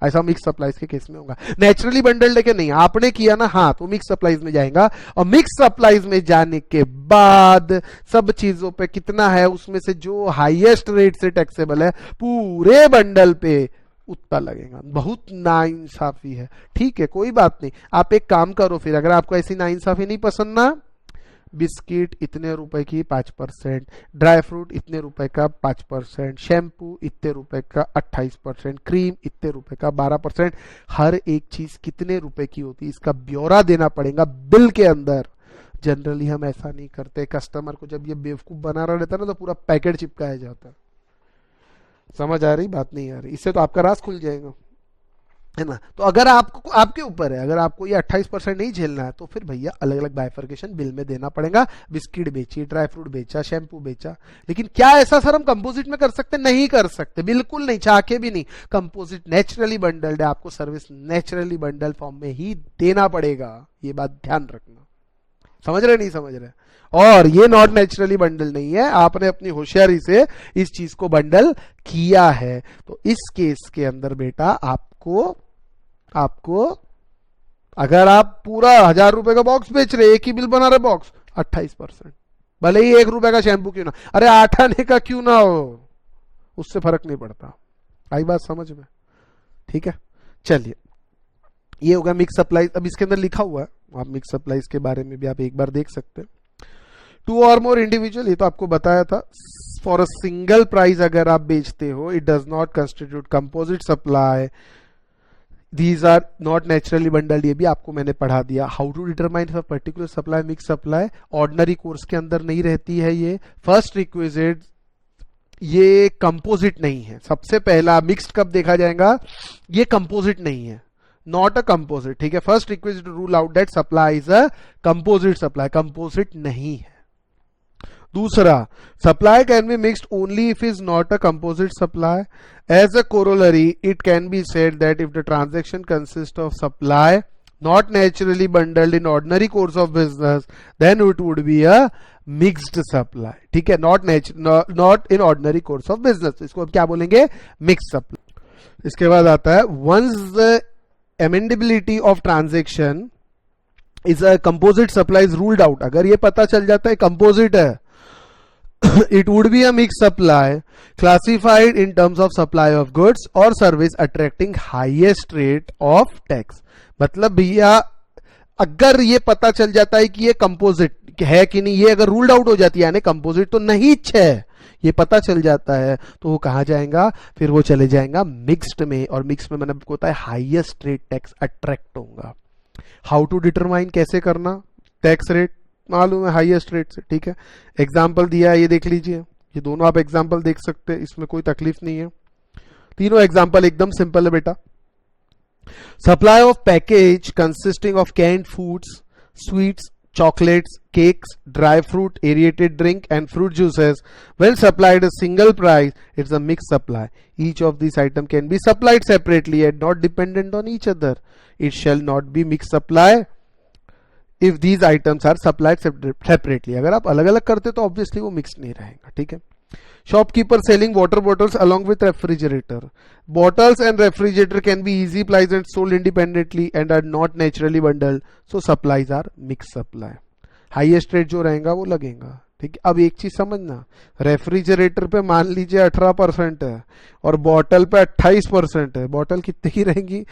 ऐसा मिक्स सप्लाईज के केस में होगा। नेचुरली बंडल लेके नहीं, आपने किया ना, हाँ, तो मिक्स सप्लाईज में जाएगा। और मिक्स सप्लाईज में जाने के बाद सब चीजों पे कितना है, उसमें से जो हाईएस्ट रेट से टैक्सेबल है पूरे बंडल पे उतना लगेगा। बहुत नाइंसाफी है, ठीक है, कोई बात नहीं। आप एक काम करो फिर, अगर आपको ऐसी नाइंसाफी नहीं पसंद ना, बिस्किट इतने रुपए की 5%, ड्राई फ्रूट इतने रुपए का 5%, शैम्पू इतने रुपए का 28%, क्रीम इतने रुपए का 12%, हर एक चीज कितने रुपए की होती है इसका ब्यौरा देना पड़ेगा बिल के अंदर। जनरली हम ऐसा नहीं करते, कस्टमर को जब ये बेवकूफ बना रहा रहता है ना तो पूरा पैकेट चिपकाया जाता है। समझ आ रही बात? नहीं आ रही? इससे तो आपका राज खुल जाएगा, है ना। तो अगर आपको, आपके ऊपर है, अगर आपको ये 28% नहीं झेलना है तो फिर भैया अलग अलग बाइफर्केशन बिल में देना पड़ेगा। बिस्किट बेची, ड्राई फ्रूट बेचा, शैम्पू बेचा। लेकिन क्या ऐसा सर हम कंपोजिट में कर सकते? नहीं कर सकते, बिल्कुल नहीं, चाह के भी नहीं। कंपोजिट नेचुरली बंडल्ड है, आपको सर्विस नेचुरली बंडल फॉर्म में ही देना पड़ेगा, ये बात ध्यान रखना। समझ रहे नहीं समझ रहे? और ये नॉट नेचुरली बंडल नहीं है, आपने अपनी होशियारी से इस चीज को बंडल किया है। तो इस केस के अंदर बेटा आपको अगर आप पूरा ₹1000 का बॉक्स बेच रहे, एक ही बिल बना रहे, बॉक्स 28%, भले ही ₹1 का शैम्पू क्यों ना, अरे 8 आने का क्यों ना हो, उससे फर्क नहीं पड़ता। आई बात समझ में? ठीक है, चलिए, ये होगा मिक्स सप्लाई। अब इसके अंदर लिखा हुआ है, आप मिक्स सप्लाईज के बारे में भी आप एक बार देख सकते हैं। 2 और मोर इंडिविजुअल, ये तो आपको बताया था। फॉर अ सिंगल प्राइस अगर आप बेचते हो, it does not constitute composite supply, these are not naturally bundled, ये भी आपको मैंने पढ़ा दिया। How to determine for particular supply mix supply, ordinary course के अंदर नहीं रहती है ये। फर्स्ट रिक्विजिट, ये कंपोजिट नहीं है। सबसे पहला मिक्स्ड कब देखा जाएगा, ये कंपोजिट नहीं है, नॉट अ कंपोजिट, ठीक है। First requisite rule out that supply is a composite supply, composite नहीं है। दूसरा, supply can be mixed only if is not a composite supply. As a corollary it can be said that if the transaction consist of supply not naturally bundled in ordinary course of business, then it would be a mixed supply, ठीक है। not in ordinary course of business, इसको अब क्या बोलेंगे, mixed supply। इसके बाद आता है once the amendability of transaction is a composite supply is ruled out, अगर ये पता चल जाता है composite है, it would be a mixed supply classified in terms of supply of goods or service attracting highest rate of tax। मतलब भैया अगर ये पता चल जाता है कि ये कंपोजिट है कि नहीं, ये अगर रूल्ड आउट हो जाती है, यानी कंपोजिट तो नहीं है, ये पता चल जाता है, तो वो कहा जाएगा, फिर वो चले जाएगा मिक्स्ड में। और मिक्स में मैंने आपको बताया हाईएस्ट रेट टैक्स अट्रैक्ट होगा। हाउ टू डिटरमाइन, कैसे करना, टैक्स रेट मालूम है, हाईएस्ट रेट से, ठीक है। एग्जाम्पल दिया है, ये देख लीजिए, ये दोनों आप एग्जाम्पल देख सकते हैं, इसमें कोई तकलीफ नहीं है। तीनों एग्जाम्पल एकदम सिंपल है बेटा। Supply of package consisting of canned foods, sweets, chocolates, cakes, dry fruit, aerated drink, and fruit juices, when supplied a single price, it's a mixed supply. Each of these items can be supplied separately and not dependent on each other. It shall not be mixed supply if these items are supplied separately. अगर आप अलग अलग करते तो ऑब्वियसली वो मिक्स नहीं रहेगा. ठीक है. Shopkeeper selling water bottles along with refrigerator. Bottles and refrigerator can be easy priced and sold independently and are not naturally bundled. So supplies are mixed supply. Highest rate जो रहेगा वो लगेगा. ठीक है. अब एक चीज समझना, रेफ्रिजरेटर पे मान लीजिए 18% है और बॉटल पे 28% है. बॉटल कितने की रहेंगी?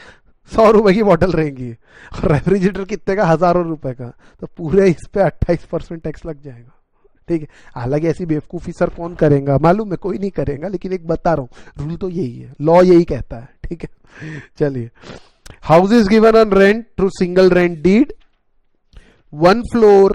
100 रुपए की बॉटल रहेंगी. और रेफ्रिजरेटर कितने का? हजारों रुपए का. तो पूरे इस पे 28% टैक्स लग जाएगा. ठीक है. हालांकि ऐसी बेवकूफी सर कौन करेगा मालूम है, कोई नहीं करेगा, लेकिन एक बता रहा हूं, रूल तो यही है, लॉ यही कहता है. ठीक है. चलिए. House is given on rent through single rent deed. One floor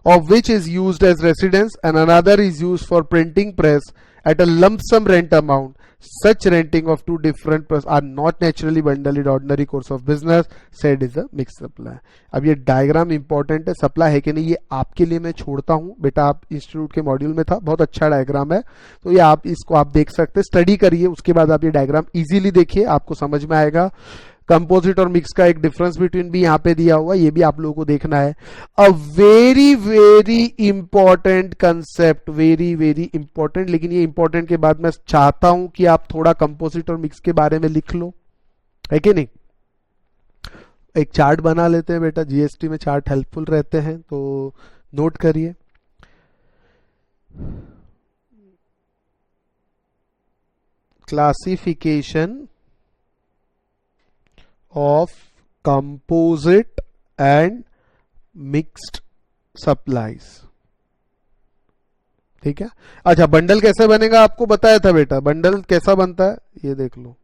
of which is used as residence and another is used for printing press at a lump sum rent amount. Such renting of two different press are not naturally bundled in ordinary course of business. Said is a mixed supply. अब ये डायग्राम इंपॉर्टेंट है. सप्लाई है कि नहीं ये आपके लिए मैं छोड़ता हूं बेटा, आप इंस्टीट्यूट के मॉड्यूल में था, बहुत अच्छा डायग्राम है, तो ये आप इसको आप देख सकते हैं, स्टडी करिए, उसके बाद आप ये डायग्राम इजीली देखिए, आपको समझ में आएगा. कंपोजिट और मिक्स का एक डिफरेंस बिटवीन भी यहां पे दिया हुआ, ये भी आप लोगों को देखना है. A very very important concept, very very important. लेकिन ये इंपॉर्टेंट के बाद मैं चाहता हूं कि आप थोड़ा कंपोजिट और मिक्स के बारे में लिख लो, है कि नहीं. एक चार्ट बना लेते हैं बेटा, जीएसटी में चार्ट हेल्पफुल रहते हैं, तो नोट करिए. Classification of composite and mixed supplies. ठीक है. अच्छा, बंडल कैसे बनेगा आपको बताया था बेटा. बंडल कैसा बनता है ये देख लो.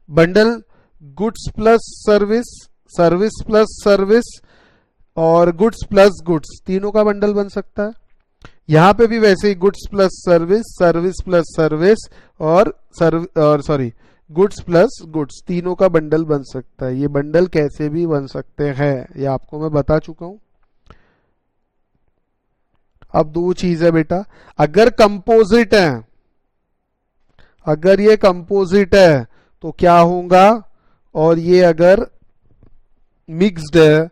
Bundle goods plus service, service plus service और गुड्स प्लस गुड्स, तीनों का बंडल बन सकता है. यहां पे भी वैसे ही goods plus service, service plus service और सॉरी गुड्स प्लस गुड्स, तीनों का बंडल बन सकता है. ये बंडल कैसे भी बन सकते हैं, ये आपको मैं बता चुका हूं. अब दो चीज है बेटा, अगर कंपोजिट है, अगर ये कंपोजिट है तो क्या होगा, और ये अगर मिक्स्ड है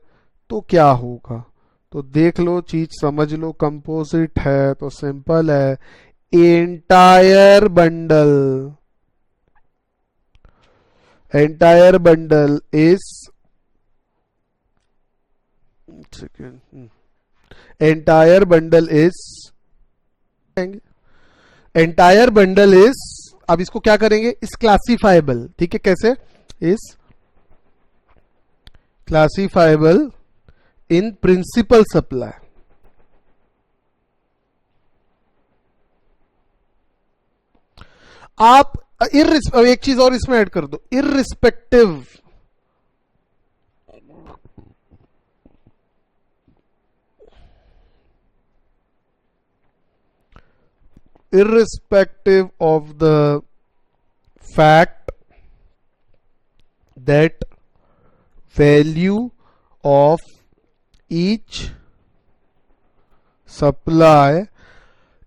तो क्या होगा. तो देख लो, चीज समझ लो. कंपोजिट है तो सिंपल है, entire bundle, entire bundle is entire bundle is अब इसको क्या करेंगे, इस क्लासिफाइबल. ठीक है. कैसे? इस क्लासिफाइबल इन प्रिंसिपल सप्लाई. आप एक चीज और इसमें ऐड कर दो, irrespective of the fact that value of each supply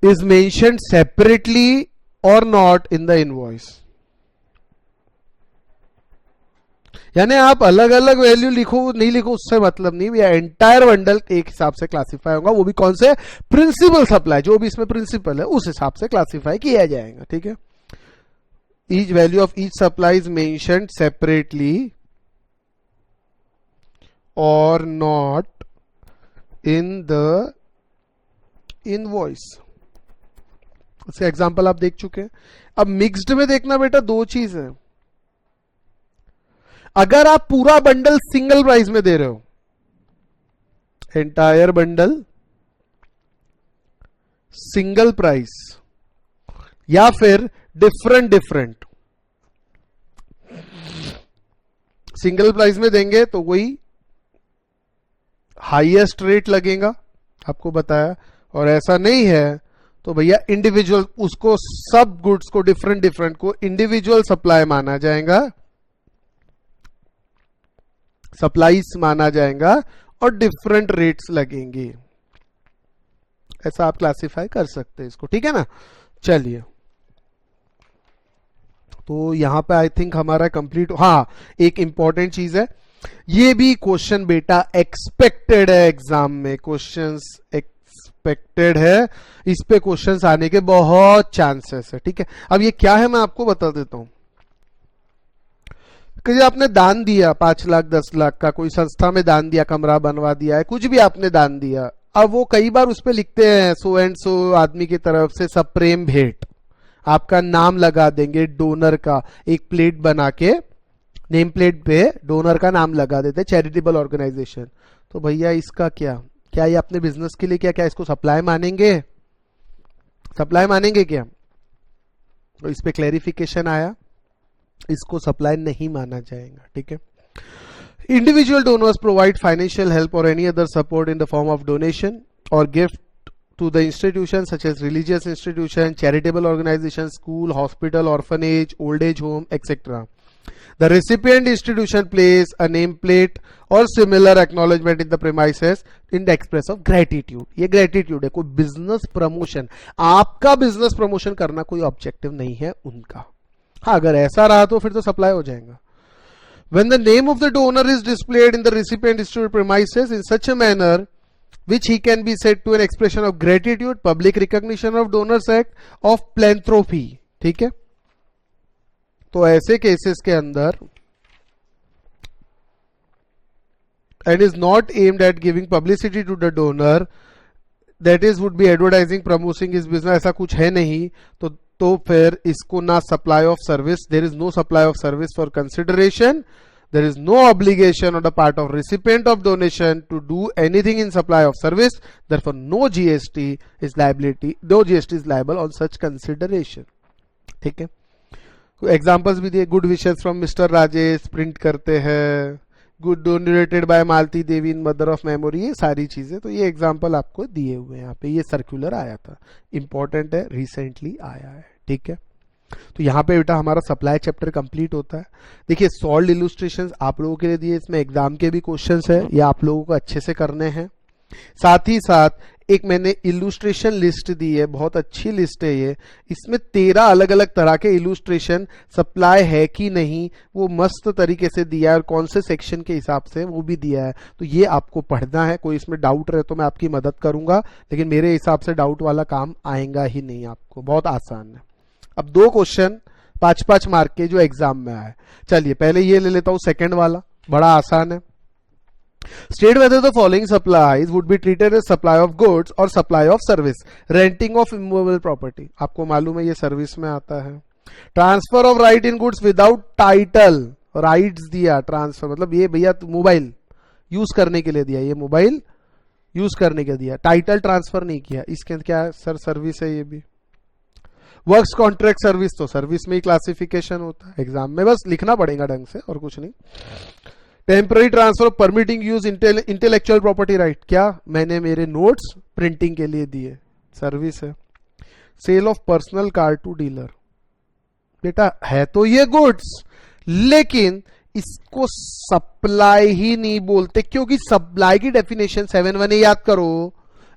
is mentioned separately or not in the invoice. यानी आप अलग अलग वैल्यू लिखो नहीं लिखो उससे मतलब नहीं, भैया एंटायर बंडल एक हिसाब से क्लासिफाई होगा, वो भी कौन से, प्रिंसिपल सप्लाई, जो भी इसमें प्रिंसिपल है उस हिसाब से क्लासिफाई किया जाएगा. ठीक है. Each value of each supply is mentioned separately और नॉट इन द इनवॉइस. उससे एग्जाम्पल आप देख चुके हैं. अब मिक्स्ड में देखना बेटा, दो चीज है. अगर आप पूरा बंडल सिंगल प्राइस में दे रहे हो, एंटायर बंडल सिंगल प्राइस, या फिर डिफरेंट डिफरेंट सिंगल प्राइस में देंगे तो वही हाईएस्ट रेट लगेगा, आपको बताया. और ऐसा नहीं है तो भैया इंडिविजुअल, उसको सब गुड्स को डिफरेंट डिफरेंट को इंडिविजुअल सप्लाई माना जाएगा, सप्लाईज माना जाएगा, और डिफरेंट रेट्स लगेंगे। ऐसा आप क्लासिफाई कर सकते हैं इसको, ठीक है ना। चलिए, तो यहां पे आई थिंक हमारा कंप्लीट। हाँ, एक इंपॉर्टेंट चीज है, ये भी क्वेश्चन बेटा एक्सपेक्टेड है एग्जाम में, क्वेश्चंस एक्सपेक्टेड है, इस पे क्वेश्चंस आने के बहुत चांसेस है, ठीक है। अब ये क्या है मैं आपको बता देता हूं कि आपने दान दिया 5 लाख 10 लाख का, कोई संस्था में दान दिया, कमरा बनवा दिया है, कुछ भी आपने दान दिया, अब वो कई बार उस पे लिखते हैं सो एंड सो आदमी की तरफ से सप्रेम भेंट, आपका नाम लगा देंगे डोनर का, एक प्लेट बना के नेम प्लेट पे डोनर का नाम लगा देते, चैरिटेबल ऑर्गेनाइजेशन। तो भैया इसका क्या, क्या ये अपने बिजनेस के लिए क्या क्या इसको सप्लाई मानेंगे, सप्लाई मानेंगे क्या? तो इस पे क्लैरिफिकेशन आया, इसको सप्लाई नहीं माना जाएगा, ठीक है। Individual donors provide financial help और any other support in the form of donation और gift to the institutions such as religious institution, charitable organization, school, hospital, orphanage, old age home, etc. The recipient institution place a nameplate or similar acknowledgement in the premises in the express of gratitude. ये gratitude है, कोई business promotion, आपका business promotion करना कोई objective नहीं है उनका। हाँ, अगर ऐसा रहा तो फिर तो supply हो जाएगा। When the name of the donor is displayed in the recipient institute premises in such a manner which he can be said to an expression of gratitude, public recognition of donors act of philanthropy, ठीक है। तो ऐसे केसेस के अंदर and is not aimed at giving publicity to the donor, that is would be advertising promoting his business, ऐसा कुछ है नहीं, तो फिर इसको ना supply of service, there is no supply of service for consideration, there is no obligation on the part of recipient of donation to do anything in supply of service, therefore no GST is liable on such consideration, ठीक है। एग्जांपल्स भी दिए, good wishes from mister Rajesh print करते हैं, good donated by Malti Devi in mother of memory, ये सारी चीजें, तो ये एग्जांपल आपको दिए हुए हैं यहाँ पे, ये सर्कुलर आया था, इंपॉर्टेंट है, रिसेंटली आया है, ठीक है। तो यहाँ पे बेटा हमारा सप्लाई चैप्टर कंप्लीट होता है। देखिए सॉल्व इलुस्ट्रेशंस आप लोगों के लिए दिए, इसमें एग्जाम के भी क्वेश्चंस है, ये आप लोगों को अच्छे से करने हैं। साथ ही साथ एक मैंने इलुस्ट्रेशन लिस्ट दी है, बहुत अच्छी लिस्ट है ये, इसमें 13 अलग अलग तरह के इलुस्ट्रेशन सप्लाई है कि नहीं वो मस्त तरीके से दिया है, और कौन से सेक्शन के हिसाब से वो भी दिया है, तो ये आपको पढ़ना है। कोई इसमें डाउट रहे तो मैं आपकी मदद करूंगा, लेकिन मेरे हिसाब से डाउट वाला काम आएगा ही नहीं आपको, बहुत आसान है। अब 2 क्वेश्चन 5-5 मार्क के जो एग्जाम में आए, चलिए पहले ये ले लेता हूं, सेकंड वाला बड़ा आसान है। State whether the following supplies would be treated as supply of goods और supply of service, renting of immovable property, आपको मालूम है ये सर्विस में आता है। Transfer of right in goods without title, rights दिया, ट्रांसफर मतलब ये भैया मोबाइल यूज करने के लिए दिया, ये मोबाइल यूज करने के दिया, टाइटल ट्रांसफर नहीं किया, इसके क्या है सर, सर्विस है ये भी। वर्क्स कॉन्ट्रैक्ट सर्विस, तो सर्विस में ही क्लासिफिकेशन होता है, एग्जाम में बस लिखना पड़ेगा ढंग से और कुछ नहीं। Temporary transfer permitting use intellectual property right, क्या मैंने मेरे नोट्स प्रिंटिंग के लिए दिए, सर्विस है। Sale of personal car to dealer, बेटा है तो ये गुड्स, लेकिन इसको सप्लाई ही नहीं बोलते, क्योंकि सप्लाई की डेफिनेशन 7(1)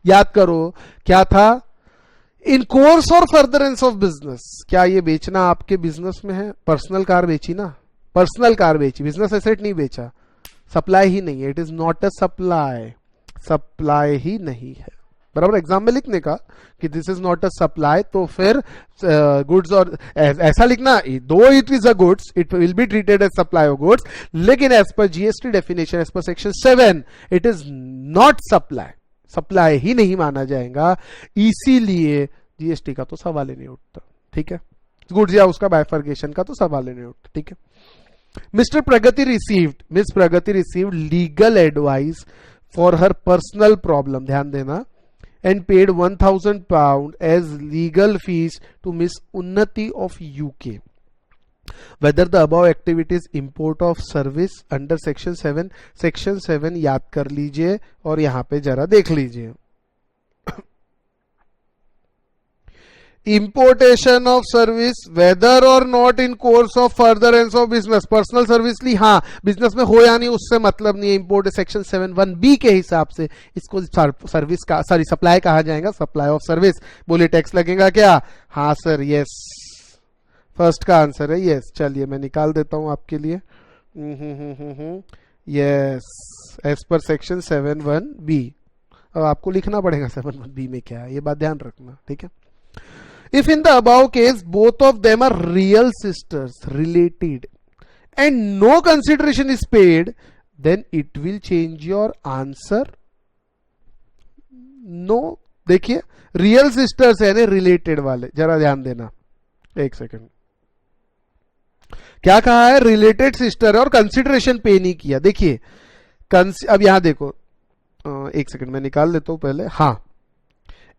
याद करो क्या था, इन कोर्स और फर्दरेंस ऑफ बिजनेस, क्या ये बेचना आपके बिजनेस में है, पर्सनल कार बेची ना, पर्सनल कार बेची, बिजनेस एसेट नहीं बेचा, सप्लाई ही नहीं है, it is not a supply, supply ही नहीं है, बराबर एग्जाम में लिखने का कि this is not a supply, तो फिर गुड्स और ऐसा लिखना, though it is a goods it will be treated as supply of goods, लेकिन as per GST definition as per section 7 it is not supply, supply ही नहीं माना जाएगा, इसीलिए जीएसटी का तो सवाल ही नहीं उठता, ठीक है। गुड्स या उसका बाइफर्केशन का तो सवाल ही नहीं उठता, ठीक है। Miss Pragati received legal advice for her personal problem, ध्यान देना, and paid £1,000 as legal fees to miss Unnati of UK, whether the above activities import of service under section 7, section 7 याद कर लीजिए और यहां पे जरा देख लीजिए। इंपोर्टेशन ऑफ सर्विस वेदर और not in course of furtherance of business, personal service ली, हाँ बिजनेस में हो या नहीं उससे मतलब नहीं है। इंपोर्ट सेक्शन 7(1)(b) के हिसाब से इसको सर्विस का सॉरी सप्लाई कहा जाएगा, सप्लाई ऑफ सर्विस। बोलिए टैक्स लगेगा क्या? हाँ सर, यस, फर्स्ट का आंसर है यस। चलिए मैं निकाल देता हूं आपके लिए। Yes, as per section 7(1)(b)। अब आपको लिखना पड़ेगा 7(1)(b) में क्या है, ये बात ध्यान रखना, ठीक है। If in the above case both of them are real sisters, related, and no consideration is paid, then it will change your answer. No, देखिए रियल सिस्टर्स है ना, रिलेटेड वाले, जरा ध्यान देना एक सेकंड। क्या कहा है? रिलेटेड सिस्टर है और कंसिडरेशन पे नहीं किया। देखिए अब यहां देखो, एक सेकंड मैं निकाल लेता हूं पहले। हाँ,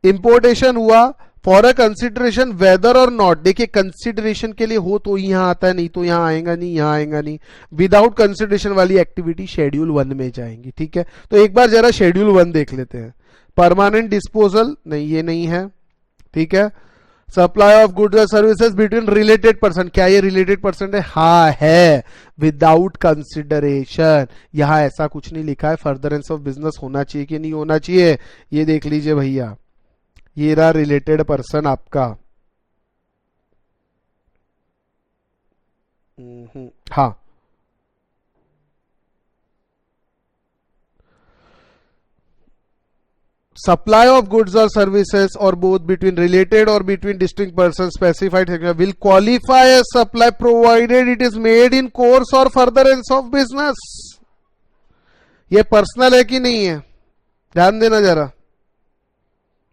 इंपोर्टेशन हुआ फॉर अ कंसिडरेशन वेदर और नॉट। देखिए कंसिडरेशन के लिए हो तो यहां आता है, नहीं तो यहां आएगा नहीं, यहां आएगा नहीं। विदाउट कंसिडरेशन वाली एक्टिविटी शेड्यूल 1 में जाएंगी, ठीक है। तो एक बार जरा शेड्यूल 1 देख लेते हैं। परमानेंट डिस्पोजल, नहीं ये नहीं है, ठीक है। सप्लाई ऑफ गुड्स और सर्विसेज बिटवीन रिलेटेड पर्सन, क्या ये रिलेटेड पर्सन है? हाँ है, विदाउट कंसिडरेशन। यहां ऐसा कुछ नहीं लिखा है फर्दरेंस ऑफ बिजनेस होना चाहिए कि नहीं होना चाहिए। ये देख लीजिए भैया, ये रहा रिलेटेड पर्सन आपका। हाँ, supply of goods or services or both between related or between distinct persons specified will qualify as supply provided it is made in course or furtherance of business। ये पर्सनल है कि नहीं है? ध्यान देना जरा,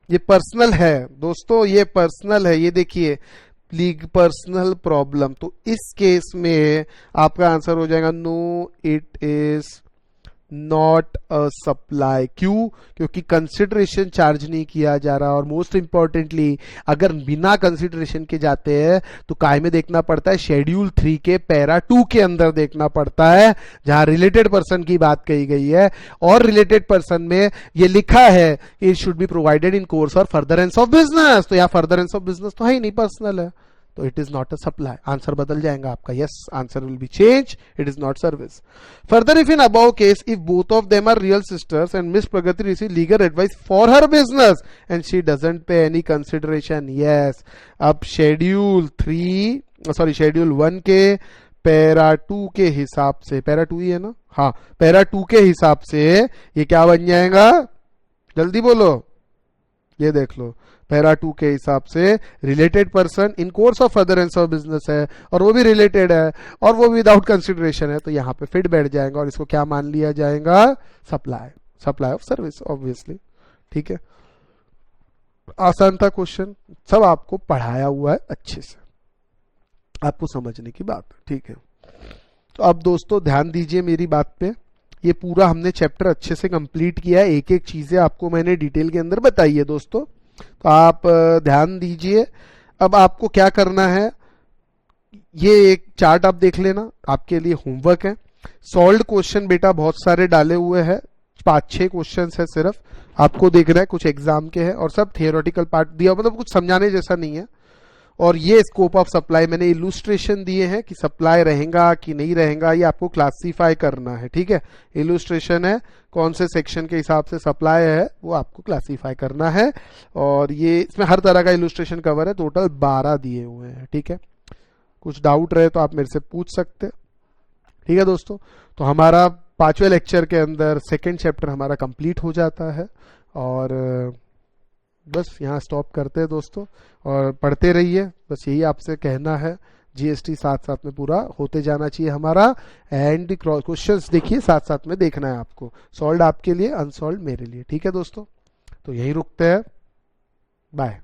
ये पर्सनल है दोस्तों, ये पर्सनल है। ये देखिए पर्सनल प्रॉब्लम, तो इस केस में आपका आंसर हो जाएगा no, it is not a supply. क्यों? क्योंकि कंसिडरेशन चार्ज नहीं किया जा रहा। और मोस्ट इंपॉर्टेंटली अगर बिना कंसिडरेशन के जाते हैं तो काय में देखना पड़ता है? शेड्यूल 3 के पैरा 2 के अंदर देखना पड़ता है, जहां रिलेटेड पर्सन की बात कही गई है। और रिलेटेड पर्सन में ये लिखा है कि it should be provided in course और फर्दरेंस ऑफ बिजनेस। तो यहाँ फर्दरेंस ऑफ बिजनेस तो है ही नहीं, पर्सनल है, तो it is not a supply. Answer बदल जाएगा आपका, yes, answer will be change, it is not service. Further if in above case if both of them are real sisters and miss Pragati receive legal advice for her business and she doesn't pay any consideration, yes. अब शेड्यूल 1 के पैरा 2 के हिसाब से, पैरा 2 ही है ना? हाँ, पैरा 2 के हिसाब से ये क्या बन जाएगा? जल्दी बोलो, ये देख लो। पैरा 2 के हिसाब से related person in course of furtherance of business है और वो भी रिलेटेड है और वो विदाउट कंसिडरेशन है, तो यहां पे फिट बैठ जाएगा और इसको क्या मान लिया जाएगा? सप्लाई ऑफ सर्विस, ऑब्वियसली, ठीक है। आसान था क्वेश्चन, सब आपको पढ़ाया हुआ है अच्छे से, आपको समझने की बात, ठीक है। तो अब दोस्तों ध्यान दीजिए मेरी बात पे, ये पूरा हमने चैप्टर अच्छे से कंप्लीट किया है, एक एक चीजें आपको मैंने डिटेल के अंदर बताई है दोस्तों, तो आप ध्यान दीजिए। अब आपको क्या करना है, ये एक चार्ट आप देख लेना, आपके लिए होमवर्क है। सॉल्व्ड क्वेश्चन बेटा बहुत सारे डाले हुए हैं, 5-6 क्वेश्चन है सिर्फ, आपको देखना है, कुछ एग्जाम के हैं और सब थियोरेटिकल पार्ट दिया, मतलब कुछ समझाने जैसा नहीं है। और ये स्कोप ऑफ सप्लाई मैंने इलुस्ट्रेशन दिए हैं कि सप्लाई रहेगा कि नहीं रहेगा, ये आपको क्लासिफाई करना है, ठीक है। इलुस्ट्रेशन है, कौन से सेक्शन के हिसाब से सप्लाई है वो आपको क्लासिफाई करना है। और ये इसमें हर तरह का इलुस्ट्रेशन कवर है, टोटल 12 दिए हुए हैं, ठीक है। कुछ डाउट रहे तो आप मेरे से पूछ सकते, ठीक है दोस्तों। तो हमारा 5वें लेक्चर के अंदर 2nd चैप्टर हमारा कंप्लीट हो जाता है और बस यहाँ स्टॉप करते हैं दोस्तों, और पढ़ते रहिए, बस यही आपसे कहना है। जीएसटी साथ साथ में पूरा होते जाना चाहिए हमारा, एंड क्वेश्चंस देखिए साथ साथ में देखना है आपको, सॉल्व आपके लिए, अनसॉल्व मेरे लिए, ठीक है दोस्तों। तो यही रुकते हैं, बाय।